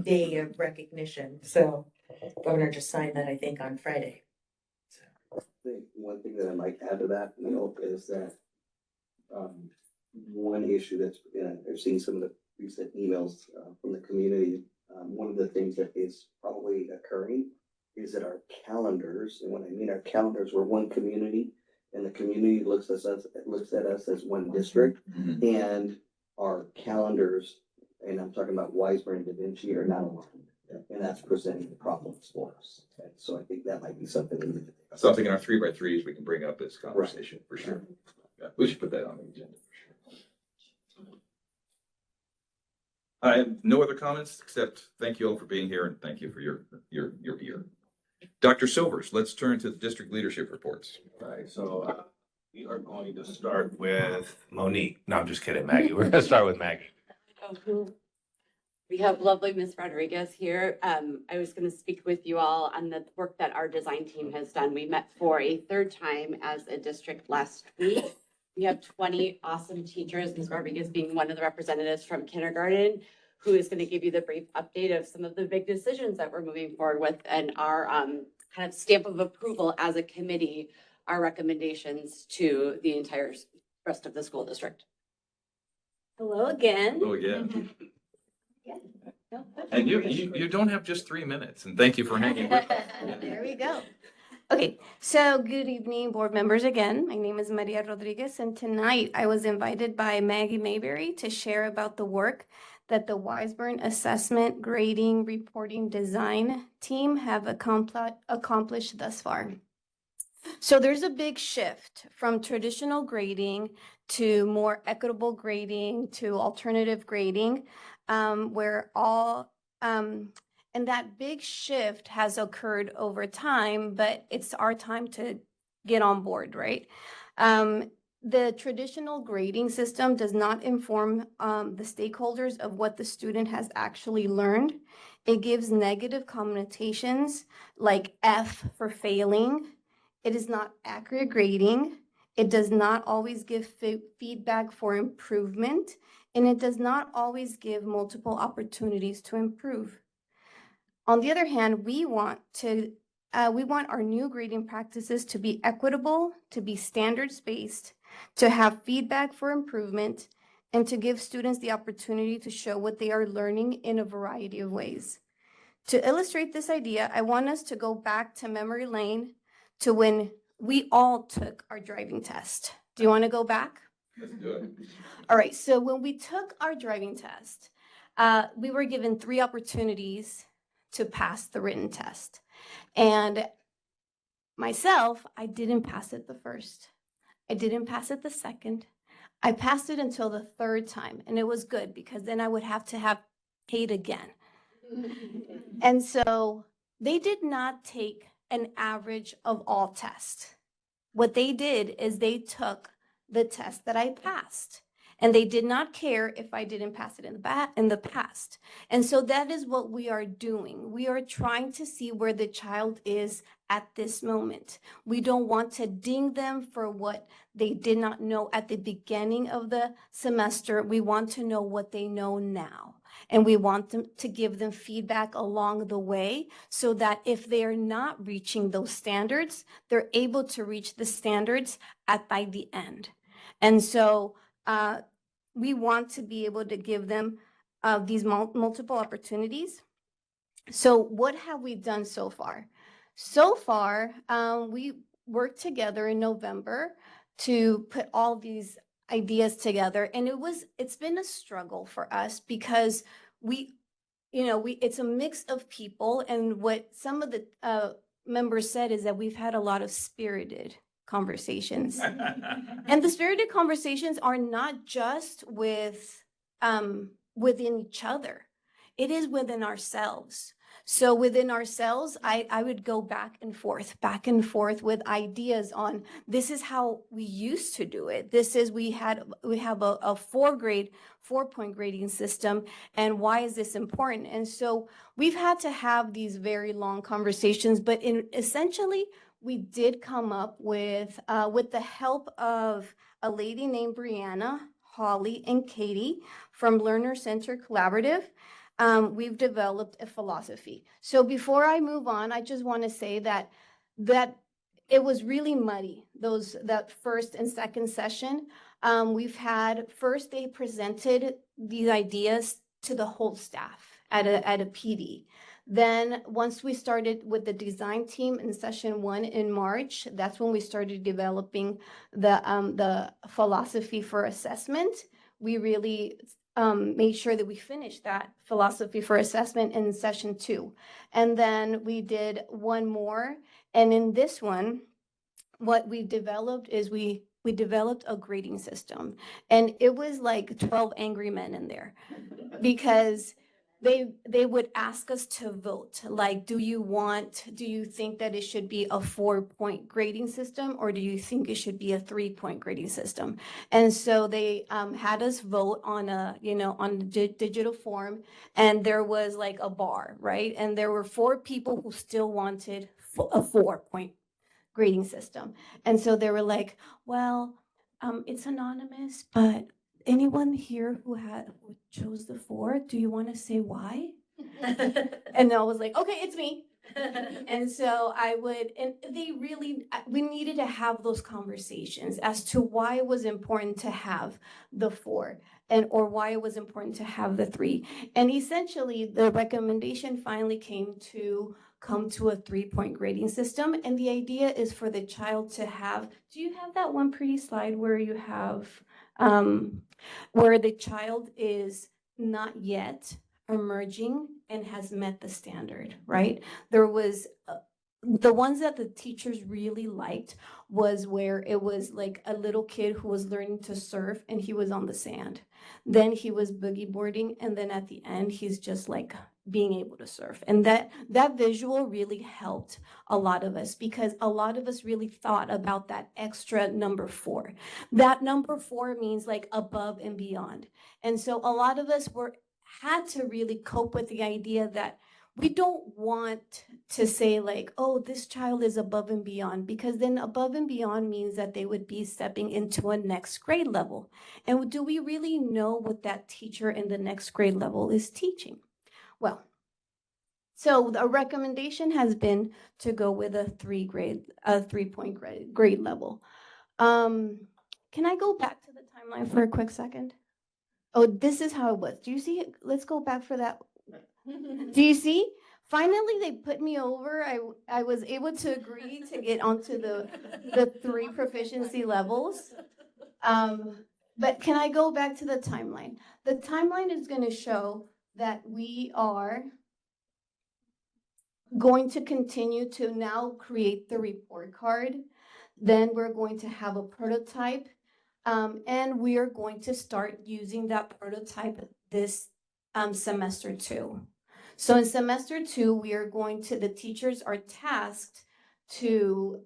day of recognition. So governor just signed that, I think, on Friday. I think one thing that I might add to that, is that one issue that's, I've seen some of the recent emails from the community. One of the things that is probably occurring is that our calendars, and when I mean our calendars, we're one community, and the community looks at us as one district, and our calendars, and I'm talking about Weisberg and Da Vinci, are not aligned, and that's presenting the problems for us. And so I think that might be something Something in our 3x3s we can bring up this conversation for sure. Yeah, we should put that on the agenda for sure. I have no other comments, except thank you all for being here, and thank you for your ear. Dr. Silvers, let's turn to the district leadership reports. All right, so we are going to start with Monique. No, I'm just kidding, Maggie. We're gonna start with Maggie. We have lovely Miss Rodriguez here. I was going to speak with you all on the work that our design team has done. We met for a third time as a district last week. We have 20 awesome teachers, Ms. Rodriguez being one of the representatives from kindergarten, who is going to give you the brief update of some of the big decisions that we're moving forward with, and our kind of stamp of approval as a committee, our recommendations to the entire rest of the school district. Hello again. Oh, yeah. And you don't have just 3 minutes, and thank you for hanging with us. There we go. Okay, so good evening, board members again. My name is Maria Rodriguez, and tonight I was invited by Maggie Mayberry to share about the work that the Weisberg Assessment, Grading, Reporting, Design team have accomplished thus far. So there's a big shift from traditional grading to more equitable grading to alternative grading, and that big shift has occurred over time, but it's our time to get on board, right? The traditional grading system does not inform the stakeholders of what the student has actually learned. It gives negative connotations like F for failing. It is not accurate grading. It does not always give feedback for improvement, and it does not always give multiple opportunities to improve. On the other hand, we want our new grading practices to be equitable, to be standards-based, to have feedback for improvement, and to give students the opportunity to show what they are learning in a variety of ways. To illustrate this idea, I want us to go back to memory lane to when we all took our driving test. Do you want to go back? Let's do it. All right, so when we took our driving test, we were given 3 opportunities to pass the written test. And myself, I didn't pass it the first. I didn't pass it the second. I passed it until the third time, and it was good because then I would have to have paid again. And so they did not take an average of all tests. What they did is they took the test that I passed, and they did not care if I didn't pass it in the past. And so that is what we are doing. We are trying to see where the child is at this moment. We don't want to ding them for what they did not know at the beginning of the semester. We want to know what they know now. And we want them to give them feedback along the way so that if they are not reaching those standards, they're able to reach the standards by the end. And so we want to be able to give them these multiple opportunities. So what have we done so far? So far, we worked together in November to put all these ideas together. And it's been a struggle for us because it's a mix of people. And what some of the members said is that we've had a lot of spirited conversations. And the spirited conversations are not just within each other. It is within ourselves. So within ourselves, I would go back and forth with ideas on this is how we used to do it. We have a 4-point grading system, and why is this important? And so we've had to have these very long conversations, but essentially we did come up with the help of a lady named Brianna, Holly, and Katie from Learner Center Collaborative. We've developed a philosophy. So before I move on, I just want to say that it was really muddy, that first and second session. First they presented these ideas to the whole staff at a PD. Then once we started with the design team in session 1 in March, that's when we started developing the philosophy for assessment. We really made sure that we finished that philosophy for assessment in session 2. And then we did one more. And in this one, what we developed is we developed a grading system. And it was like 12 angry men in there because they would ask us to vote. Like, do you think that it should be a 4-point grading system, or do you think it should be a 3-point grading system? And so they had us vote on on the digital form, and there was like a bar, right? And there were 4 people who still wanted a 4-point grading system. And so they were like, well, it's anonymous, but anyone here who chose the 4, do you want to say why? And I was like, okay, it's me. And so we needed to have those conversations as to why it was important to have the 4 or why it was important to have the 3. And essentially the recommendation finally come to a 3-point grading system. And the idea is for the child to do you have that one pretty slide where you have where the child is not yet emerging and has met the standard, right? There was the ones that the teachers really liked was where it was like a little kid who was learning to surf and he was on the sand. Then he was boogie boarding, and then at the end he's just like being able to surf. And that visual really helped a lot of us because a lot of us really thought about that extra number 4. That number 4 means like above and beyond. And so a lot of us had to really cope with the idea that we don't want to say like, oh, this child is above and beyond, because then above and beyond means that they would be stepping into a next grade level. And do we really know what that teacher in the next grade level is teaching? Well, so the recommendation has been to go with a 3-point grade level. Can I go back to the timeline for a quick second? Oh, this is how it was. Do you see it? Let's go back for that. Do you see? Finally, they put me over. I was able to agree to get onto the 3 proficiency levels. But can I go back to the timeline? The timeline is going to show that we are going to continue to now create the report card. Then we're going to have a prototype And we are going to start using that prototype this semester 2. So in semester 2, we are going to, the teachers are tasked to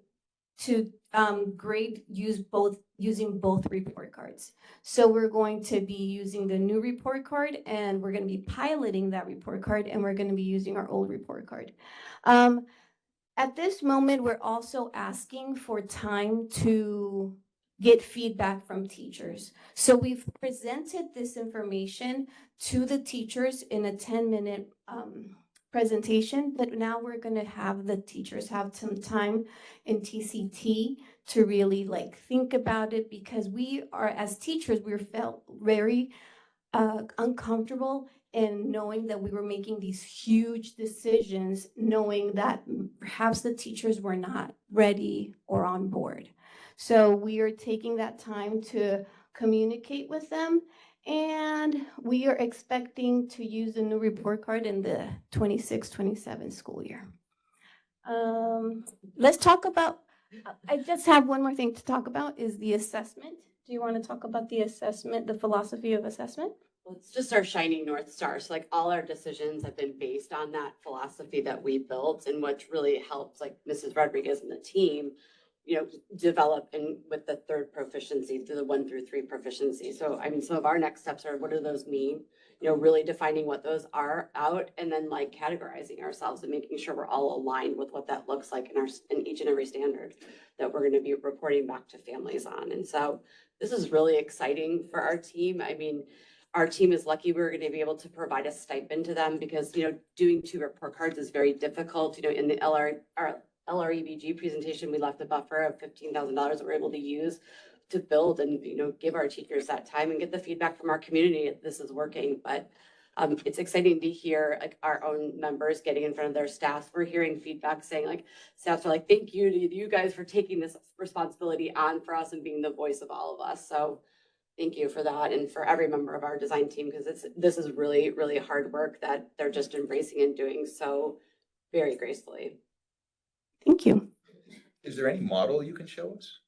grade using both report cards. So we're going to be using the new report card, and we're going to be piloting that report card, and we're going to be using our old report card. At this moment, we're also asking for time to get feedback from teachers. So we've presented this information to the teachers in a 10-minute presentation, but now we're going to have the teachers have some time in TCT to really like think about it, because we are, as teachers, we felt very uncomfortable in knowing that we were making these huge decisions, knowing that perhaps the teachers were not ready or on board. So we are taking that time to communicate with them, and we are expecting to use a new report card in the 26-27 school year. Let's talk about, I just have one more thing to talk about, is the assessment. Do you want to talk about the assessment, the philosophy of assessment? Well, it's just our shining North Star. So like all our decisions have been based on that philosophy that we built, and what really helps like Mrs. Rodriguez and the team, you know, develop and with the third proficiency through the 1 through 3 proficiency. So I mean, some of our next steps are, what do those mean? You know, really defining what those are out, and then like categorizing ourselves and making sure we're all aligned with what that looks like in each and every standard that we're going to be reporting back to families on. And so this is really exciting for our team. I mean, our team is lucky we're going to be able to provide a stipend to them, because, you know, doing 2 report cards is very difficult. You know, in the LREBG presentation, we left a buffer of $15,000 that we're able to use to build and, you know, give our teachers that time and get the feedback from our community if this is working. But it's exciting to hear like our own members getting in front of their staffs. We're hearing feedback saying like, staffs are like, thank you to you guys for taking this responsibility on for us and being the voice of all of us. So thank you for that, and for every member of our design team, because this is really, really hard work that they're just embracing and doing so very gracefully. Thank you. Is there any model you can show us?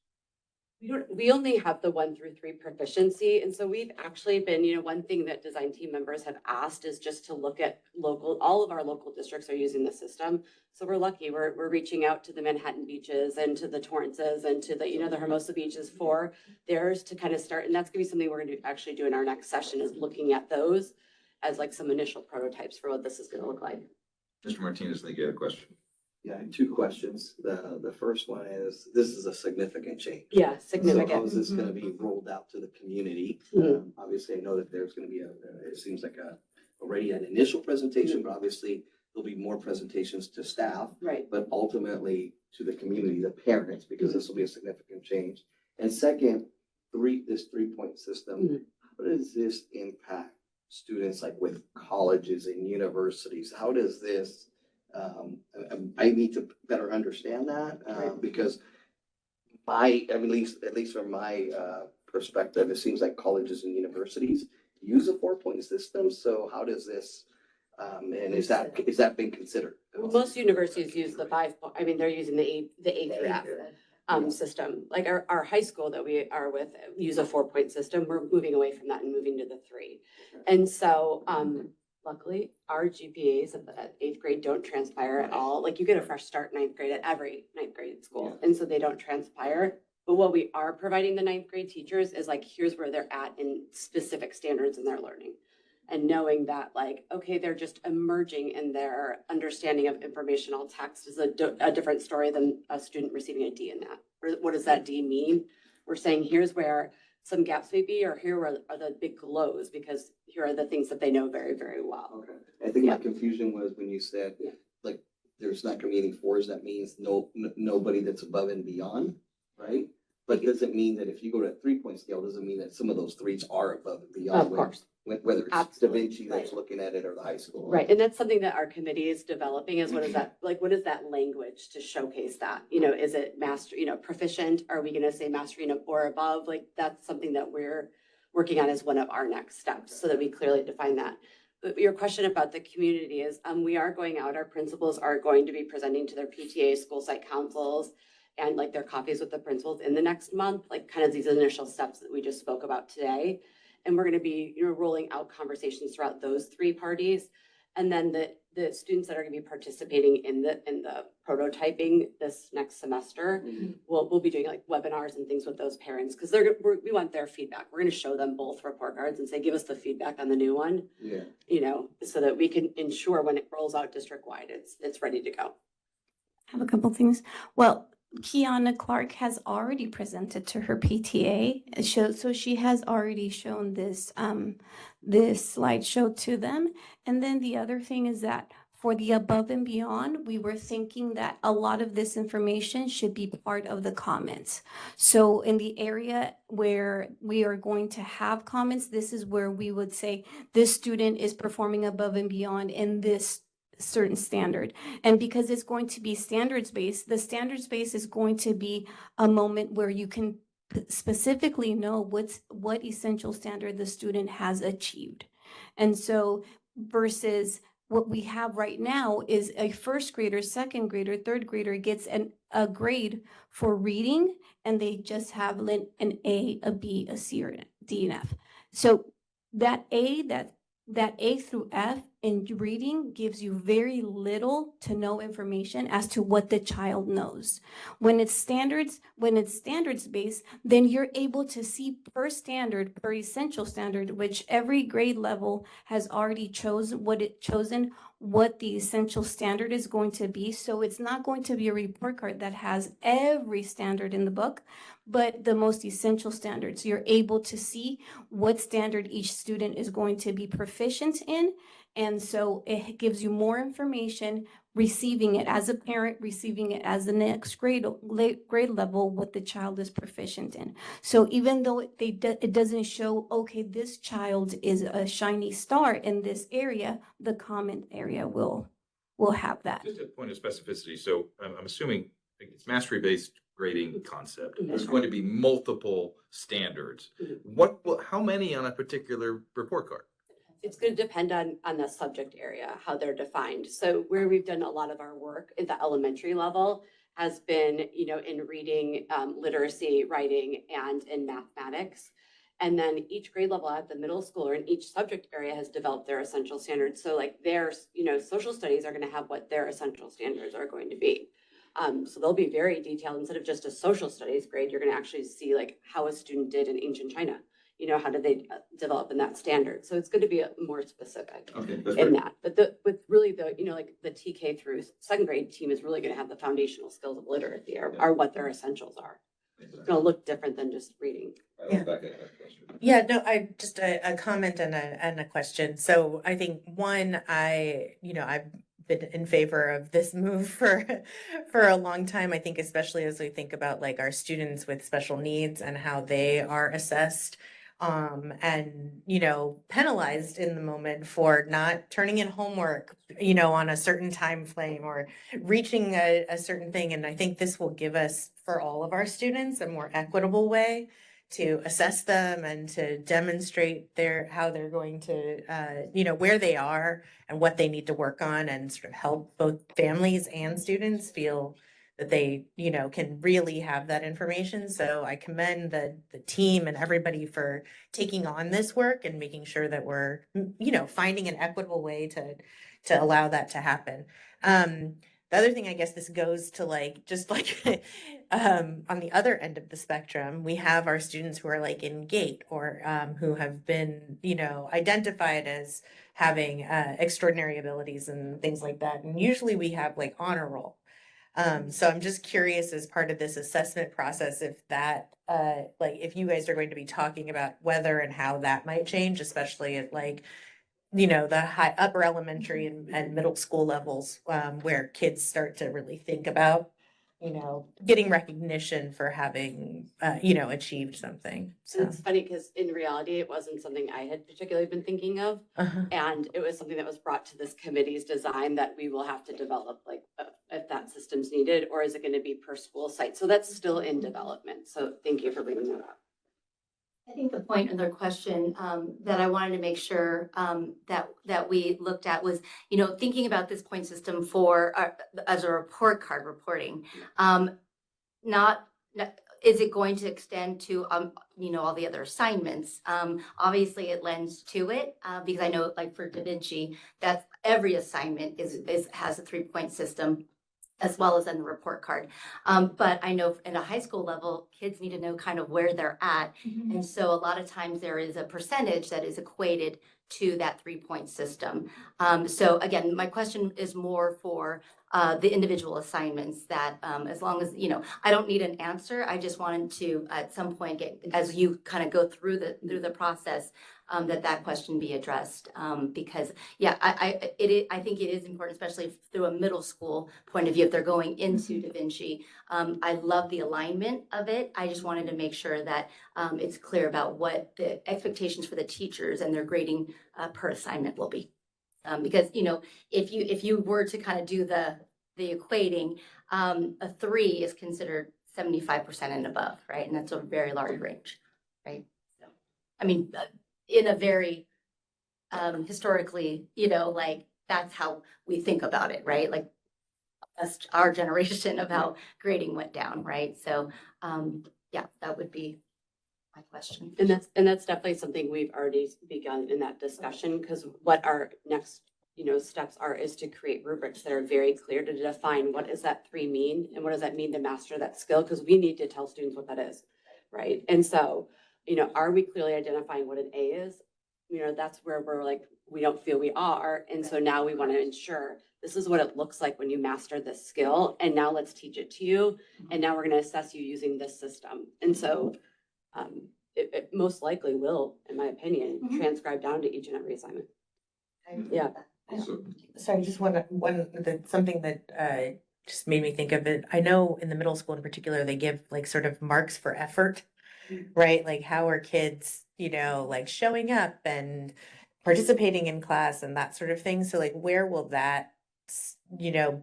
We only have the 1 through 3 proficiency. And so we've actually been, you know, one thing that design team members have asked is just to look at all of our local districts are using the system. So we're lucky, we're reaching out to the Manhattan beaches and to the Torrances and to the, you know, the Hermosa beaches for theirs to kind of start. And that's gonna be something we're gonna actually do in our next session, is looking at those as like some initial prototypes for what this is gonna look like. Mr. Martinez, I think you had a question. Yeah, I have 2 questions. The first one is, this is a significant change. Yeah, So significant. how is this going to be rolled out to the community? Mhm. Obviously, I know that there's going to be it seems like already an initial presentation, but obviously there'll be more presentations to staff, Right. but ultimately to the community, the parents, because this will be a significant change. And second, this 3-point system, how does this impact students like with colleges and universities? How does this, I need to better understand that, because at least from my perspective, it seems like colleges and universities use a 4-point system. So how does this, and is that being considered? Well, most universities use the 5 point, I mean, they're using the A through F system. Like our high school that we are with use a 4-point system. We're moving away from that and moving to the 3. And so, luckily, our GPAs at 8th grade don't transpire at all. Like you get a fresh start 9th grade at every 9th grade school. And so they don't transpire. But what we are providing the 9th grade teachers is like, here's where they're at in specific standards in their learning. And knowing that like, okay, they're just emerging in their understanding of informational text is a different story than a student receiving a D in that. What does that D mean? We're saying here's where some gaps may be, or here are the big glows, because here are the things that they know very, very well. Okay. I think my confusion was when you said, like, there's not gonna be any 4s, that means nobody that's above and beyond, right? But it doesn't mean that if you go to a 3-point scale, doesn't mean that some of those 3s are above and beyond. Of course. Whether it's Absolutely. Da Vinci that's looking at it or the high school. Right, and that's something that our committee is developing, is what is that language to showcase that? You know, is it master, you know, proficient? Are we gonna say mastery or above? Like, that's something that we're working on as one of our next steps, so that we clearly define that. But your question about the community is, we are going out, our principals are going to be presenting to their PTA, school site councils, and like their coffees with the principals in the next month, like kind of these initial steps that we just spoke about today. And we're going to be, rolling out conversations throughout those 3 parties. And then the students that are going to be participating in the prototyping this next semester, we'll be doing like webinars and things with those parents, because we want their feedback. We're going to show them both report cards and say, give us the feedback on the new one. Yeah. So that we can ensure when it rolls out district-wide, it's ready to go. I have a couple things. Well, Kiana Clark has already presented to her PTA. So she has already shown this slideshow to them. And then the other thing is that for the above and beyond, we were thinking that a lot of this information should be part of the comments. So in the area where we are going to have comments, this is where we would say this student is performing above and beyond in this certain standard. And because it's going to be standards-based, the standards-based is going to be a moment where you can specifically know what essential standard the student has achieved. And so versus what we have right now is a first grader, second grader, third grader gets a grade for reading, and they just have an A, a B, a C, or a D, and F. So that A through F in reading gives you very little to no information as to what the child knows. When it's standards-based, then you're able to see per standard, per essential standard, which every grade level has already chosen what the essential standard is going to be. So it's not going to be a report card that has every standard in the book, but the most essential standards. You're able to see what standard each student is going to be proficient in. And so it gives you more information, receiving it as a parent, receiving it as the next grade level, what the child is proficient in. So even though it doesn't show, okay, this child is a shiny star in this area, the comment area will have that. Just a point of specificity. So I'm assuming it's mastery-based grading concept. There's going to be multiple standards. How many on a particular report card? It's going to depend on the subject area, how they're defined. So where we've done a lot of our work at the elementary level has been, in reading, literacy, writing, and in mathematics. And then each grade level at the middle school or in each subject area has developed their essential standards. So like their, social studies are going to have what their essential standards are going to be. So they'll be very detailed. Instead of just a social studies grade, you're going to actually see like how a student did in ancient China. How did they develop in that standard? So it's going to be more specific in that. But with really the TK through second grade team is really going to have the foundational skills of literacy are what their essentials are. It's going to look different than just reading. Yeah, no, I just a comment and a question. So I think one, I've been in favor of this move for a long time. I think especially as we think about like our students with special needs and how they are assessed and penalized in the moment for not turning in homework on a certain time frame or reaching a certain thing. And I think this will give us, for all of our students, a more equitable way to assess them and to demonstrate how they're going to where they are and what they need to work on, and sort of help both families and students feel that they, can really have that information. So I commend the team and everybody for taking on this work and making sure that we're, finding an equitable way to allow that to happen. The other thing, I guess this goes to on the other end of the spectrum, we have our students who are like in GATE or who have been, identified as having extraordinary abilities and things like that. And usually we have like honor roll. So I'm just curious, as part of this assessment process, if that, if you guys are going to be talking about whether and how that might change, especially at the upper elementary and middle school levels, where kids start to really think about, getting recognition for having, achieved something. So And it's funny because in reality, it wasn't something I had particularly been thinking of. And it was something that was brought to this committee's design that we will have to develop, if that system's needed, or is it going to be per school site? So that's still in development. So thank you for bringing that up. I think the point of their question that I wanted to make sure that we looked at was, thinking about this point system for as a report card reporting. is it going to extend to, all the other assignments? Obviously it lends to it, because I know like for Da Vinci, that every assignment has a 3-point system as well as in the report card. But I know in a high school level, kids need to know kind of where they're at. And so a lot of times there is a percentage that is equated to that 3-point system. So again, my question is more for the individual assignments that, as long as, I don't need an answer. I just wanted to, at some point, as you kind of go through the process, that question be addressed. Because yeah, I think it is important, especially through a middle school point of view, if they're going into Da Vinci. I love the alignment of it. I just wanted to make sure that it's clear about what the expectations for the teachers and their grading per assignment will be. Because, if you were to kind of do the equating, a 3 is considered 75% and above, right? And that's a very large range, right? So, I mean, in a very historically, like that's how we think about it, right? Like that's our generation of how grading went down, right? So, yeah, that would be my question. And that's definitely something we've already begun in that discussion, because what our next, steps is to create rubrics that are very clear to define what does that 3 mean and what does that mean to master that skill, because we need to tell students what that is, right? And so, are we clearly identifying what an A is? That's where we're like, we don't feel we are. And so now we want to ensure this is what it looks like when you master this skill. And now let's teach it to you. And now we're going to assess you using this system. And so it most likely will, in my opinion, transcribe down to each and every assignment. Yeah. Sorry, just something that just made me think of it. I know in the middle school in particular, they give like sort of marks for effort, right? Like how are kids, like showing up and participating in class and that sort of thing. So like, where will that,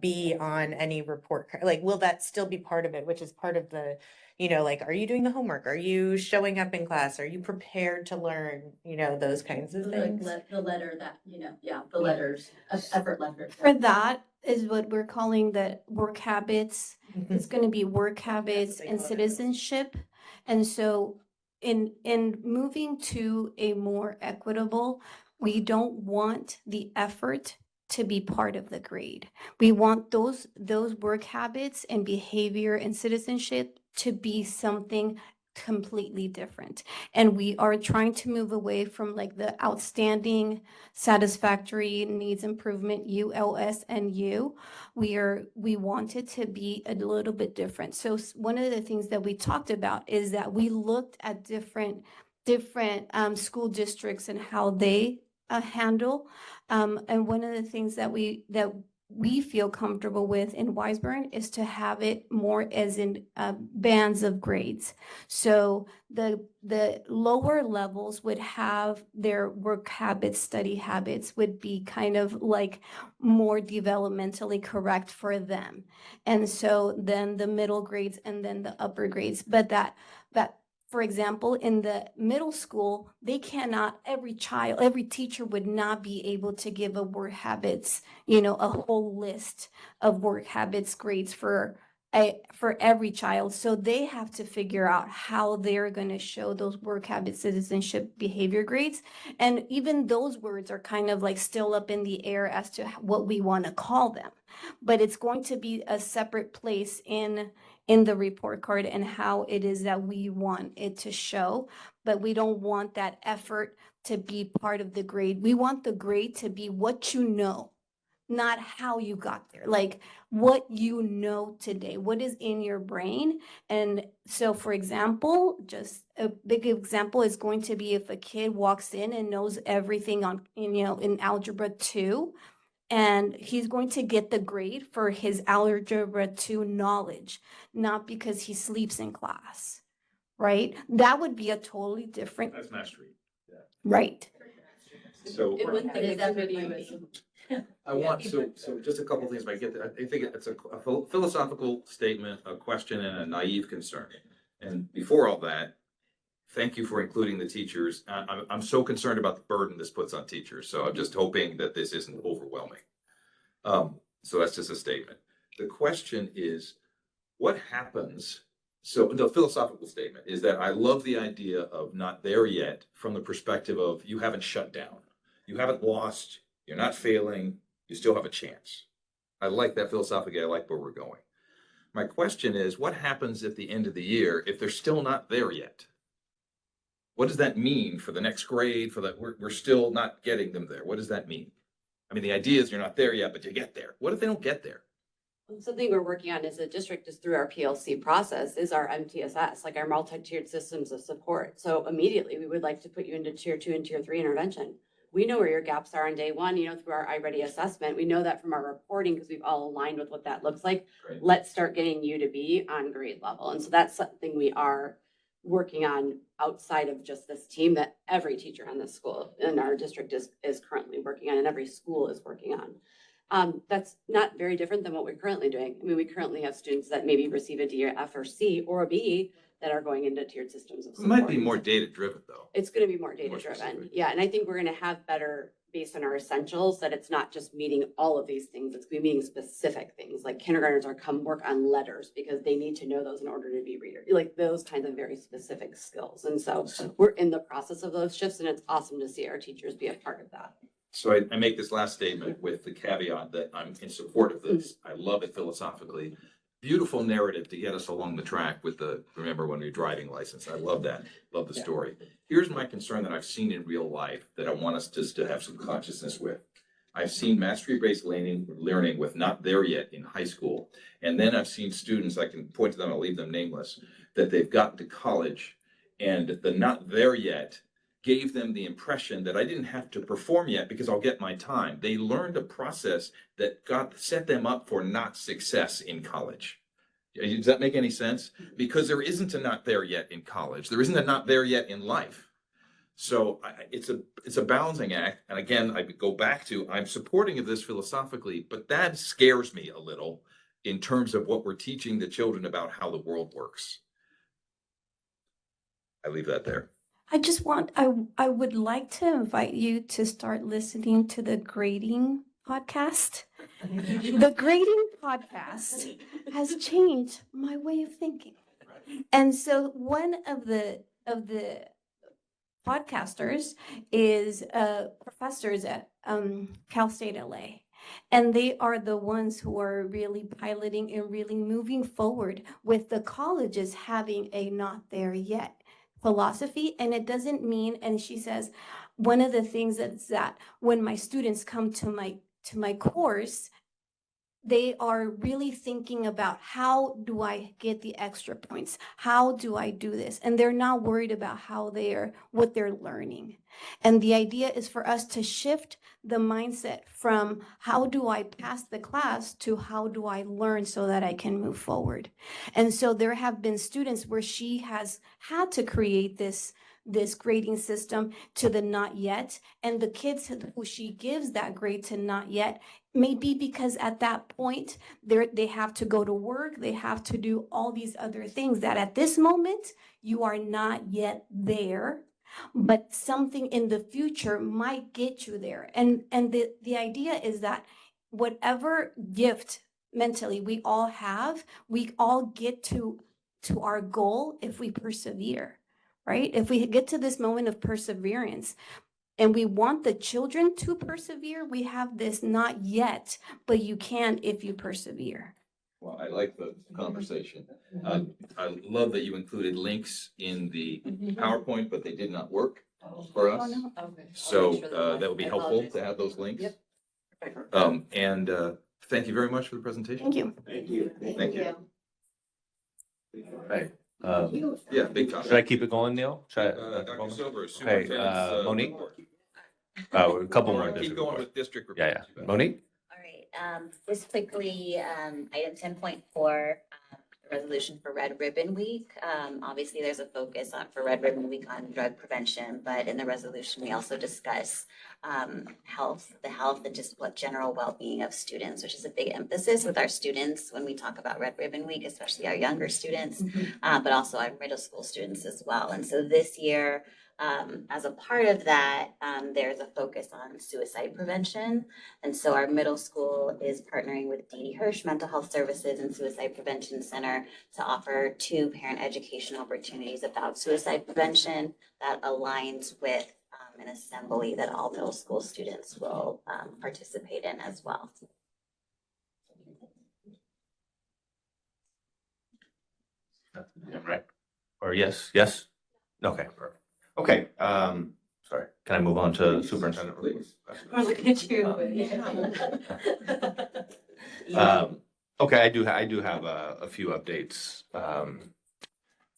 be on any report card? Like, will that still be part of it, which is part of the, like, are you doing the homework? Are you showing up in class? Are you prepared to learn, those kinds of things? The letter that, the letters, effort letters. For that is what we're calling the work habits. It's going to be work habits and citizenship. And so in moving to a more equitable, we don't want the effort to be part of the grade. We want those work habits and behavior and citizenship to be something completely different. And we are trying to move away from like the outstanding, satisfactory, needs improvement, ULS and U. We want it to be a little bit different. So one of the things that we talked about is that we looked at different school districts and how they handle. And one of the things that we feel comfortable with in Wiseburn is to have it more as in bands of grades. So the lower levels would have their work habits, study habits would be kind of like more developmentally correct for them. And so then the middle grades and then the upper grades, but that for example, in the middle school, they cannot, every teacher would not be able to give a work habits, a whole list of work habits grades for every child. So they have to figure out how they're going to show those work habits, citizenship, behavior grades. And even those words are kind of like still up in the air as to what we want to call them. But it's going to be a separate place in the report card and how it is that we want it to show, but we don't want that effort to be part of the grade. We want the grade to be what you know, not how you got there, like what you know today, what is in your brain. And so, for example, just a big example is going to be if a kid walks in and knows everything on, in Algebra 2, and he's going to get the grade for his Algebra 2 knowledge, not because he sleeps in class, right? That would be a totally different. That's mastery. Yeah. Right. So I want, Yeah. so just a couple of things, but I get that. I think it's a philosophical statement, a question and a naive concern. And before all that, thank you for including the teachers. I'm so concerned about the burden this puts on teachers. So I'm just hoping that this isn't overwhelming. So that's just a statement. The question is, what happens So the philosophical statement is that I love the idea of not there yet from the perspective of you haven't shut down. You haven't lost, you're not failing, you still have a chance. I like that philosophically, I like where we're going. My question is, what happens at the end of the year if they're still not there yet? What does that mean for the next grade, for that we're still not getting them there? What does that mean? I mean, the idea is you're not there yet, but you get there. What if they don't get there? Something we're working on as a district is through our PLC process is our MTSS, like our multi-tiered systems of support. So immediately we would like to put you into tier 2 and tier 3 intervention. We know where your gaps are on day one, through our iReady assessment. We know that from our reporting because we've all aligned with what that looks like. Right. Let's start getting you to be on grade level. And so that's something we are working on outside of just this team that every teacher in this school in our district is currently working on and every school is working on. That's not very different than what we're currently doing. I mean, we currently have students that maybe receive a D or F or C or a B that are going into tiered systems of It support. might be more data driven though. It's going to be more data More driven. specific. Yeah. And I think we're going to have better based on our essentials, that it's not just meeting all of these things. It's going to be meeting specific things. Like kindergartners are come work on letters because they need to know those in order to be reader, like those kinds of very specific skills. And so we're in the process of those shifts and it's awesome to see our teachers be a part of that. So I make this last statement with the caveat that I'm in support of this. I love it philosophically. Beautiful narrative to get us along the track with the, remember when you're driving license. I love that. Love the story. Here's my concern that I've seen in real life that I want us just to have some consciousness with. I've seen mastery-based learning with not there yet in high school. And then I've seen students, I can point to them, I'll leave them nameless, that they've gotten to college and the not there yet gave them the impression that I didn't have to perform yet because I'll get my time. They learned a process that set them up for not success in college. Does that make any sense? Because there isn't a not there yet in college. There isn't a not there yet in life. So it's a balancing act. And again, I go back to, I'm supporting of this philosophically, but that scares me a little in terms of what we're teaching the children about how the world works. I leave that there. I would like to invite you to start listening to the grading podcast. The grading podcast has changed my way of thinking. And so one of the podcasters is professors at Cal State LA. And they are the ones who are really piloting and really moving forward with the colleges having a not there yet philosophy. And it doesn't mean, and she says, one of the things is that when my students come to my course, they are really thinking about how do I get the extra points? How do I do this? And they're not worried about what they're learning. And the idea is for us to shift the mindset from how do I pass the class to how do I learn so that I can move forward. And so there have been students where she has had to create this grading system to the not yet. And the kids who she gives that grade to not yet, maybe because at that point they have to go to work, they have to do all these other things that at this moment you are not yet there, but something in the future might get you there. And the idea is that whatever gift mentally we all have, we all get to our goal if we persevere. Right? If we get to this moment of perseverance and we want the children to persevere, we have this not yet, but you can if you persevere. Well, I like the conversation. I love that you included links in the PowerPoint, but they did not work for us. So that would be helpful to have those links. And thank you very much for the presentation. Thank you. Thank you. Thank you. Right. Yeah, big topic. Should I keep it going, Neil? Dr. Silver, Hey, superintendent's, Monique? report. A couple more. Keep district going reports. with district reports. Yeah, yeah. Monique? All right, just quickly, item 10.4, resolution for Red Ribbon Week. Obviously, there's a focus for Red Ribbon Week on drug prevention, but in the resolution, we also discuss the health and just what general well-being of students, which is a big emphasis with our students when we talk about Red Ribbon Week, especially our younger students, but also our middle school students as well. And so this year, As a part of that, there's a focus on suicide prevention. And so our middle school is partnering with Dee Hirsch Mental Health Services and Suicide Prevention Center to offer 2 parent education opportunities about suicide prevention that aligns with an assembly that all middle school students will participate in as well. Right? Or yes, yes? Okay, perfect. Okay, sorry, can I move on to superintendent? Please. We're looking at you. Okay, I do have a few updates.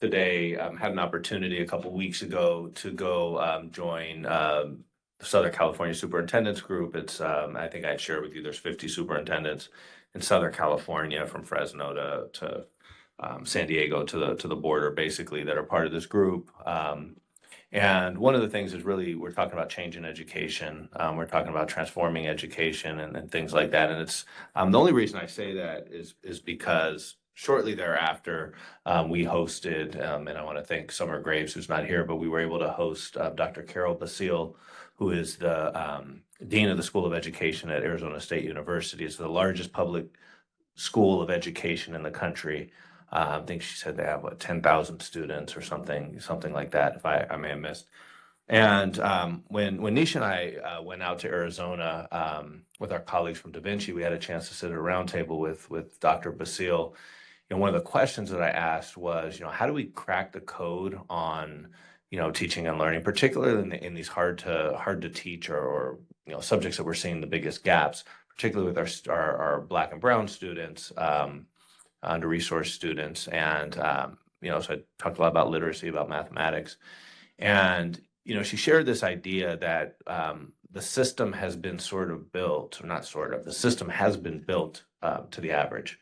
Today, had an opportunity a couple weeks ago to go join the Southern California Superintendents Group. It's I think I'd share with you, there's 50 superintendents in Southern California, from Fresno to San Diego to the border, basically, that are part of this group. And one of the things is really, we're talking about change in education. We're talking about transforming education and things like that. And it's the only reason I say that is because shortly thereafter, we hosted, and I want to thank Summer Graves, who's not here, but we were able to host Dr. Carol Basile, who is the Dean of the School of Education at Arizona State University. It's the largest public school of education in the country. I think she said they have 10,000 students or something like that, if I may have missed. And when Nisha and I went out to Arizona with our colleagues from Da Vinci, we had a chance to sit at a round table with Dr. Basile. And one of the questions that I asked was, how do we crack the code on, teaching and learning, particularly in these hard to teach or subjects that we're seeing the biggest gaps, particularly with our Black and Brown students, under-resourced students. And, so I talked a lot about literacy, about mathematics. And, she shared this idea that the system has been the system has been built to the average.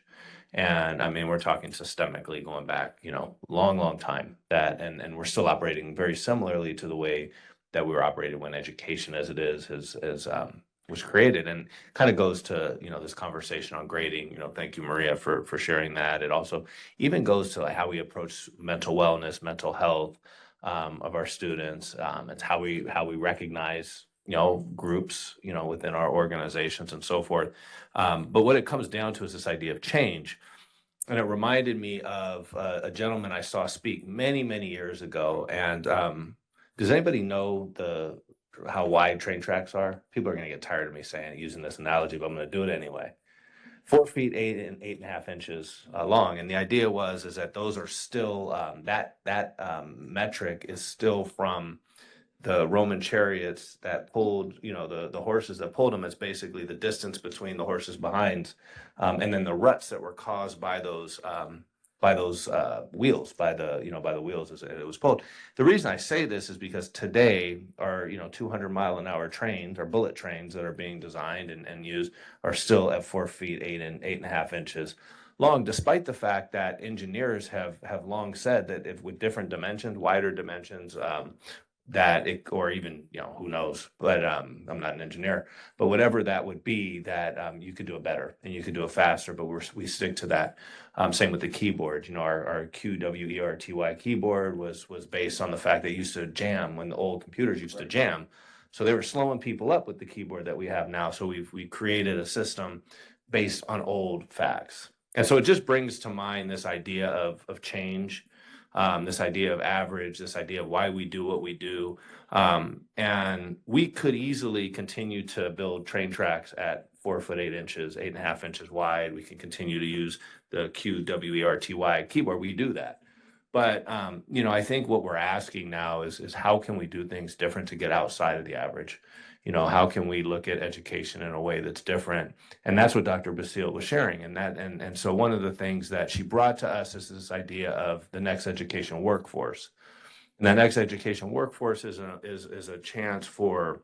And I mean, we're talking systemically going back, long time, and we're still operating very similarly to the way that we were operated when education as it is was created. And kind of goes to, this conversation on grading. Thank you, Maria, for sharing that. It also even goes to how we approach mental wellness, mental health of our students. It's how we recognize, groups, within our organizations and so forth. But what it comes down to is this idea of change. And it reminded me of a gentleman I saw speak many, many years ago. And does anybody know how wide train tracks are? People are going to get tired of me using this analogy, but I'm going to do it anyway. 4 feet 8 and 8.5 inches long. And the idea is that those are still, that metric is still from the Roman chariots that pulled, the horses that pulled them. It's basically the distance between the horses behind, and then the ruts that were caused by those wheels, by the wheels as it was pulled. The reason I say this is because today our 200-mile-an-hour trains, or bullet trains that are being designed and used, are still at 4 feet 8 and 8.5 inches long, despite the fact that engineers have long said that if with different dimensions, wider dimensions, that it, or even, who knows, but I'm not an engineer, but whatever that would be, that you could do it better and you could do it faster, but we stick to that. Same with the keyboard. Our QWERTY keyboard was based on the fact that it used to jam when the old computers used to jam. So they were slowing people up with the keyboard that we have now. So we created a system based on old facts. And so it just brings to mind this idea of change, this idea of average, this idea of why we do what we do. And we could easily continue to build train tracks at 4 foot 8 inches, 8.5 inches wide. We can continue to use the QWERTY keyboard. We do that. But, I think what we're asking now is how can we do things different to get outside of the average? How can we look at education in a way that's different? And that's what Dr. Basile was sharing. And so one of the things that she brought to us is this idea of the next education workforce. And that next education workforce is a chance for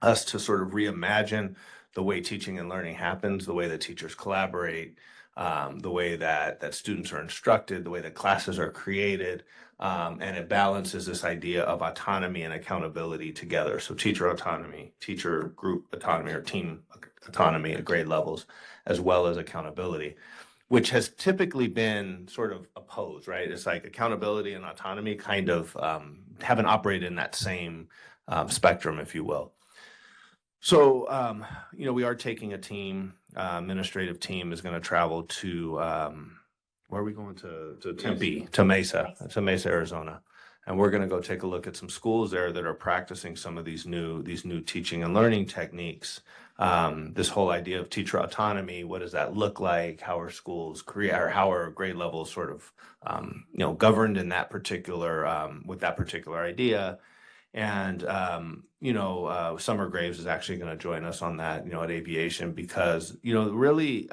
us to sort of reimagine the way teaching and learning happens, the way that teachers collaborate, the way that students are instructed, the way that classes are created, and it balances this idea of autonomy and accountability together. So teacher autonomy, teacher group autonomy, or team autonomy at grade levels, as well as accountability. which has typically been sort of opposed, right? It's like accountability and autonomy kind of haven't operated in that same spectrum, if you will. So, we are taking a team, administrative team is going to travel to, where are we going to Tempe, to Mesa, Arizona. And we're going to go take a look at some schools there that are practicing some of these new teaching and learning techniques. This whole idea of teacher autonomy, what does that look like? How are schools how are grade levels sort of, governed in that particular, with that particular idea? And, Summer Graves is actually going to join us on that, at Aviation, because, really,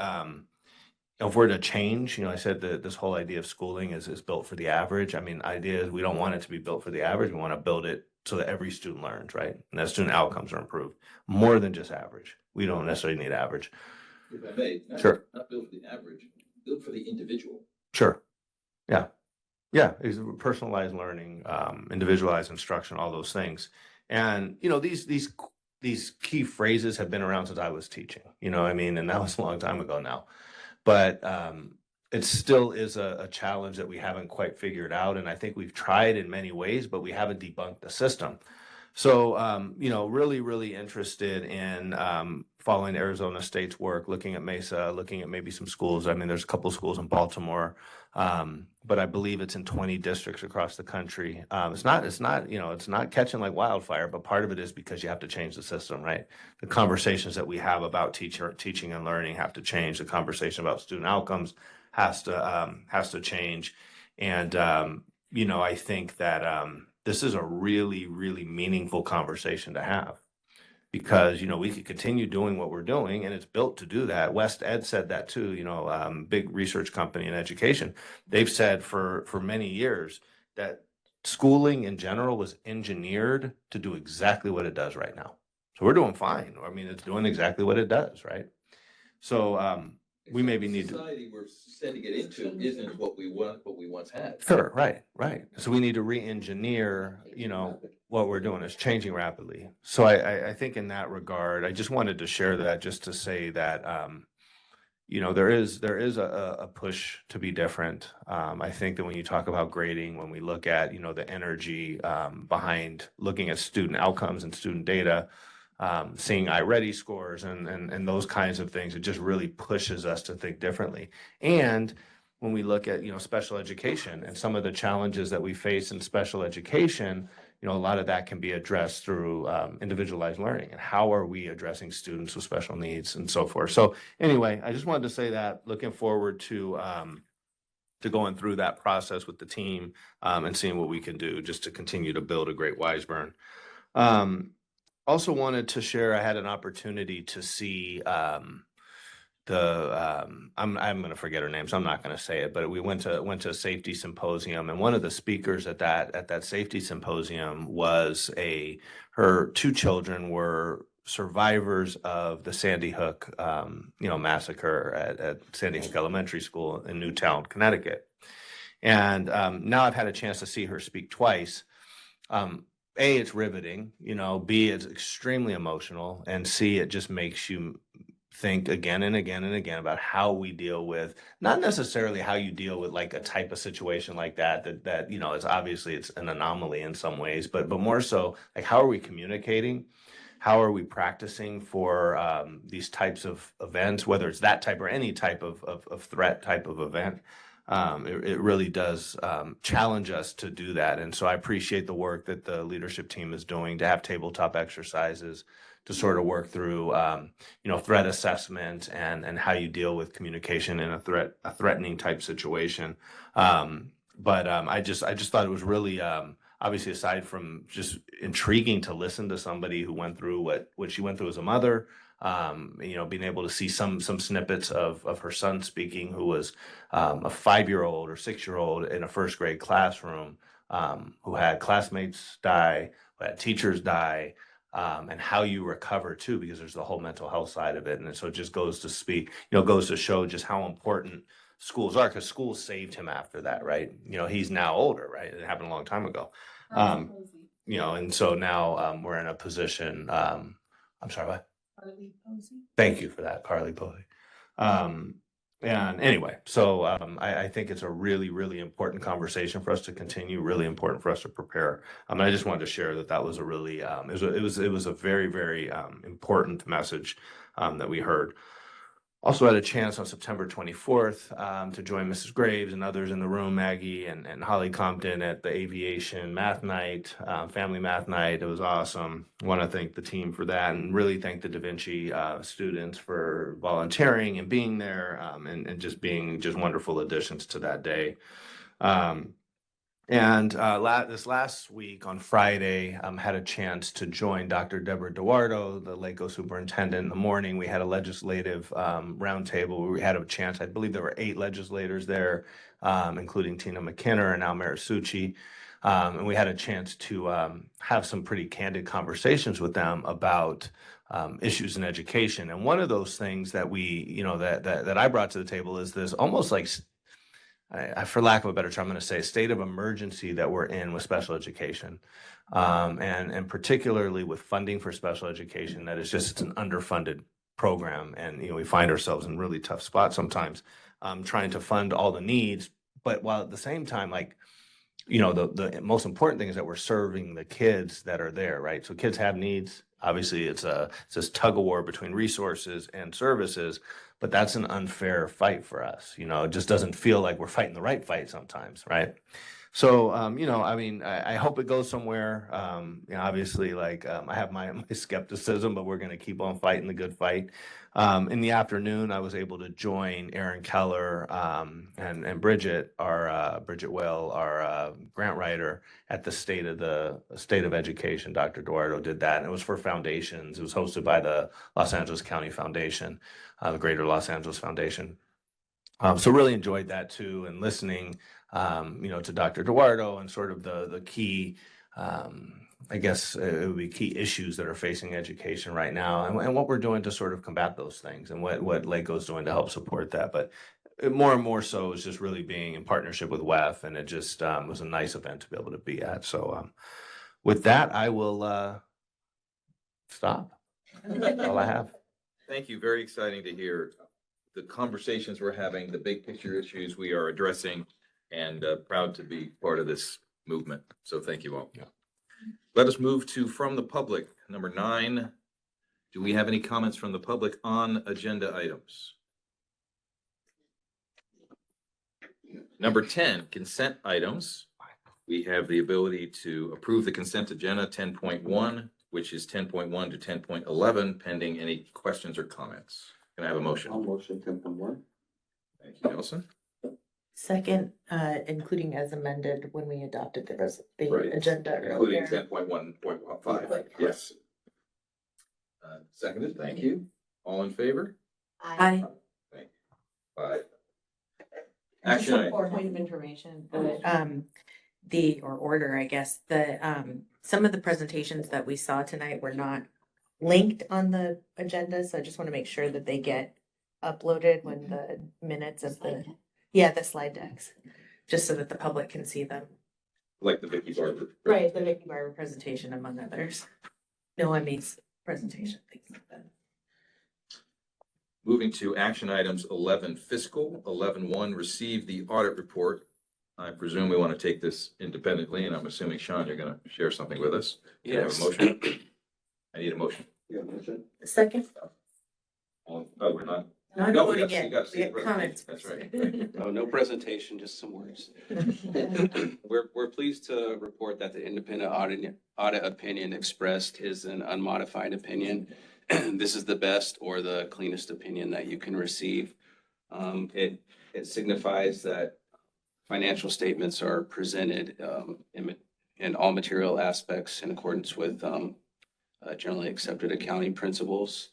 if we're to change, I said that this whole idea of schooling is built for the average. I mean, idea is we don't want it to be built for the average. We want to build it so that every student learns, right? And that student outcomes are improved more than just average. We don't necessarily need average. If I may, Sure. not build for the average, build for the individual. Sure. Yeah. Yeah. It's personalized learning, individualized instruction, all those things. And, these key phrases have been around since I was teaching, and that was a long time ago now. But it still is a challenge that we haven't quite figured out. And I think we've tried in many ways, but we haven't debunked the system. So, really, really interested in following Arizona State's work, looking at Mesa, looking at maybe some schools. I mean, there's a couple of schools in Baltimore, but I believe it's in 20 districts across the country. It's not catching like wildfire, but part of it is because you have to change the system, right? The conversations that we have about teaching and learning have to change. The conversation about student outcomes has to change. And, I think that this is a really, really meaningful conversation to have. Because, we could continue doing what we're doing, and it's built to do that. West Ed said that too, big research company in education. They've said for many years that schooling in general was engineered to do exactly what it does right now. So we're doing fine. I mean, it's doing exactly what it does, right? So we maybe need to. Society we're sending it into isn't what we once had. Sure, right. So we need to re-engineer, what we're doing is changing rapidly. So I think in that regard, I just wanted to share that just to say that, there is a push to be different. I think that when you talk about grading, when we look at, the energy behind looking at student outcomes and student data, seeing iReady scores and those kinds of things, it just really pushes us to think differently. And when we look at, special education and some of the challenges that we face in special education, a lot of that can be addressed through individualized learning. And how are we addressing students with special needs and so forth? So anyway, I just wanted to say that, looking forward to going through that process with the team and seeing what we can do just to continue to build a great Wiseburn. Also wanted to share, I had an opportunity to see I'm going to forget her name, so I'm not going to say it, but we went to a safety symposium, and one of the speakers at that safety symposium was her two children were survivors of the Sandy Hook, massacre at Sandy Hook Elementary School in Newtown, Connecticut. And now I've had a chance to see her speak twice. A, it's riveting, B, it's extremely emotional, and C, it just makes you think again and again and again about how we deal with, not necessarily how you deal with like a type of situation like that, it's obviously it's an anomaly in some ways, but more so like, how are we communicating? How are we practicing for these types of events, whether it's that type or any type of threat type of event? It really does challenge us to do that. And so I appreciate the work that the leadership team is doing to have tabletop exercises to sort of work through, threat assessment and how you deal with communication in a threatening type situation. But I just thought it was really, obviously, aside from just intriguing to listen to somebody who went through what she went through as a mother, being able to see some snippets of her son speaking, who was a 5-year-old or 6-year-old in a first grade classroom, who had classmates die, who had teachers die, and how you recover too, because there's the whole mental health side of it. And so it just goes to show just how important schools are, because schools saved him after that, right? He's now older, right? It happened a long time ago. And so now we're in a position, I'm sorry, what? Carly Posey. Thank you for that, Carly Posey. And anyway, so I think it's a really, really important conversation for us to continue, really important for us to prepare. And I just wanted to share that that was a really, it was a very, very important message that we heard. Also had a chance on September 24th to join Mrs. Graves and others in the room, Maggie and Holly Compton at the aviation math night, family math night. It was awesome. I want to thank the team for that and really thank the Da Vinci students for volunteering and being there and just being just wonderful additions to that day. This last week on Friday, had a chance to join Dr. Deborah Duardo, the LACO superintendent. In the morning, we had a legislative roundtable where we had a chance. I believe there were 8 legislators there, including Tina McKinnon and Al Marisucci. And we had a chance to have some pretty candid conversations with them about issues in education. And one of those things that we, that I brought to the table is this almost like, for lack of a better term, I'm going to say state of emergency that we're in with special education, and particularly with funding for special education. That is just, it's an underfunded program, and we find ourselves in really tough spots sometimes, trying to fund all the needs, but while at the same time, like, the most important thing is that we're serving the kids that are there, right? So kids have needs. Obviously, it's this tug of war between resources and services, but that's an unfair fight for us. It just doesn't feel like we're fighting the right fight sometimes, right? So, I hope it goes somewhere. Obviously, like, I have my skepticism, but we're going to keep on fighting the good fight. In the afternoon, I was able to join Aaron Keller and Bridget, Bridget Will, our grant writer at the State of Education. Dr. Duardo did that, and it was for foundations. It was hosted by the Los Angeles County Foundation, the Greater Los Angeles Foundation. So really enjoyed that too, and listening, to Dr. Duardo and sort of the key, I guess it would be key issues that are facing education right now, and what we're doing to sort of combat those things, and what LACO is doing to help support that. But more and more so is just really being in partnership with WEF, and it just was a nice event to be able to be at. So with that, I will stop. That's all I have. Thank you. Very exciting to hear the conversations we're having, the big picture issues we are addressing, and proud to be part of this movement. So thank you all. Yeah. Let us move to From the Public, number 9. Do we have any comments from the public on agenda items? Number 10, consent items. We have the ability to approve the consent agenda 10.1, which is 10.1 to 10.11, pending any questions or comments. Can I have a motion? I'll motion 10.1. Thank you, Nelson. Second, including as amended when we adopted the Right. agenda Including earlier. 10.1.5. Yes. Seconded. Thank you. All in favor? Aye. Thank you. 5. Just Action a item. point of information, order, I guess, some of the presentations that we saw tonight were not linked on the agenda, so I just want to make sure that they get uploaded when the minutes of the slide decks, just so that the public can see them. Like the Vicky Barber. Right, the Vicky Barber presentation among others. Noemi's presentation, things like that. Moving to action items 11 fiscal, 11.1 receive the audit report. I presume we want to take this independently, and I'm assuming, Sean, you're going to share something with us. Can I have a motion? I need a motion. You have a motion? Second? Oh, we're not. No, No, we we get got to see the comments. presentation. That's right. Oh, no presentation, just some words. We're pleased to report that the independent audit opinion expressed is an unmodified opinion. This is the best or the cleanest opinion that you can receive. It signifies that financial statements are presented in all material aspects in accordance with generally accepted accounting principles.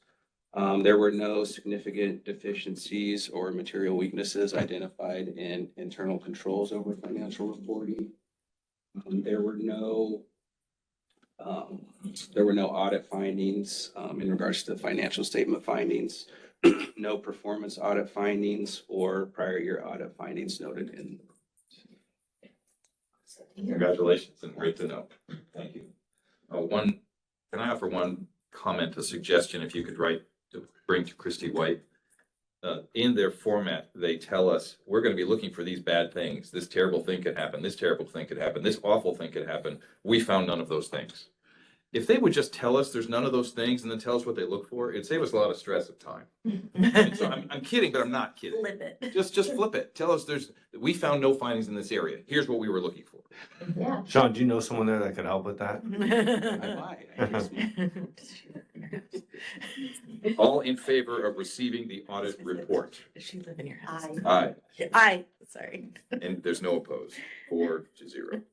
There were no significant deficiencies or material weaknesses identified in internal controls over financial reporting. There were no audit findings in regards to financial statement findings, no performance audit findings or prior year audit findings noted in. Congratulations, and great to know. Thank you. Can I offer one comment, a suggestion, if you could bring to Christy White? in their format, they tell us, we're gonna be looking for these bad things. This terrible thing could happen, this terrible thing could happen, this awful thing could happen. We found none of those things. If they would just tell us there's none of those things and then tell us what they look for, it'd save us a lot of stress of time. And so I'm kidding, but I'm not kidding. Flip it. Just flip it. Tell us we found no findings in this area. Here's what we were looking for. Yeah. Sean, do you know someone there that could help with that? I might. All in favor of receiving the audit report? Does she live in your house? Aye. Aye, sorry. And there's no opposed, 4-0.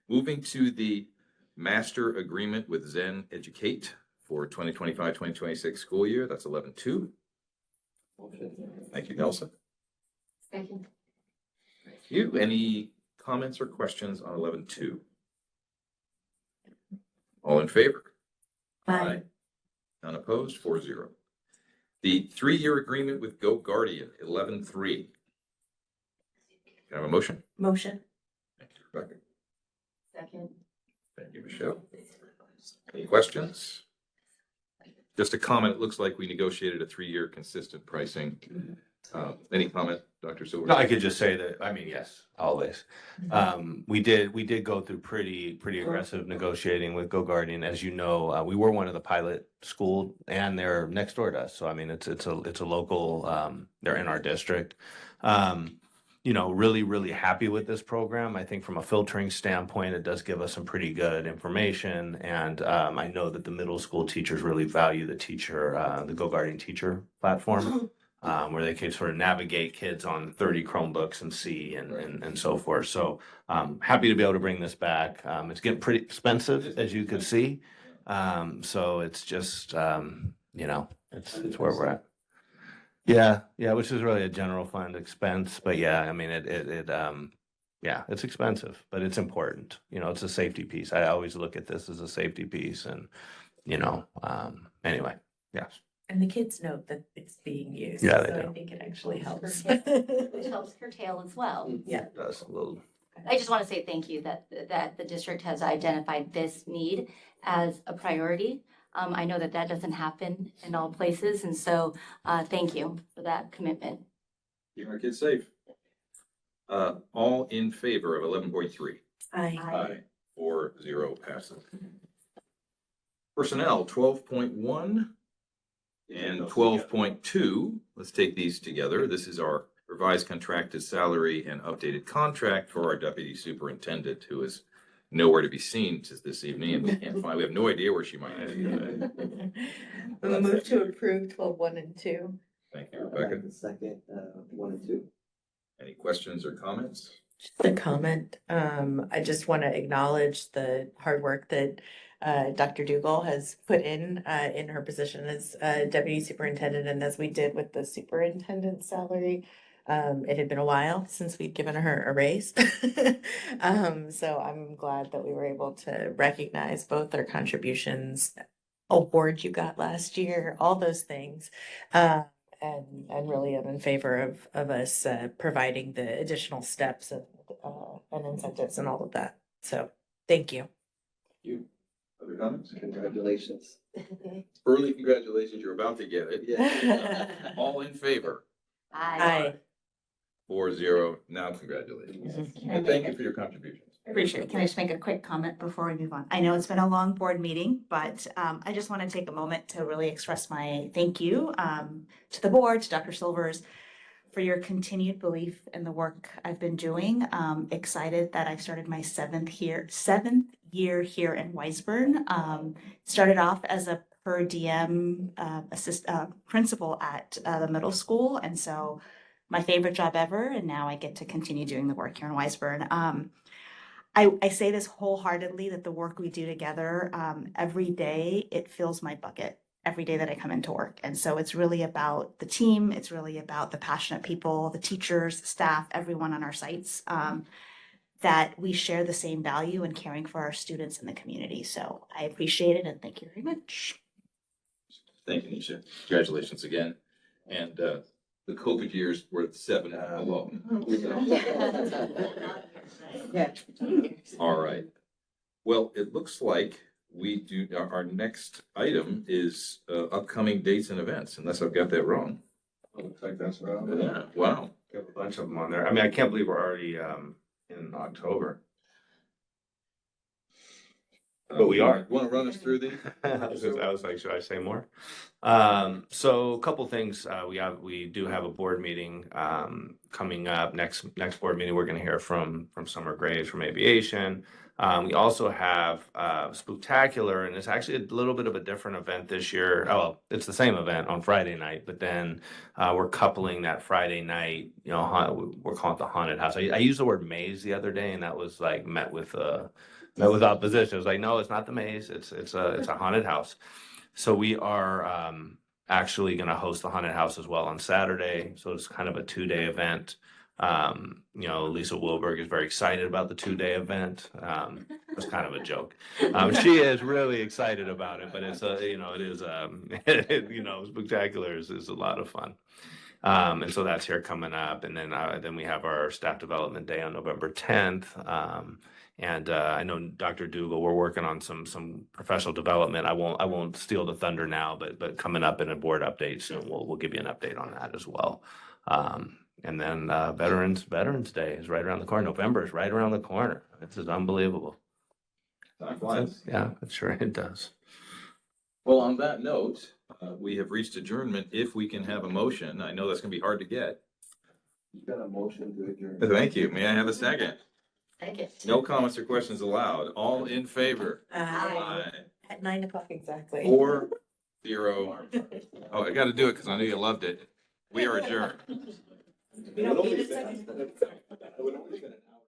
Moving to the master agreement with Zen Educate for 2025-2026 school year. That's 11-2. Thank you, Nelson. Second. Thank you. Any comments or questions on 11-2? All in favor? Aye. None opposed, 4-0. The 3-year agreement with Go Guardian, 11-3. Can I have a motion? Motion. Thank you, Rebecca. Second. Thank you, Michelle. Any questions? Just a comment, it looks like we negotiated a 3-year consistent pricing. Any comment, Dr. Silver? No, I could just say that, I mean, yes, always. We did go through pretty aggressive negotiating with Go Guardian. As you know, we were one of the pilot school and they're next door to us. So I mean, it's a local, they're in our district. You know, really happy with this program. I think from a filtering standpoint, it does give us some pretty good information. And I know that the middle school teachers really value the Go Guardian teacher platform. Where they can sort of navigate kids on 30 Chromebooks and see and so forth. So happy to be able to bring this back. It's getting pretty expensive, as you could see. So it's just, you know, it's where we're at. Yeah, which is really a general fund expense. But yeah, I mean, yeah, it's expensive, but it's important. You know, it's a safety piece. I always look at this as a safety piece and, you know, anyway, yes. And the kids know that it's being used. Yeah, they so do. I think it actually helps. Which helps curtail as well. Yeah. That's a little. I just want to say thank you that the district has identified this need as a priority. I know that doesn't happen in all places, and so thank you for that commitment. Keep our kids safe. All in favor of 11.3? Aye. 4-0 passes. Personnel, 12.1 and 12.2. Let's take these together. This is our revised contracted salary and updated contract for our deputy superintendent, who is nowhere to be seen this evening, and we have no idea where she might be. We'll move to approve 12-1 and 2. Thank you, Rebecca. Second, 1 and 2. Any questions or comments? Just a comment. I just want to acknowledge the hard work that Dr. Dugal has put in her position as deputy superintendent, and as we did with the superintendent salary. It had been a while since we'd given her a raise. So I'm glad that we were able to recognize both their contributions, award you got last year, all those things. And really am in favor of us providing the additional steps and incentives and all of that. So thank you. You. Other comments? Congratulations. Early congratulations, you're about to get it. Yeah. All in favor? Aye. 4-0, now congratulations. And thank you for your contributions. Appreciate it. Can I just make a quick comment before we move on? I know it's been a long board meeting, but I just want to take a moment to really express my thank you to the board, to Dr. Silvers, for your continued belief in the work I've been doing. Excited that I started my seventh year here in Weisburn. Started off as a per diem principal at the middle school, and so my favorite job ever, and now I get to continue doing the work here in Weisburn. I say this wholeheartedly, that the work we do together, every day, it fills my bucket every day that I come into work. And so it's really about the team. It's really about the passionate people, the teachers, staff, everyone on our sites, that we share the same value in caring for our students in the community. So I appreciate it and thank you very much. Thank you, Nisha. Congratulations again. And the COVID years were 7 alone. Yeah. All right. Well, it looks like our next item is upcoming dates and events, unless I've got that wrong. Looks like that's what Yeah, wow. We have a bunch of them on there. I mean, I can't believe we're already in October. But we are. Want to run us through these? I was like, should I say more? So a couple things, we do have a board meeting, coming up, next board meeting, we're gonna hear from Summer Graves from Aviation. We also have, Spooktacular, and it's actually a little bit of a different event this year. Oh, well, it's the same event on Friday night, but then, we're coupling that Friday night, you know, we're calling it the haunted house. I used the word maze the other day, and that was like met with opposition. It was like, no, it's not the maze. It's a haunted house. So we are actually going to host the haunted house as well on Saturday. So it's kind of a 2-day event. You know, Lisa Wilberg is very excited about the 2-day event. It was kind of a joke. She is really excited about it, but it's you know, it is you know, Spectacular is a lot of fun. And so that's here coming up, and then we have our staff development day on November 10th. And I know Dr. Dougal, we're working on some professional development. I won't steal the thunder now, but coming up in a board update soon, we'll give you an update on that as well. And then Veterans Day is right around the corner. November is right around the corner. This is unbelievable. Time flies. Yeah, sure it does. Well, on that note, we have reached adjournment. If we can have a motion, I know that's gonna be hard to get. You've got a motion to adjourn. Thank you. May I have a second? Second. No comments or questions allowed. All in favor? At 9 o'clock exactly. 4-0. Oh, I gotta do it because I knew you loved it. We are adjourned. We don't need a second.